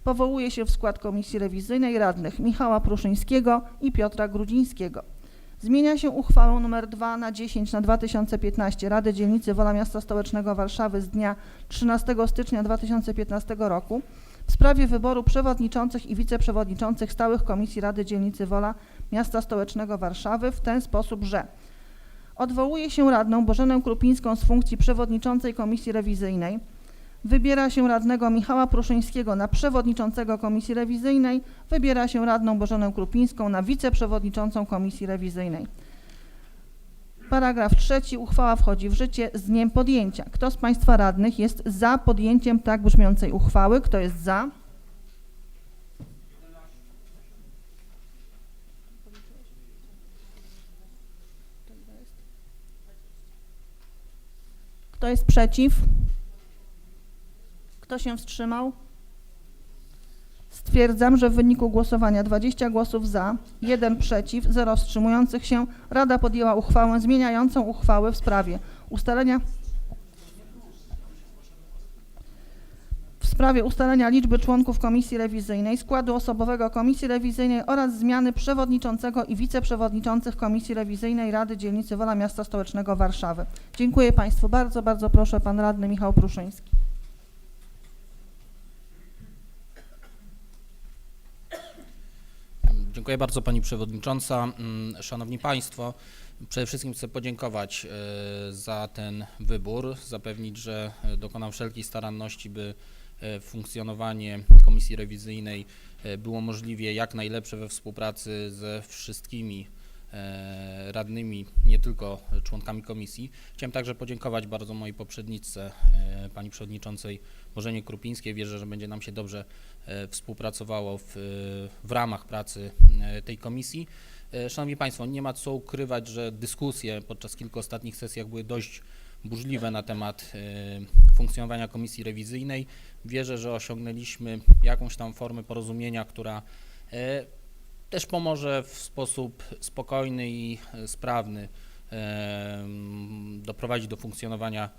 S1: Powołuje się w skład Komisji Rewizyjnej radnych Michała Pruszyńskiego i Piotra Grudzińskiego. Zmienia się uchwałę nr 2 na 10 na 2015 Rady Dzielnicy Wola Miasta Stołecznego Warszawy z dnia 13 stycznia 2015 roku w sprawie wyboru przewodniczących i wiceprzewodniczących stałych Komisji Rady Dzielnicy Wola Miasta Stołecznego Warszawy w ten sposób, że odwołuje się radną Bożenę Krupińską z funkcji przewodniczącej Komisji Rewizyjnej, wybiera się radnego Michała Pruszyńskiego na przewodniczącego Komisji Rewizyjnej, wybiera się radną Bożenę Krupińską na wiceprzewodniczącą Komisji Rewizyjnej. Paragraf 3. Uchwała wchodzi w życie z dniem podjęcia. Kto z państwa radnych jest za podjęciem tak brzmiącej uchwały? Kto jest za? Kto jest przeciw? Kto się wstrzymał? Stwierdzam, że w wyniku głosowania 20 głosów za, 1 przeciw, 0 wstrzymujących się, Rada podjęła uchwałę zmieniającą uchwałę w sprawie ustalenia liczby członków Komisji Rewizyjnej, składu osobowego Komisji Rewizyjnej oraz zmiany przewodniczącego i wiceprzewodniczących Komisji Rewizyjnej Rady Dzielnicy Wola Miasta Stołecznego Warszawy. Dziękuję Państwu bardzo. Bardzo proszę, pan radny Michał Pruszyński.
S14: Dziękuję bardzo Pani Przewodnicząca. Szanowni Państwo, przede wszystkim chcę podziękować za ten wybór, zapewnić, że dokonam wszelkiej staranności, by funkcjonowanie komisji rewizyjnej było możliwie jak najlepsze we współpracy ze wszystkimi radnymi, nie tylko członkami komisji. Chciałem także podziękować bardzo mojej poprzedniczce, pani przewodniczącej Bożenie Krupińskiej. Wierzę, że będzie nam się dobrze współpracowało w ramach pracy tej komisji. Szanowni Państwo, nie ma co ukrywać, że dyskusje podczas kilku ostatnich sesjach były dość burzliwe na temat funkcjonowania komisji rewizyjnej. Wierzę, że osiągnęliśmy jakąś tam formę porozumienia, która też pomoże w sposób spokojny i sprawny doprowadzić do funkcjonowania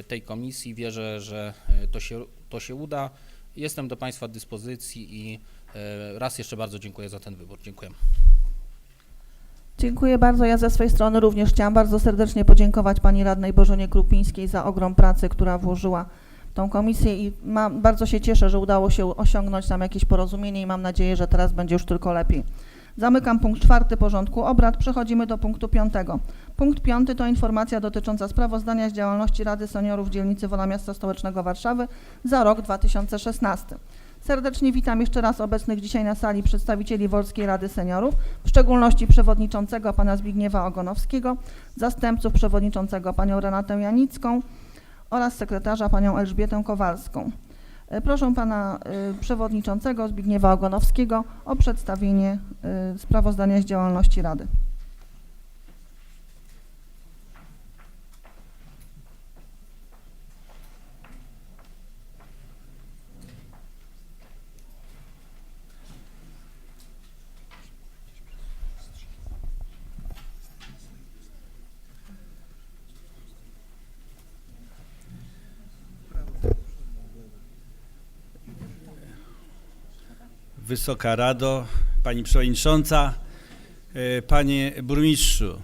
S14: tej komisji. Wierzę, że to się uda. Jestem do Państwa dyspozycji i raz jeszcze bardzo dziękuję za ten wybór. Dziękuję.
S1: Dziękuję bardzo. Ja ze swojej strony również chciałam bardzo serdecznie podziękować pani radnej Bożenie Krupińskiej za ogrom pracy, która włożyła w tą komisję i bardzo się cieszę, że udało się osiągnąć nam jakieś porozumienie i mam nadzieję, że teraz będzie już tylko lepiej. Zamykam punkt 4 porządku obrad. Przechodzimy do punktu 5. Punkt 5 to informacja dotycząca sprawozdania z działalności Rady Seniorów Dzielnicy Wola Miasta Stołecznego Warszawy za rok 2016. Serdecznie witam jeszcze raz obecnych dzisiaj na sali przedstawicieli Wolskiej Rady Seniorów, w szczególności przewodniczącego pana Zbigniewa Ogonowskiego, zastępców przewodniczącego panią Renatę Janicką oraz sekretarza panią Elżbietę Kowalską. Proszę pana przewodniczącego Zbigniewa Ogonowskiego o przedstawienie sprawozdania z działalności Rady.
S15: Wysoka Rado, Pani Przewodnicząca, Panie Burmistrzu.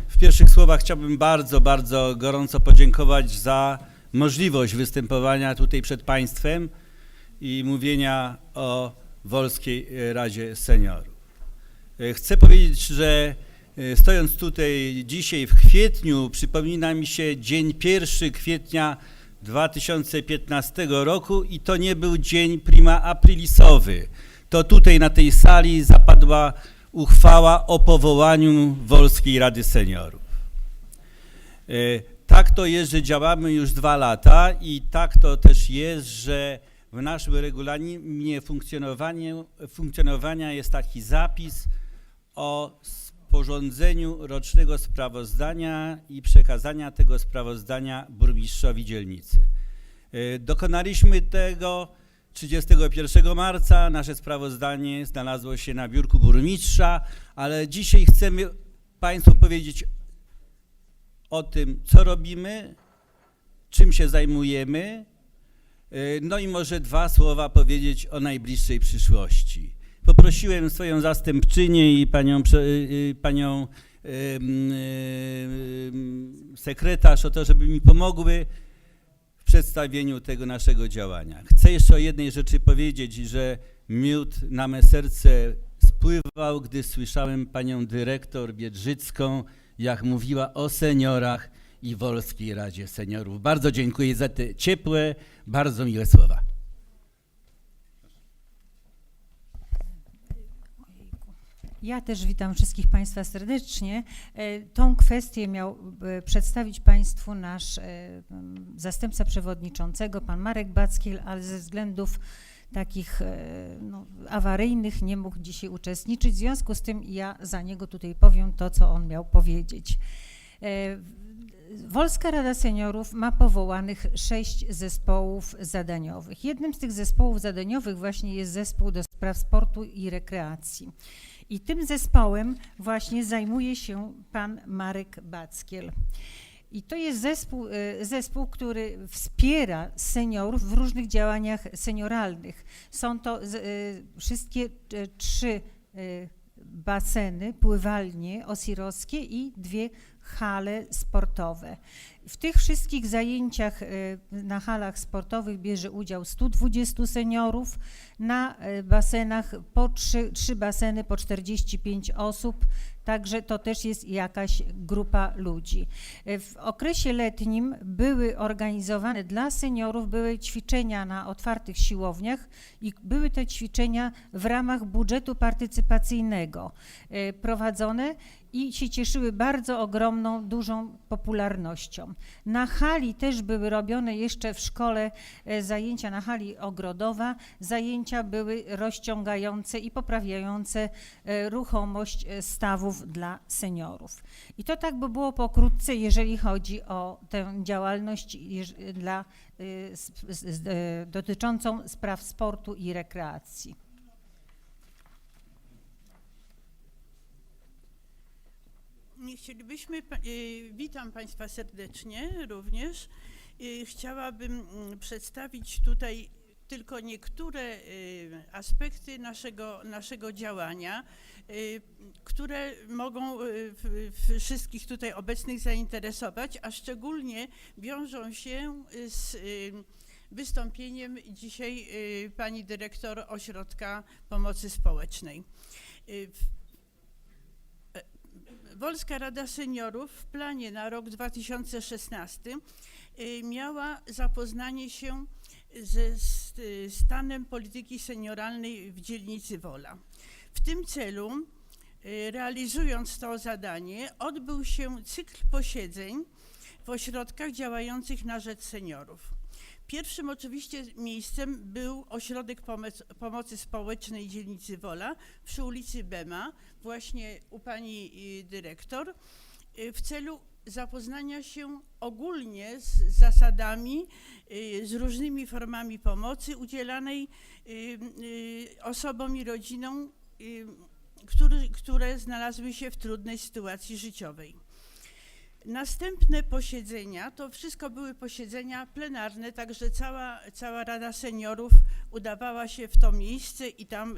S15: W pierwszych słowach chciałbym bardzo, bardzo gorąco podziękować za możliwość występowania tutaj przed Państwem i mówienia o Wolskiej Radzie Seniorów. Chcę powiedzieć, że stojąc tutaj dzisiaj w kwietniu, przypomina mi się dzień 1 kwietnia 2015 roku i to nie był dzień prima aprilisowy. To tutaj na tej sali zapadła uchwała o powołaniu Wolskiej Rady Seniorów. Tak to jest, że działamy już 2 lata i tak to też jest, że w naszym regulaminie funkcjonowania jest taki zapis o sporządzeniu rocznego sprawozdania i przekazania tego sprawozdania burmistrzowi dzielnicy. Dokonaliśmy tego 31 marca, nasze sprawozdanie znalazło się na biurku burmistrza, ale dzisiaj chcemy Państwu powiedzieć o tym, co robimy, czym się zajmujemy, no i może 2 słowa powiedzieć o najbliższej przyszłości. Poprosiłem swoją zastępczynię i panią sekretarz o to, żeby mi pomogły w przedstawieniu tego naszego działania. Chcę jeszcze o jednej rzeczy powiedzieć, że miód na me serce spływał, gdy słyszałem panią dyrektor Biedrzycką, jak mówiła o seniorach i Wolskiej Radzie Seniorów. Bardzo dziękuję za te ciepłe, bardzo miłe słowa.
S16: Ja też witam wszystkich Państwa serdecznie. Tą kwestię miał przedstawić Państwu nasz zastępca przewodniczącego, pan Marek Backiel, ale ze względów takich awaryjnych nie mógł dzisiaj uczestniczyć. W związku z tym ja za niego tutaj powiem to, co on miał powiedzieć. Wolska Rada Seniorów ma powołanych 6 zespołów zadaniowych. Jednym z tych zespołów zadaniowych właśnie jest zespół do spraw sportu i rekreacji. I tym zespołem właśnie zajmuje się pan Marek Backiel. I to jest zespół, który wspiera seniorów w różnych działaniach senioralnych. Są to wszystkie 3 baseny, pływalnie osirowskie i 2 hale sportowe. W tych wszystkich zajęciach na halach sportowych bierze udział 120 seniorów, na basenach po 3 baseny po 45 osób, także to też jest jakaś grupa ludzi. W okresie letnim były organizowane dla seniorów, były ćwiczenia na otwartych siłowniach i były te ćwiczenia w ramach budżetu partycypacyjnego prowadzone i się cieszyły bardzo ogromną, dużą popularnością. Na hali też były robione jeszcze w szkole zajęcia na hali Ogrodowa, zajęcia były rozciągające i poprawiające ruchomość stawów dla seniorów. I to tak by było pokrótce, jeżeli chodzi o tę działalność dotyczącą spraw sportu i rekreacji.
S17: Chcielibyśmy, witam Państwa serdecznie również. Chciałabym przedstawić tutaj tylko niektóre aspekty naszego działania, które mogą wszystkich tutaj obecnych zainteresować, a szczególnie wiążą się z wystąpieniem dzisiaj pani dyrektor Ośrodka Pomocy Społecznej. Wolska Rada Seniorów w planie na rok 2016 miała zapoznanie się ze stanem polityki senioralnej w dzielnicy Wola. W tym celu, realizując to zadanie, odbył się cykl posiedzeń w ośrodkach działających na rzecz seniorów. Pierwszym oczywiście miejscem był Ośrodek Pomocy Społecznej dzielnicy Wola przy ulicy Bema, właśnie u pani dyrektor, w celu zapoznania się ogólnie z zasadami, z różnymi formami pomocy udzielanej osobom i rodzinom, które znalazły się w trudnej sytuacji życiowej. Następne posiedzenia, to wszystko były posiedzenia plenarne, także cała Rada Seniorów udawała się w to miejsce i tam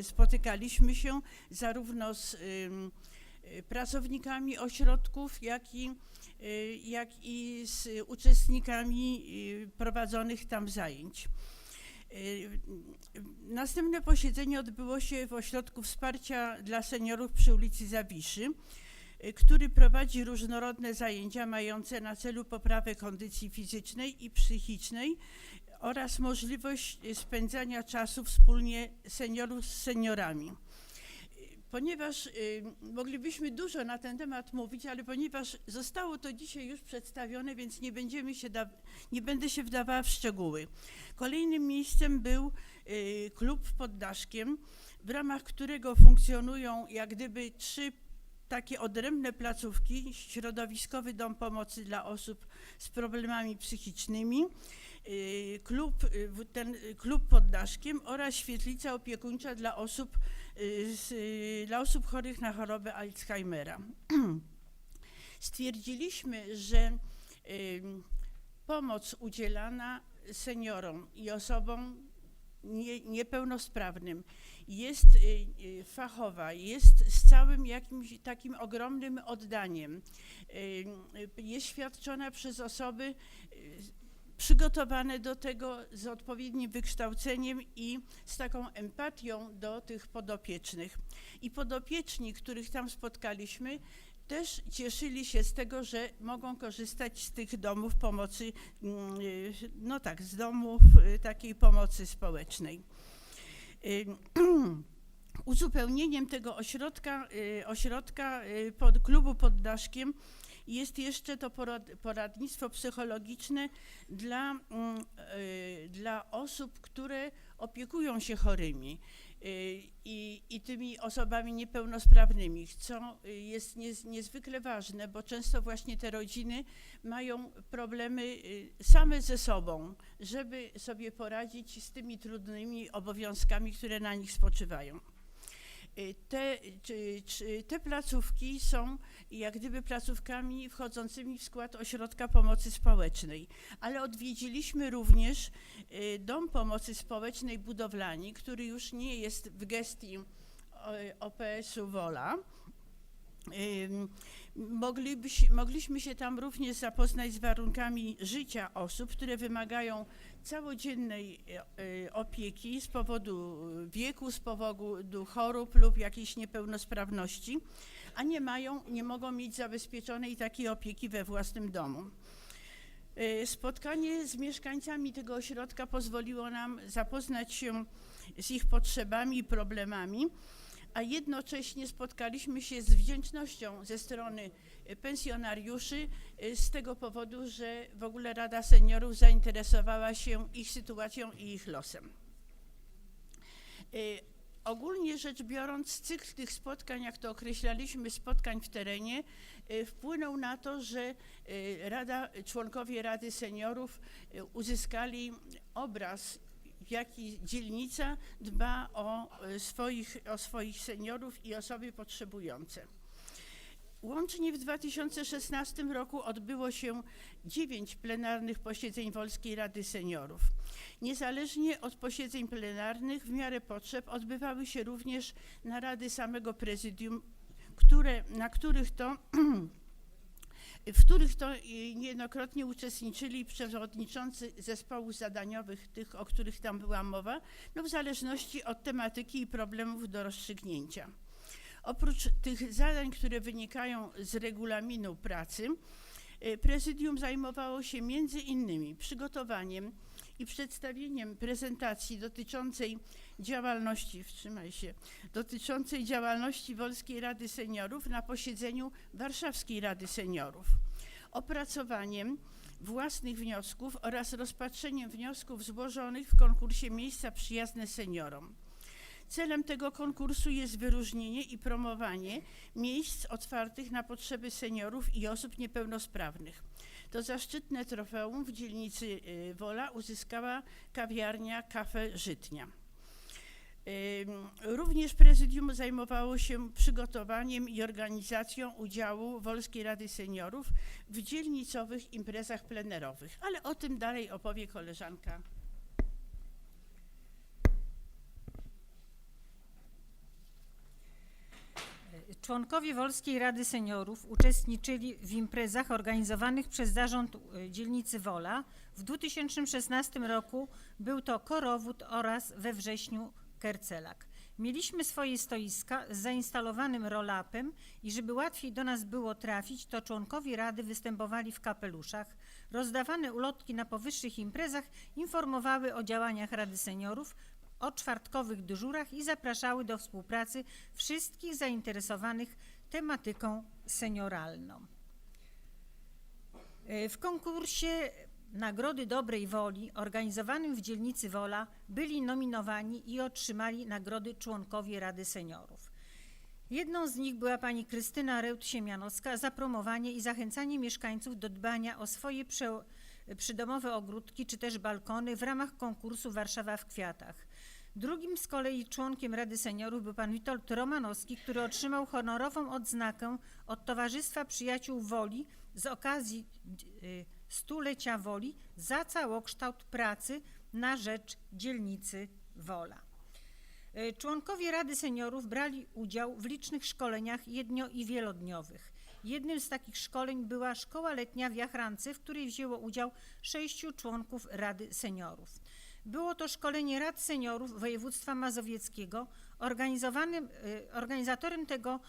S17: spotykaliśmy się zarówno z pracownikami ośrodków, jak i z uczestnikami prowadzonych tam zajęć. Następne posiedzenie odbyło się w Ośrodku Wsparcia dla Seniorów przy ulicy Zawiszy, który prowadzi różnorodne zajęcia mające na celu poprawę kondycji fizycznej i psychicznej oraz możliwość spędzania czasu wspólnie seniorów z seniorami. Ponieważ moglibyśmy dużo na ten temat mówić, ale ponieważ zostało to dzisiaj już przedstawione, więc nie będę się wdawała w szczegóły. Kolejnym miejscem był klub pod Daszkiem, w ramach którego funkcjonują jak gdyby 3 takie odrębne placówki: Środowiskowy Dom Pomocy dla osób z problemami psychicznymi, klub pod Daszkiem oraz świetlica opiekuńcza dla osób chorych na chorobę Alzheimera. Stwierdziliśmy, że pomoc udzielana seniorom i osobom niepełnosprawnym jest fachowa, jest z całym jakimś takim ogromnym oddaniem, jest świadczona przez osoby przygotowane do tego, z odpowiednim wykształceniem i z taką empatią do tych podopiecznych. I podopieczni, których tam spotkaliśmy, też cieszyli się z tego, że mogą korzystać z tych domów pomocy, no tak, z domów takiej pomocy społecznej. Uzupełnieniem tego ośrodka klubu pod Daszkiem jest jeszcze to poradnictwo psychologiczne dla osób, które opiekują się chorymi i tymi osobami niepełnosprawnymi, co jest niezwykle ważne, bo często właśnie te rodziny mają problemy same ze sobą, żeby sobie poradzić z tymi trudnymi obowiązkami, które na nich spoczywają. Te placówki są jak gdyby placówkami wchodzącymi w skład Ośrodka Pomocy Społecznej, ale odwiedziliśmy również Dom Pomocy Społecznej Budowlani, który już nie jest w gestii OPS-u Wola, Mogliśmy się tam również zapoznać z warunkami życia osób, które wymagają całodziennej opieki z powodu wieku, z powodu chorób lub jakiejś niepełnosprawności, a nie mogą mieć zabezpieczonej takiej opieki we własnym domu. Spotkanie z mieszkańcami tego ośrodka pozwoliło nam zapoznać się z ich potrzebami i problemami, a jednocześnie spotkaliśmy się z wdzięcznością ze strony pensjonariuszy z tego powodu, że w ogóle Rada Seniorów zainteresowała się ich sytuacją i ich losem. Ogólnie rzecz biorąc, cykl tych spotkań, jak to określaliśmy, spotkań w terenie, wpłynął na to, że członkowie Rady Seniorów uzyskali obraz, w jaki dzielnica dba o swoich seniorów i osoby potrzebujące. Łącznie w 2016 roku odbyło się 9 plenarnych posiedzeń Wolskiej Rady Seniorów. Niezależnie od posiedzeń plenarnych, w miarę potrzeb odbywały się również narady samego prezydium, w których to niejednokrotnie uczestniczyli przewodniczący zespołów zadaniowych, tych, o których tam była mowa, w zależności od tematyki i problemów do rozstrzygnięcia. Oprócz tych zadań, które wynikają z regulaminu pracy, prezydium zajmowało się między innymi przygotowaniem i przedstawieniem prezentacji dotyczącej działalności Wolskiej Rady Seniorów na posiedzeniu Warszawskiej Rady Seniorów, opracowaniem własnych wniosków oraz rozpatrzeniem wniosków złożonych w konkursie Miejsca Przyjazne Seniorom. Celem tego konkursu jest wyróżnienie i promowanie miejsc otwartych na potrzeby seniorów i osób niepełnosprawnych. To zaszczytne trofeum w dzielnicy Wola uzyskała kawiarnia Kafe Żytnia. Również prezydium zajmowało się przygotowaniem i organizacją udziału Wolskiej Rady Seniorów w dzielnicowych imprezach plenerowych, ale o tym dalej opowie koleżanka.
S16: Członkowie Wolskiej Rady Seniorów uczestniczyli w imprezach organizowanych przez Zarząd Dzielnicy Wola. W 2016 roku był to Korowód oraz we wrześniu Kercelak. Mieliśmy swoje stoiska z zainstalowanym roll-upem i żeby łatwiej do nas było trafić, to członkowie Rady występowali w kapeluszach. Rozdawane ulotki na powyższych imprezach informowały o działaniach Rady Seniorów, o czwartkowych dyżurach i zapraszały do współpracy wszystkich zainteresowanych tematyką senioralną. W konkursie Nagrody Dobrej Woli organizowanym w dzielnicy Wola byli nominowani i otrzymali nagrody członkowie Rady Seniorów. Jedną z nich była pani Krystyna Reut-Siemianowska za promowanie i zachęcanie mieszkańców do dbania o swoje przydomowe ogródki czy też balkony w ramach konkursu Warszawa w kwiatach. Drugim z kolei członkiem Rady Seniorów był pan Witold Romanowski, który otrzymał honorową odznakę od Towarzystwa Przyjaciół Woli z okazji stulecia Woli za całokształt pracy na rzecz dzielnicy Wola. Członkowie Rady Seniorów brali udział w licznych szkoleniach jedno- i wielodniowych. Jednym z takich szkoleń była Szkoła Letnia w Jachrance, w której wzięło udział 6 członków Rady Seniorów. Było to szkolenie Rad Seniorów Województwa Mazowieckiego. Organizatorem tego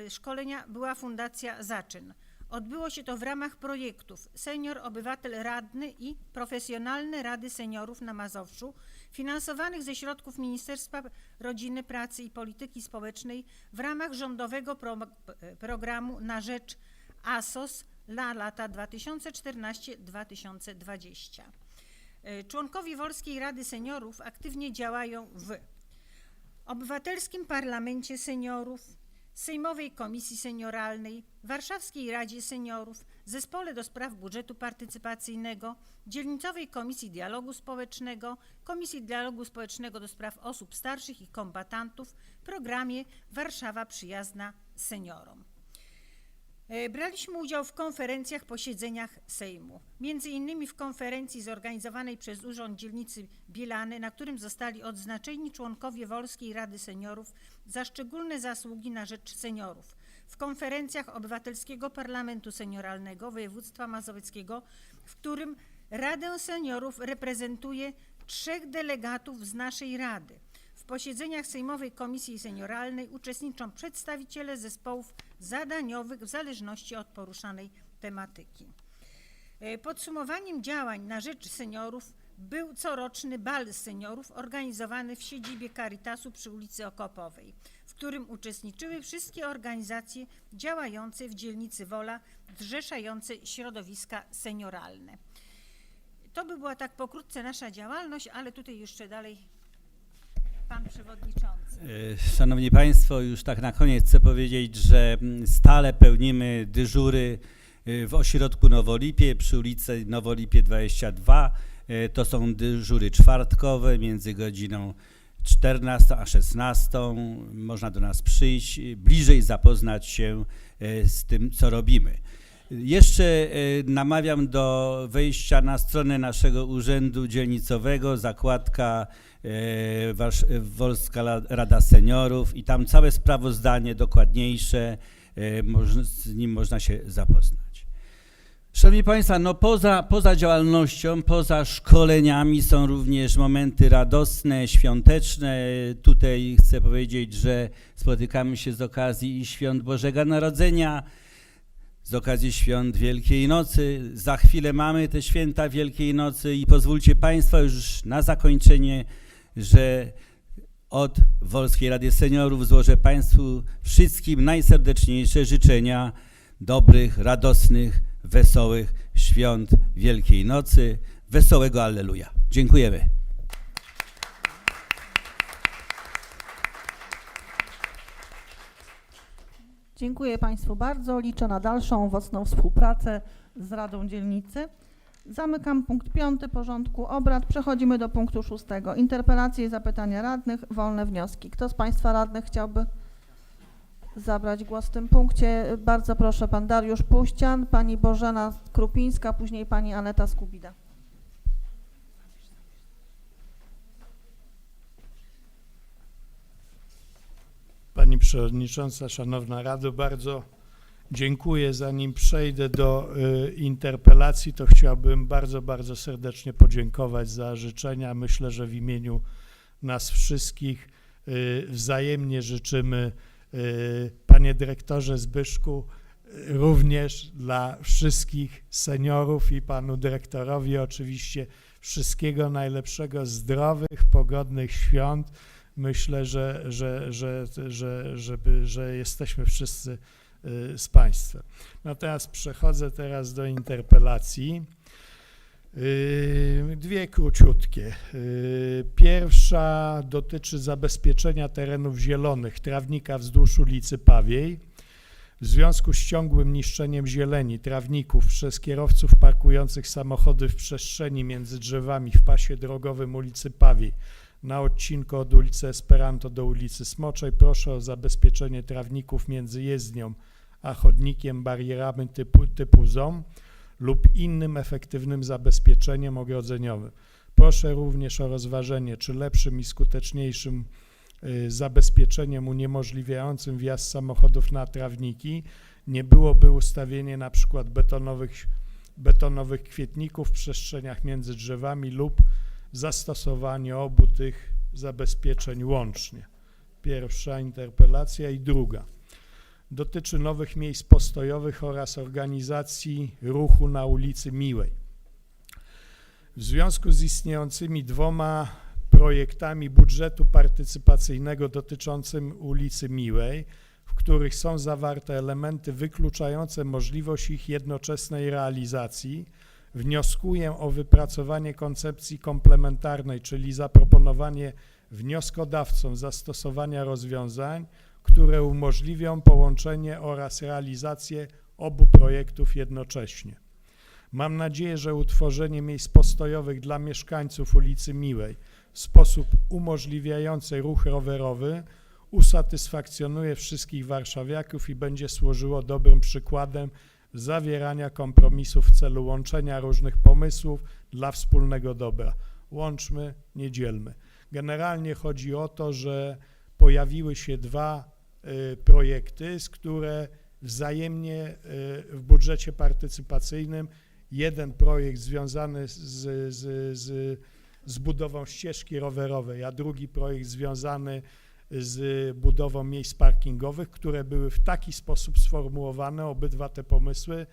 S16: szkolenia była Fundacja Zaczyn. Odbyło się to w ramach projektów Senior, Obywatel, Radny i Profesjonalne Rady Seniorów na Mazowszu, finansowanych ze środków Ministerstwa Rodziny, Pracy i Polityki Społecznej w ramach rządowego programu na rzecz ASOS na lata 2014-2020. Członkowie Wolskiej Rady Seniorów aktywnie działają w Obywatelskim Parlamencie Seniorów, Sejmowej Komisji Senioralnej, Warszawskiej Radzie Seniorów, Zespole do Spraw Budżetu Partycypacyjnego, Dzielnicowej Komisji Dialogu Społecznego, Komisji Dialogu Społecznego do Spraw Osób Starszych i Kombatantów, programie Warszawa Przyjazna Seniorom. Braliśmy udział w konferencjach, posiedzeniach Sejmu. Między innymi w konferencji zorganizowanej przez Urząd Dzielnicy Bielany, na którym zostali odznaczeni członkowie Wolskiej Rady Seniorów za szczególne zasługi na rzecz seniorów. w konferencjach Obywatelskiego Parlamentu Senioralnego Województwa Mazowieckiego, w którym Radę Seniorów reprezentuje 3 delegatów z naszej Rady. W posiedzeniach Sejmowej Komisji Senioralnej uczestniczą przedstawiciele zespołów zadaniowych w zależności od poruszanej tematyki. Podsumowaniem działań na rzecz seniorów był coroczny bal seniorów organizowany w siedzibie Caritasu przy ulicy Okopowej, w którym uczestniczyły wszystkie organizacje działające w dzielnicy Wola, zrzeszające środowiska senioralne. To by była tak pokrótce nasza działalność, ale tutaj jeszcze dalej pan przewodniczący.
S15: Szanowni Państwo, już tak na koniec chcę powiedzieć, że stale pełnimy dyżury w ośrodku Nowolipie przy ulicy Nowolipie 22. To są dyżury czwartkowe między godziną 14 a 16. Można do nas przyjść, bliżej zapoznać się z tym, co robimy. Jeszcze namawiam do wejścia na stronę naszego urzędu dzielnicowego, zakładka Wolska Rada Seniorów i tam całe sprawozdanie dokładniejsze, z nim można się zapoznać. Szanowni Państwo, no poza działalnością, poza szkoleniami są również momenty radosne, świąteczne. Tutaj chcę powiedzieć, że spotykamy się z okazji świąt Bożego Narodzenia, z okazji świąt Wielkiej Nocy. Za chwilę mamy te święta Wielkiej Nocy i pozwólcie Państwo już na zakończenie, że od Wolskiej Rady Seniorów złożę Państwu wszystkim najserdeczniejsze życzenia dobrych, radosnych, wesołych świąt Wielkiej Nocy. Wesołego Alleluja. Dziękujemy.
S1: Dziękuję Państwu bardzo. Liczę na dalszą owocną współpracę z Radą Dzielnicy. Zamykam punkt 5 porządku obrad. Przechodzimy do punktu 6. Interpelacje i zapytania radnych, wolne wnioski. Kto z Państwa radnych chciałby zabrać głos w tym punkcie? Bardzo proszę, pan Dariusz Puścian, pani Bożena Krupińska, później pani Aneta Skubida.
S10: Pani Przewodnicząca, Szanowna Rado, bardzo dziękuję. Zanim przejdę do interpelacji, to chciałbym bardzo serdecznie podziękować za życzenia. Myślę, że w imieniu nas wszystkich wzajemnie życzymy, panie dyrektorze Zbyszku, również dla wszystkich seniorów i panu dyrektorowi oczywiście wszystkiego najlepszego, zdrowych, pogodnych świąt. Myślę, że jesteśmy wszyscy z Państwem. Natomiast przechodzę teraz do interpelacji. Dwie króciutkie. Pierwsza dotyczy zabezpieczenia terenów zielonych, trawnika wzdłuż ulicy Pawiej. W związku z ciągłym niszczeniem zieleni, trawników przez kierowców parkujących samochody w przestrzeni między drzewami w pasie drogowym ulicy Pawiej na odcinku od ulicy Esperanto do ulicy Smoczej, proszę o zabezpieczenie trawników między jezdnią a chodnikiem barierami typu ZOM lub innym efektywnym zabezpieczeniem ogrodzeniowym. Proszę również o rozważenie, czy lepszym i skuteczniejszym zabezpieczeniem uniemożliwiającym wjazd samochodów na trawniki nie byłoby ustawienie na przykład betonowych kwietników w przestrzeniach między drzewami lub zastosowanie obu tych zabezpieczeń łącznie. Pierwsza interpelacja i druga dotyczy nowych miejsc postojowych oraz organizacji ruchu na ulicy Miłej. W związku z istniejącymi dwoma projektami budżetu partycypacyjnego dotyczącym ulicy Miłej, w których są zawarte elementy wykluczające możliwość ich jednoczesnej realizacji, wnioskuję o wypracowanie koncepcji komplementarnej, czyli zaproponowanie wnioskodawcom zastosowania rozwiązań, które umożliwią połączenie oraz realizację obu projektów jednocześnie. Mam nadzieję, że utworzenie miejsc postojowych dla mieszkańców ulicy Miłej w sposób umożliwiający ruch rowerowy usatysfakcjonuje wszystkich warszawiaków i będzie służyło dobrym przykładem zawierania kompromisów w celu łączenia różnych pomysłów dla wspólnego dobra. Łączmy, nie dzielmy. Generalnie chodzi o to, że pojawiły się dwa projekty, które wzajemnie w budżecie partycypacyjnym jeden projekt związany z budową ścieżki rowerowej, a drugi projekt związany z budową miejsc parkingowych, które były w taki sposób sformułowane, obydwa te pomysły,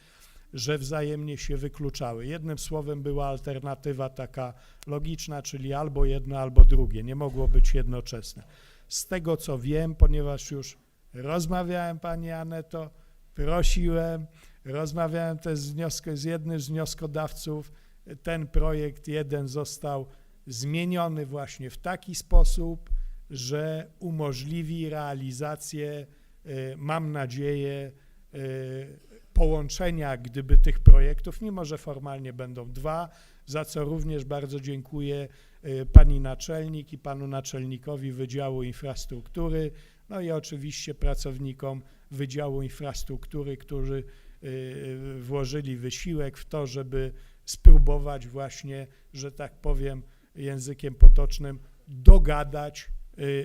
S10: że wzajemnie się wykluczały. Jednym słowem była alternatywa taka logiczna, czyli albo jedno, albo drugie. Nie mogło być jednoczesne. Z tego co wiem, ponieważ już rozmawiałem, Pani Aneto, prosiłem, rozmawiałem też z jednym z wnioskodawców, ten projekt jeden został zmieniony właśnie w taki sposób, że umożliwi realizację, mam nadzieję, połączenia gdyby tych projektów, mimo że formalnie będą dwa, za co również bardzo dziękuję pani naczelnik i panu naczelnikowi Wydziału Infrastruktury, no i oczywiście pracownikom Wydziału Infrastruktury, którzy włożyli wysiłek w to, żeby spróbować właśnie, że tak powiem językiem potocznym, dogadać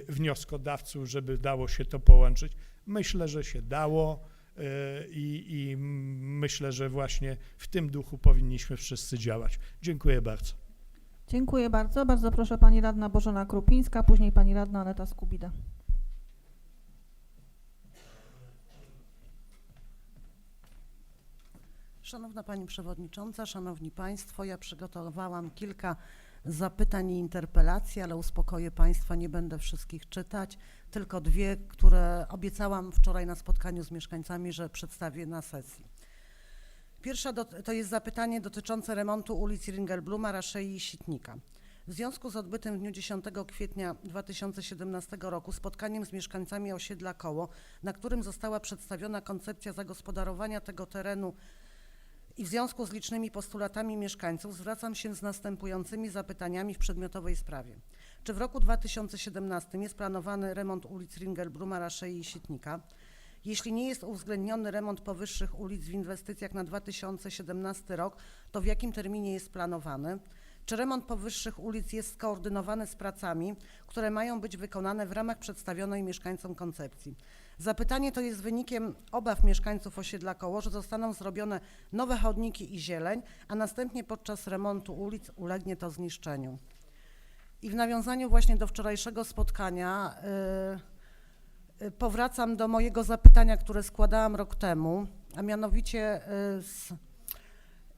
S10: wnioskodawców, żeby dało się to połączyć. Myślę, że się dało i myślę, że właśnie w tym duchu powinniśmy wszyscy działać. Dziękuję bardzo.
S1: Dziękuję bardzo. Bardzo proszę pani radna Bożena Krupińska, później pani radna Aneta Skubida.
S18: Szanowna Pani Przewodnicząca, Szanowni Państwo, ja przygotowałam kilka zapytań i interpelacji, ale uspokoję Państwa, nie będę wszystkich czytać, tylko dwie, które obiecałam wczoraj na spotkaniu z mieszkańcami, że przedstawię na sesji. Pierwsza to jest zapytanie dotyczące remontu ulic Ringelbluma, Raszei i Sitnika. W związku z odbytym w dniu 10 kwietnia 2017 roku spotkaniem z mieszkańcami osiedla Koło, na którym została przedstawiona koncepcja zagospodarowania tego terenu i w związku z licznymi postulatami mieszkańców zwracam się z następującymi zapytaniami w przedmiotowej sprawie. Czy w roku 2017 jest planowany remont ulic Ringelbluma, Raszei i Sitnika? Jeśli nie jest uwzględniony remont powyższych ulic w inwestycjach na 2017 rok, to w jakim terminie jest planowany? Czy remont powyższych ulic jest skoordynowany z pracami, które mają być wykonane w ramach przedstawionej mieszkańcom koncepcji? Zapytanie to jest wynikiem obaw mieszkańców osiedla Koło, że zostaną zrobione nowe chodniki i zieleń, a następnie podczas remontu ulic ulegnie to zniszczeniu. I w nawiązaniu właśnie do wczorajszego spotkania powracam do mojego zapytania, które składałam rok temu, a mianowicie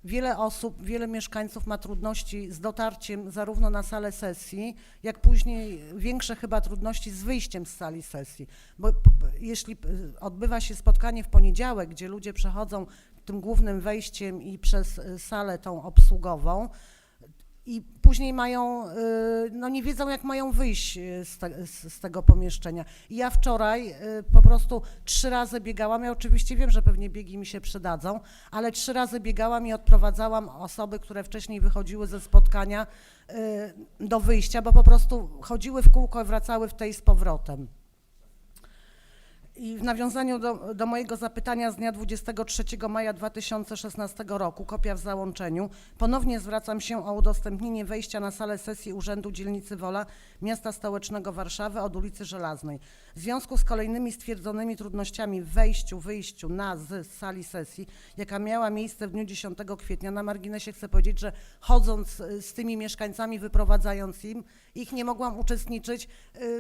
S18: wiele osób, wiele mieszkańców ma trudności z dotarciem zarówno na salę sesji, jak później większe chyba trudności z wyjściem z sali sesji. Bo jeśli odbywa się spotkanie w poniedziałek, gdzie ludzie przechodzą tym głównym wejściem i przez salę tą obsługową i później mają, no nie wiedzą jak mają wyjść z tego pomieszczenia. I ja wczoraj po prostu 3 razy biegałam, ja oczywiście wiem, że pewnie biegi mi się przydadzą, ale 3 razy biegałam i odprowadzałam osoby, które wcześniej wychodziły ze spotkania do wyjścia, bo po prostu chodziły w kółko i wracały w tej z powrotem. I w nawiązaniu do mojego zapytania z dnia 23 maja 2016 roku, kopia w załączeniu, ponownie zwracam się o udostępnienie wejścia na salę sesji Urzędu Dzielnicy Wola Miasta Stołecznego Warszawy od ulicy Żelaznej. W związku z kolejnymi stwierdzonymi trudnościami w wejściu, wyjściu z sali sesji, jaka miała miejsce w dniu 10 kwietnia, na marginesie chcę powiedzieć, że chodząc z tymi mieszkańcami, wyprowadzając ich nie mogłam uczestniczyć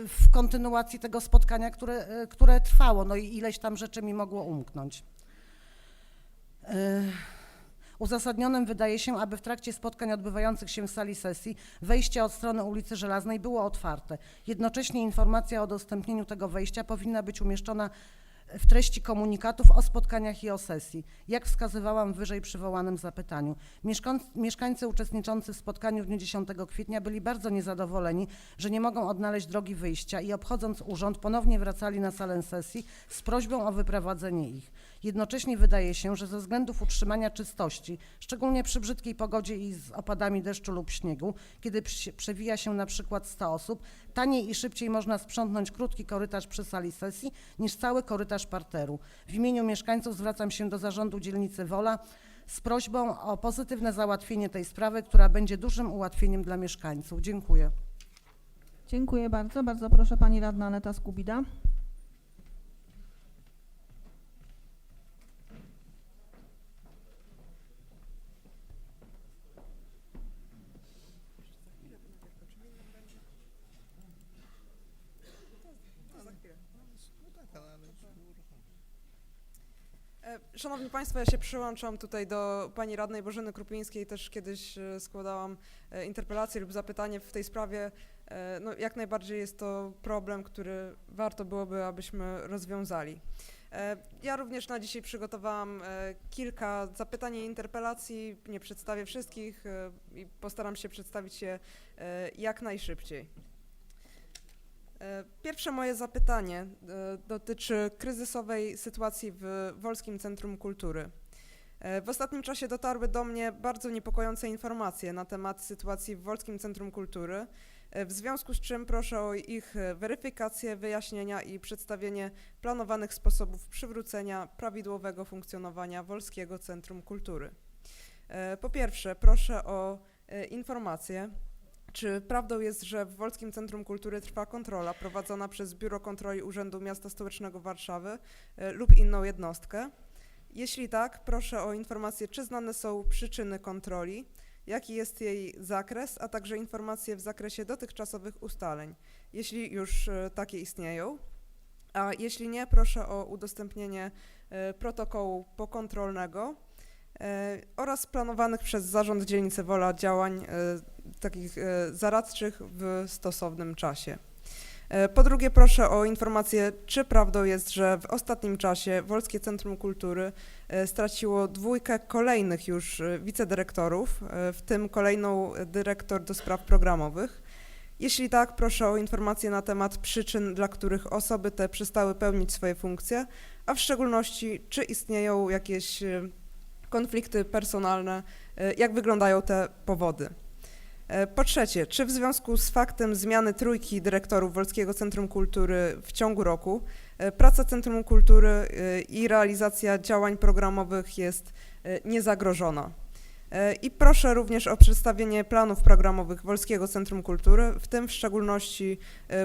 S18: w kontynuacji tego spotkania, które trwało, no i ileś tam rzeczy mi mogło umknąć. Uzasadnionym wydaje się, aby w trakcie spotkań odbywających się w sali sesji wejście od strony ulicy Żelaznej było otwarte. Jednocześnie informacja o udostępnieniu tego wejścia powinna być umieszczona w treści komunikatów o spotkaniach i o sesji, jak wskazywałam w wyżej przywołanym zapytaniu. Mieszkańcy uczestniczący w spotkaniu w dniu 10 kwietnia byli bardzo niezadowoleni, że nie mogą odnaleźć drogi wyjścia i obchodząc urząd ponownie wracali na salę sesji z prośbą o wyprowadzenie ich. Jednocześnie wydaje się, że ze względów utrzymania czystości, szczególnie przy brzydkiej pogodzie i z opadami deszczu lub śniegu, kiedy przewija się na przykład 100 osób, taniej i szybciej można sprzątnąć krótki korytarz przy sali sesji niż cały korytarz parteru. W imieniu mieszkańców zwracam się do Zarządu Dzielnicy Wola z prośbą o pozytywne załatwienie tej sprawy, która będzie dużym ułatwieniem dla mieszkańców. Dziękuję.
S1: Dziękuję bardzo. Bardzo proszę pani radna Aneta Skubida.
S9: Szanowni Państwo, ja się przyłączam tutaj do pani radnej Bożeny Krupińskiej. Też kiedyś składałam interpelację lub zapytanie w tej sprawie. No, jak najbardziej jest to problem, który warto byłoby, abyśmy rozwiązali. Ja również na dzisiaj przygotowałam kilka zapytań i interpelacji. Nie przedstawię wszystkich i postaram się przedstawić je jak najszybciej. Pierwsze moje zapytanie dotyczy kryzysowej sytuacji w Wolskim Centrum Kultury. W ostatnim czasie dotarły do mnie bardzo niepokojące informacje na temat sytuacji w Wolskim Centrum Kultury, w związku z czym proszę o ich weryfikację, wyjaśnienia i przedstawienie planowanych sposobów przywrócenia prawidłowego funkcjonowania Wolskiego Centrum Kultury. Po pierwsze, proszę o informację, czy prawdą jest, że w Wolskim Centrum Kultury trwa kontrola prowadzona przez Biuro Kontroli Urzędu Miasta Stołecznego Warszawy lub inną jednostkę? Jeśli tak, proszę o informację, czy znane są przyczyny kontroli, jaki jest jej zakres, a także informacje w zakresie dotychczasowych ustaleń, jeśli już takie istnieją. A jeśli nie, proszę o udostępnienie protokołu pokontrolnego oraz planowanych przez Zarząd Dzielnicy Wola działań takich zaradczych w stosownym czasie. Po drugie, proszę o informację, czy prawdą jest, że w ostatnim czasie Wolskie Centrum Kultury straciło 2 kolejnych już wicedyrektorów, w tym kolejną dyrektor do spraw programowych. Jeśli tak, proszę o informację na temat przyczyn, dla których osoby te przestały pełnić swoje funkcje, a w szczególności, czy istnieją jakieś konflikty personalne, jak wyglądają te powody. Po trzecie, czy w związku z faktem zmiany 3 dyrektorów Wolskiego Centrum Kultury w ciągu roku praca Centrum Kultury i realizacja działań programowych jest niezagrożona? I proszę również o przedstawienie planów programowych Wolskiego Centrum Kultury, w tym w szczególności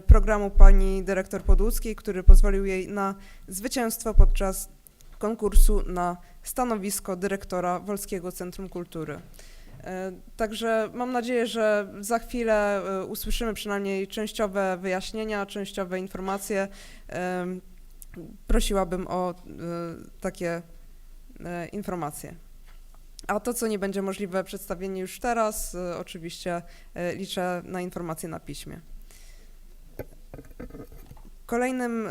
S9: programu pani dyrektor Podłuckiej, który pozwolił jej na zwycięstwo podczas konkursu na stanowisko dyrektora Wolskiego Centrum Kultury. Także mam nadzieję, że za chwilę usłyszymy przynajmniej częściowe wyjaśnienia, częściowe informacje. Prosiłabym o takie informacje. A to, co nie będzie możliwe przedstawienie już teraz, oczywiście liczę na informacje na piśmie. Kolejnym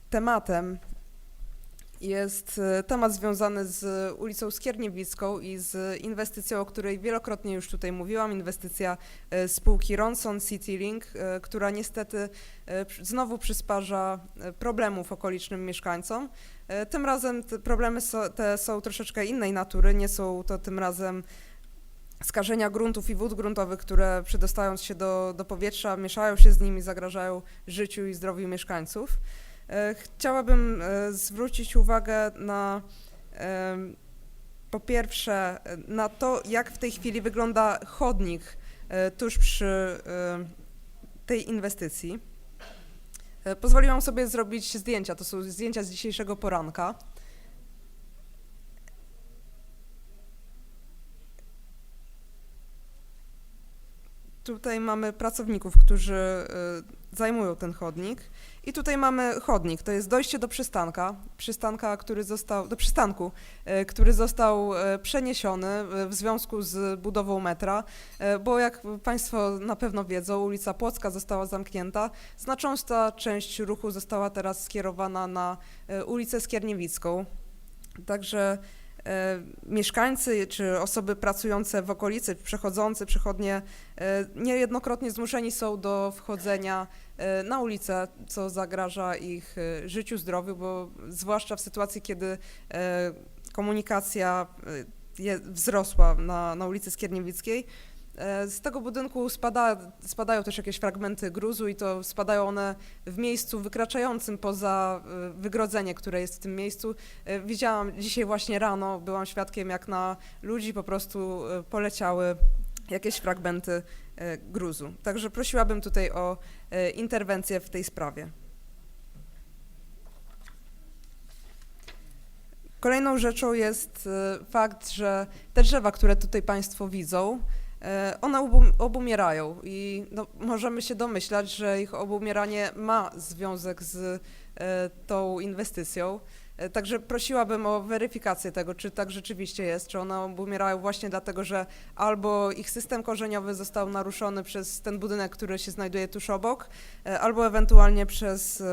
S9: tematem jest temat związany z ulicą Skierniewicką i z inwestycją, o której wielokrotnie już tutaj mówiłam, inwestycja spółki Ronson CityLink, która niestety znowu przysparza problemów okolicznym mieszkańcom. Tym razem te problemy te są troszeczkę innej natury, nie są to tym razem skażenia gruntów i wód gruntowych, które przedostając się do powietrza, mieszają się z nimi, zagrażają życiu i zdrowiu mieszkańców. Chciałabym zwrócić uwagę na, po pierwsze, na to, jak w tej chwili wygląda chodnik tuż przy tej inwestycji. Pozwoliłam sobie zrobić zdjęcia, to są zdjęcia z dzisiejszego poranka. Tutaj mamy pracowników, którzy zajmują ten chodnik. I tutaj mamy chodnik, to jest dojście do przystanka, który został przeniesiony w związku z budową metra, bo jak Państwo na pewno wiedzą, ulica Płocka została zamknięta, znacząca część ruchu została teraz skierowana na ulicę Skierniewicką. Także mieszkańcy czy osoby pracujące w okolicy, przechodzący, przechodnie niejednokrotnie zmuszeni są do wchodzenia na ulicę, co zagraża ich życiu, zdrowiu, bo zwłaszcza w sytuacji, kiedy komunikacja wzrosła na ulicy Skierniewickiej. Z tego budynku spadają też jakieś fragmenty gruzu i to spadają one w miejscu wykraczającym poza wygrodzenie, które jest w tym miejscu. Widziałam dzisiaj właśnie rano, byłam świadkiem, jak na ludzi po prostu poleciały jakieś fragmenty gruzu. Także prosiłabym tutaj o interwencję w tej sprawie. Kolejną rzeczą jest fakt, że te drzewa, które tutaj Państwo widzą, one obumierają i no, możemy się domyślać, że ich obumieranie ma związek z tą inwestycją. Także prosiłabym o weryfikację tego, czy tak rzeczywiście jest, czy one obumierały właśnie dlatego, że albo ich system korzeniowy został naruszony przez ten budynek, który się znajduje tuż obok, albo ewentualnie przez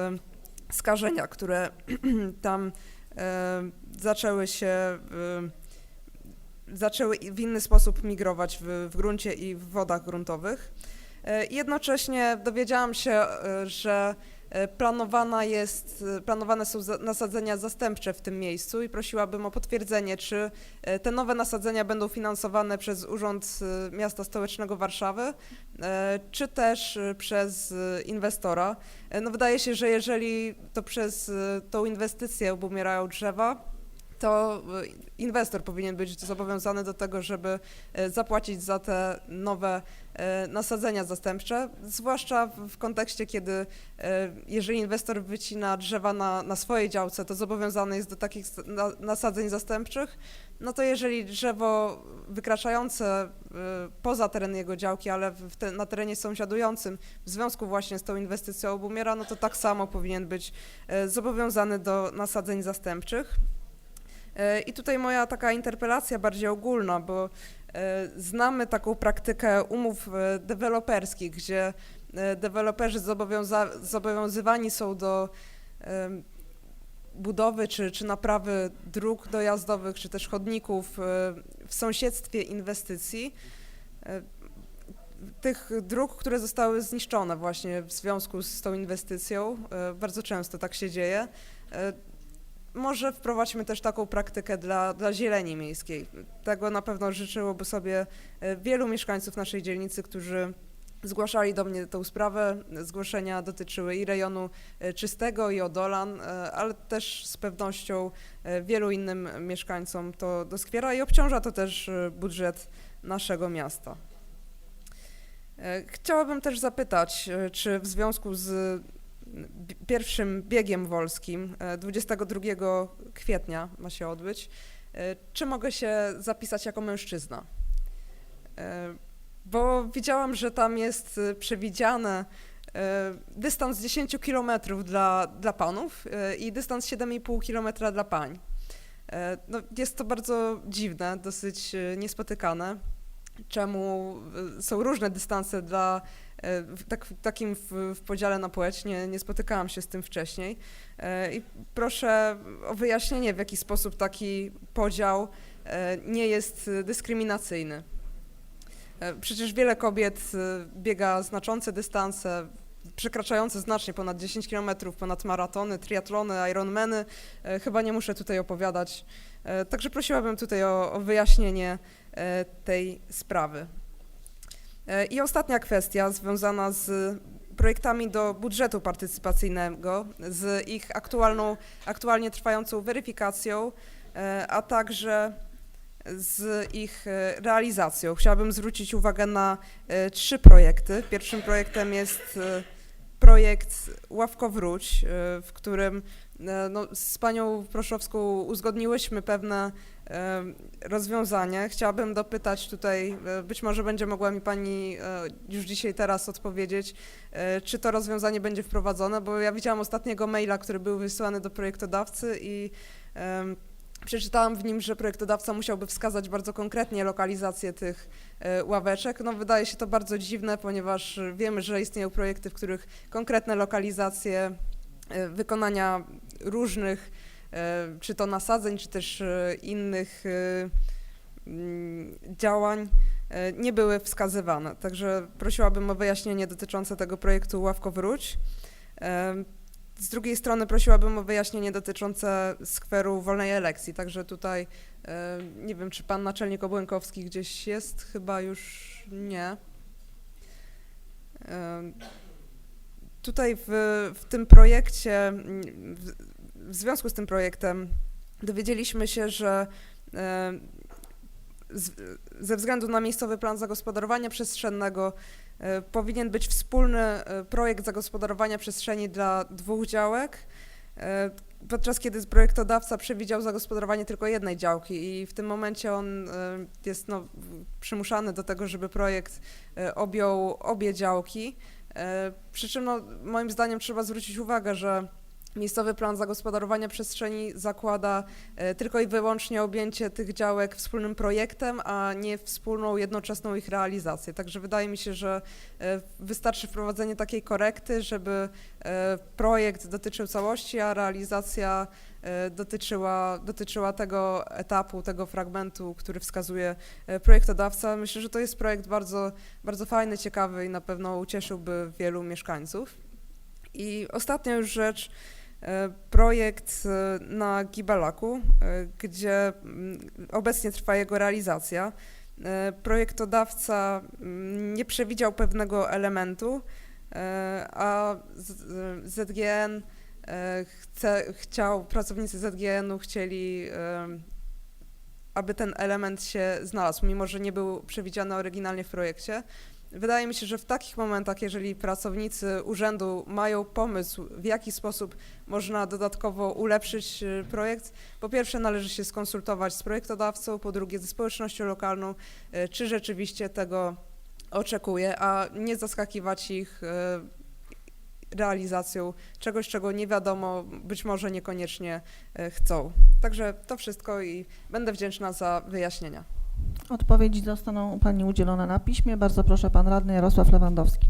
S9: skażenia, które tam zaczęły w inny sposób migrować w gruncie i w wodach gruntowych. Jednocześnie dowiedziałam się, że planowane są nasadzenia zastępcze w tym miejscu i prosiłabym o potwierdzenie, czy te nowe nasadzenia będą finansowane przez Urząd Miasta Stołecznego Warszawy, czy też przez inwestora. No wydaje się, że jeżeli to przez tą inwestycję obumierają drzewa, to inwestor powinien być zobowiązany do tego, żeby zapłacić za te nowe nasadzenia zastępcze, zwłaszcza w kontekście, kiedy jeżeli inwestor wycina drzewa na swojej działce, to zobowiązany jest do takich nasadzeń zastępczych, no to jeżeli drzewo wykraczające poza teren jego działki, ale na terenie sąsiadującym w związku właśnie z tą inwestycją obumiera, no to tak samo powinien być zobowiązany do nasadzeń zastępczych. I tutaj moja taka interpelacja bardziej ogólna, bo znamy taką praktykę umów deweloperskich, gdzie deweloperzy zobowiązywani są do budowy czy naprawy dróg dojazdowych, czy też chodników w sąsiedztwie inwestycji, tych dróg, które zostały zniszczone właśnie w związku z tą inwestycją. Bardzo często tak się dzieje. Może wprowadźmy też taką praktykę dla zieleni miejskiej. Tego na pewno życzyłoby sobie wielu mieszkańców naszej dzielnicy, którzy zgłaszali do mnie tę sprawę. Zgłoszenia dotyczyły i rejonu Czystego, i Odolan, ale też z pewnością wielu innym mieszkańcom to doskwiera i obciąża to też budżet naszego miasta. Chciałabym też zapytać, czy w związku z pierwszym biegiem wolskim 22 kwietnia ma się odbyć, czy mogę się zapisać jako mężczyzna? Bo widziałam, że tam jest przewidziany dystans 10 km dla panów i dystans 7,5 km dla pań. No, jest to bardzo dziwne, dosyć niespotykane. Czemu są różne dystanse takim w podziale na płeć, nie spotykałam się z tym wcześniej i proszę o wyjaśnienie, w jaki sposób taki podział nie jest dyskryminacyjny. Przecież wiele kobiet biega znaczące dystanse, przekraczające znacznie ponad 10 km, ponad maratony, triatlony, ironmany. Chyba nie muszę tutaj opowiadać. Także prosiłabym tutaj o wyjaśnienie tej sprawy. I ostatnia kwestia związana z projektami do budżetu partycypacyjnego, z ich aktualnie trwającą weryfikacją, a także z ich realizacją. Chciałabym zwrócić uwagę na 3 projekty. Pierwszym projektem jest projekt Ławko-Wróć, w którym z panią Proszowską uzgodniłyśmy pewne rozwiązanie. Chciałabym dopytać tutaj, być może będzie mogła mi pani już dzisiaj teraz odpowiedzieć, czy to rozwiązanie będzie wprowadzone, bo ja widziałam ostatniego maila, który był wysłany do projektodawcy i przeczytałam w nim, że projektodawca musiałby wskazać bardzo konkretnie lokalizację tych ławeczek. No, wydaje się to bardzo dziwne, ponieważ wiemy, że istnieją projekty, w których konkretne lokalizacje wykonania różnych, czy to nasadzeń, czy też innych działań nie były wskazywane. Także prosiłabym o wyjaśnienie dotyczące tego projektu Ławko-Wróć. Z drugiej strony prosiłabym o wyjaśnienie dotyczące skweru wolnej elekcji. Także tutaj nie wiem, czy pan naczelnik Obłękowski gdzieś jest, chyba już nie. Tutaj w tym projekcie, w związku z tym projektem dowiedzieliśmy się, że ze względu na miejscowy plan zagospodarowania przestrzennego powinien być wspólny projekt zagospodarowania przestrzeni dla 2 działek, podczas kiedy projektodawca przewidział zagospodarowanie tylko jednej działki i w tym momencie on jest przymuszany do tego, żeby projekt objął obie działki. Przy czym moim zdaniem trzeba zwrócić uwagę, że Miejscowy plan zagospodarowania przestrzeni zakłada tylko i wyłącznie objęcie tych działek wspólnym projektem, a nie wspólną, jednoczesną ich realizację. Także wydaje mi się, że wystarczy wprowadzenie takiej korekty, żeby projekt dotyczył całości, a realizacja dotyczyła tego etapu, tego fragmentu, który wskazuje projektodawca. Myślę, że to jest projekt bardzo, bardzo fajny, ciekawy i na pewno ucieszyłby wielu mieszkańców. I ostatnia już rzecz, projekt na Gibelaku, gdzie obecnie trwa jego realizacja. Projektodawca nie przewidział pewnego elementu, a ZGN pracownicy ZGN-u chcieli, aby ten element się znalazł, mimo że nie był przewidziany oryginalnie w projekcie. Wydaje mi się, że w takich momentach, jeżeli pracownicy urzędu mają pomysł, w jaki sposób można dodatkowo ulepszyć projekt, po pierwsze należy się skonsultować z projektodawcą, po drugie ze społecznością lokalną, czy rzeczywiście tego oczekuje, a nie zaskakiwać ich realizacją czegoś, czego nie wiadomo, być może niekoniecznie chcą. Także to wszystko i będę wdzięczna za wyjaśnienia.
S1: Odpowiedzi zostaną Pani udzielone na piśmie. Bardzo proszę, Pan Radny Jarosław Lewandowski.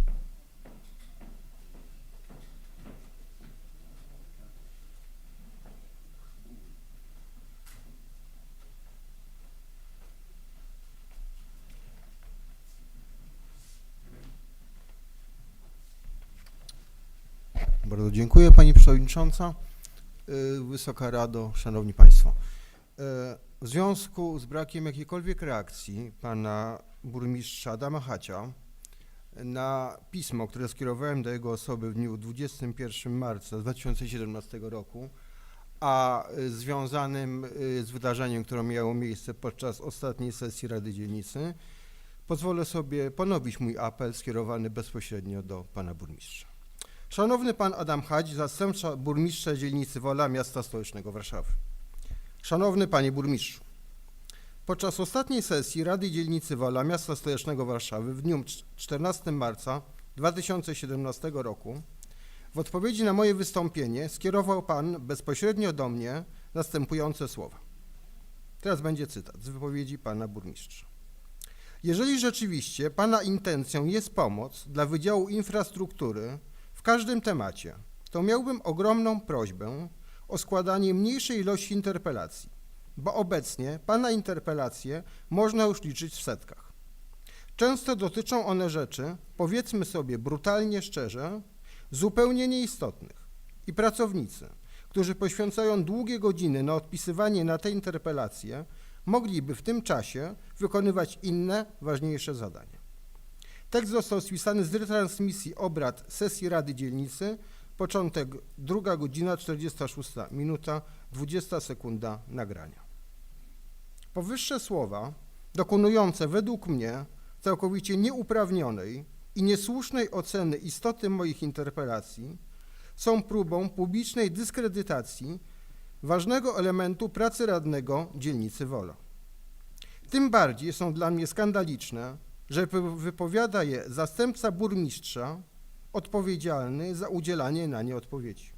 S12: Bardzo dziękuję Pani Przewodnicząca, Wysoka Rado, Szanowni Państwo. W związku z brakiem jakiejkolwiek reakcji Pana Burmistrza Adama Hacia na pismo, które skierowałem do jego osoby w dniu 21 marca 2017 roku, a związanym z wydarzeniem, które miało miejsce podczas ostatniej sesji Rady Dzielnicy, pozwolę sobie ponowić mój apel skierowany bezpośrednio do Pana Burmistrza. Szanowny Pan Adam Hać, zastępca burmistrza dzielnicy Wola Miasta Stołecznego Warszawy. Szanowny Panie Burmistrzu, podczas ostatniej sesji Rady Dzielnicy Wola Miasta Stołecznego Warszawy w dniu 14 marca 2017 roku w odpowiedzi na moje wystąpienie skierował Pan bezpośrednio do mnie następujące słowa. Teraz będzie cytat z wypowiedzi Pana Burmistrza. Jeżeli rzeczywiście Pana intencją jest pomoc dla Wydziału Infrastruktury w każdym temacie, to miałbym ogromną prośbę o składanie mniejszej ilości interpelacji, bo obecnie Pana interpelacje można już liczyć w setkach. Często dotyczą one rzeczy, powiedzmy sobie brutalnie szczerze, zupełnie nieistotnych i pracownicy, którzy poświęcają długie godziny na odpisywanie na te interpelacje, mogliby w tym czasie wykonywać inne, ważniejsze zadania. Tekst został spisany z retransmisji obrad sesji Rady Dzielnicy, początek 2 godzina 46 minuta 20 sekunda nagrania. Powyższe słowa, dokonujące według mnie całkowicie nieuprawnionej i niesłusznej oceny istoty moich interpelacji, są próbą publicznej dyskredytacji ważnego elementu pracy radnego dzielnicy Wola. Tym bardziej są dla mnie skandaliczne, że wypowiada je zastępca burmistrza odpowiedzialny za udzielanie na nie odpowiedzi.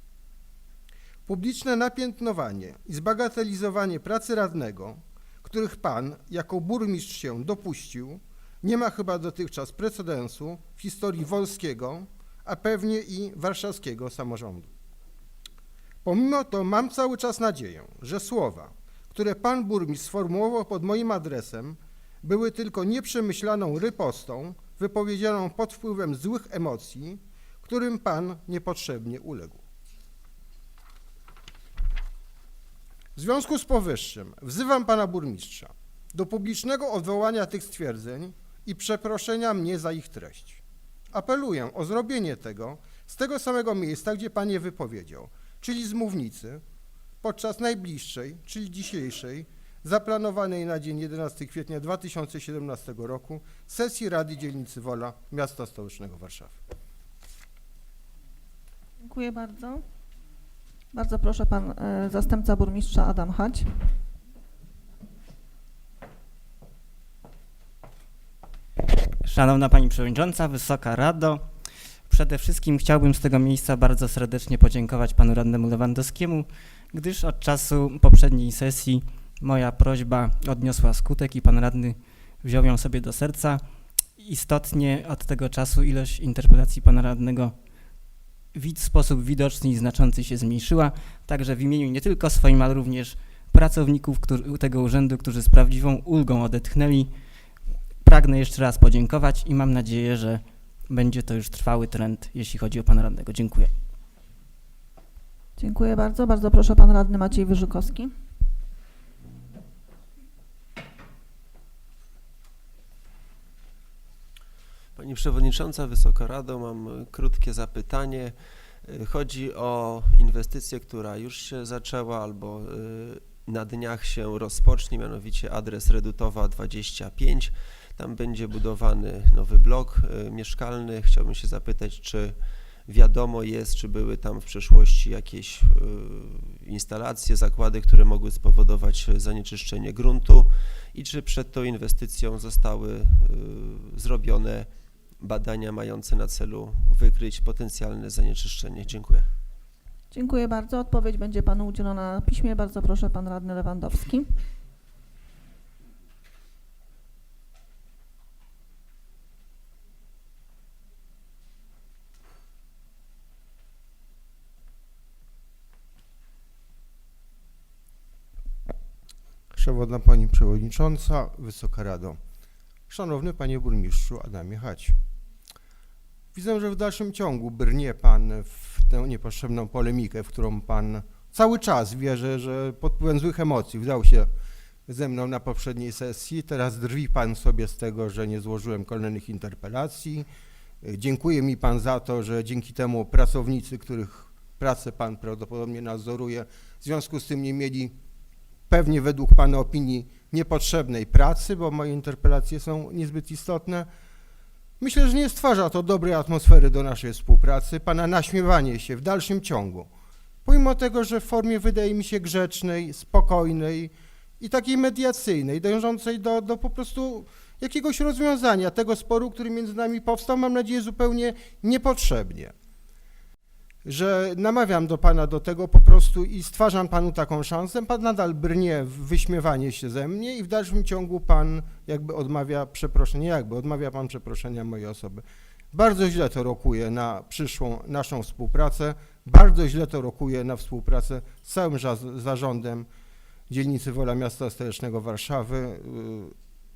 S12: Publiczne napiętnowanie i zbagatelizowanie pracy radnego, których Pan jako burmistrz się dopuścił, nie ma chyba dotychczas precedensu w historii wolskiego, a pewnie i warszawskiego samorządu. Pomimo to mam cały czas nadzieję, że słowa, które Pan burmistrz sformułował pod moim adresem, były tylko nieprzemyślaną ripostą wypowiedzianą pod wpływem złych emocji, którym Pan niepotrzebnie uległ. W związku z powyższym wzywam Pana Burmistrza do publicznego odwołania tych stwierdzeń i przeproszenia mnie za ich treść. Apeluję o zrobienie tego z tego samego miejsca, gdzie Pan je wypowiedział, czyli z mównicy, podczas najbliższej, czyli dzisiejszej, zaplanowanej na dzień 11 kwietnia 2017 roku sesji Rady Dzielnicy Wola Miasta Stołecznego Warszawy.
S1: Dziękuję bardzo. Bardzo proszę, Pan zastępca burmistrza Adam Hać.
S19: Szanowna Pani Przewodnicząca, Wysoka Rado, Przede wszystkim chciałbym z tego miejsca bardzo serdecznie podziękować panu radnemu Lewandowskiemu, gdyż od czasu poprzedniej sesji moja prośba odniosła skutek i pan radny wziął ją sobie do serca. Istotnie od tego czasu ilość interpelacji pana radnego w sposób widoczny i znaczący się zmniejszyła, także w imieniu nie tylko swoim, ale również pracowników tego urzędu, którzy z prawdziwą ulgą odetchnęli, pragnę jeszcze raz podziękować i mam nadzieję, że będzie to już trwały trend, jeśli chodzi o pana radnego. Dziękuję.
S1: Dziękuję bardzo. Bardzo proszę, pan radny Maciej Wyrzykowski.
S20: Pani Przewodnicząca, Wysoka Rado, mam krótkie zapytanie. Chodzi o inwestycję, która już się zaczęła albo na dniach się rozpocznie, mianowicie adres Redutowa 25. Tam będzie budowany nowy blok mieszkalny. Chciałbym się zapytać, czy wiadomo jest, czy były tam w przeszłości jakieś instalacje, zakłady, które mogły spowodować zanieczyszczenie gruntu i czy przed tą inwestycją zostały zrobione badania mające na celu wykryć potencjalne zanieczyszczenie. Dziękuję.
S1: Dziękuję bardzo. Odpowiedź będzie panu udzielona na piśmie. Bardzo proszę, pan radny Lewandowski.
S12: Szanowna Pani Przewodnicząca, Wysoka Rado, Szanowny Panie Burmistrzu Adamie Chać. Widzę, że w dalszym ciągu brnie Pan w tę niepotrzebną polemikę, w którą Pan cały czas wierzę, że pod wpływem złych emocji wdał się ze mną na poprzedniej sesji. Teraz drwi Pan sobie z tego, że nie złożyłem kolejnych interpelacji. Dziękuję mi Pan za to, że dzięki temu pracownicy, których pracę Pan prawdopodobnie nadzoruje, w związku z tym nie mieli pewnie według Pana opinii niepotrzebnej pracy, bo moje interpelacje są niezbyt istotne. Myślę, że nie stwarza to dobrej atmosfery do naszej współpracy, Pana naśmiewanie się w dalszym ciągu, pomimo tego, że w formie wydaje mi się grzecznej, spokojnej i takiej mediacyjnej, dążącej do po prostu jakiegoś rozwiązania tego sporu, który między nami powstał, mam nadzieję zupełnie niepotrzebnie. Że namawiam do Pana do tego po prostu i stwarzam Panu taką szansę, Pan nadal brnie w wyśmiewanie się ze mnie i w dalszym ciągu Pan jakby odmawia przeproszenia, odmawia Pan przeproszenia mojej osoby. Bardzo źle to rokuje na przyszłą naszą współpracę, bardzo źle to rokuje na współpracę z całym zarządem dzielnicy Wola Miasta Stołecznego Warszawy.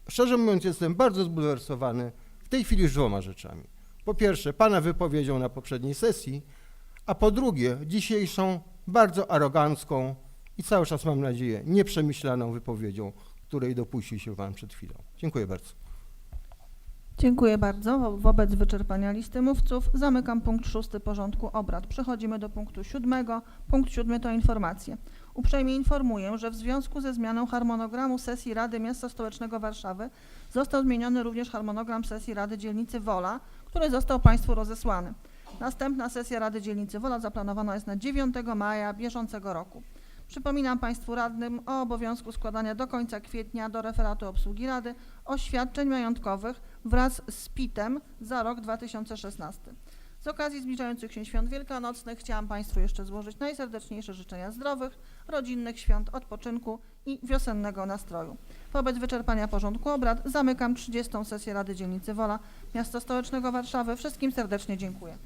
S12: Szczerze mówiąc, jestem bardzo zbulwersowany w tej chwili już dwoma rzeczami. Po pierwsze, Pana wypowiedzią na poprzedniej sesji, a po drugie, dzisiejszą bardzo arogancką i cały czas mam nadzieję nieprzemyślaną wypowiedzią, której dopuścił się Pan przed chwilą. Dziękuję bardzo.
S1: Dziękuję bardzo. Wobec wyczerpania listy mówców zamykam punkt 6 porządku obrad. Przechodzimy do punktu 7. Punkt 7 to informacje. Uprzejmie informuję, że w związku ze zmianą harmonogramu sesji Rady Miasta Stołecznego Warszawy został zmieniony również harmonogram sesji Rady Dzielnicy Wola, który został Państwu rozesłany. Następna sesja Rady Dzielnicy Wola zaplanowana jest na 9 maja bieżącego roku. Przypominam Państwu radnym o obowiązku składania do końca kwietnia do referatu obsługi Rady oświadczeń majątkowych wraz z PIT-em za rok 2016. Z okazji zbliżających się świąt wielkanocnych chciałam Państwu jeszcze złożyć najserdeczniejsze życzenia zdrowych, rodzinnych świąt, odpoczynku i wiosennego nastroju. Wobec wyczerpania porządku obrad zamykam 30. sesję Rady Dzielnicy Wola Miasta Stołecznego Warszawy. Wszystkim serdecznie dziękuję.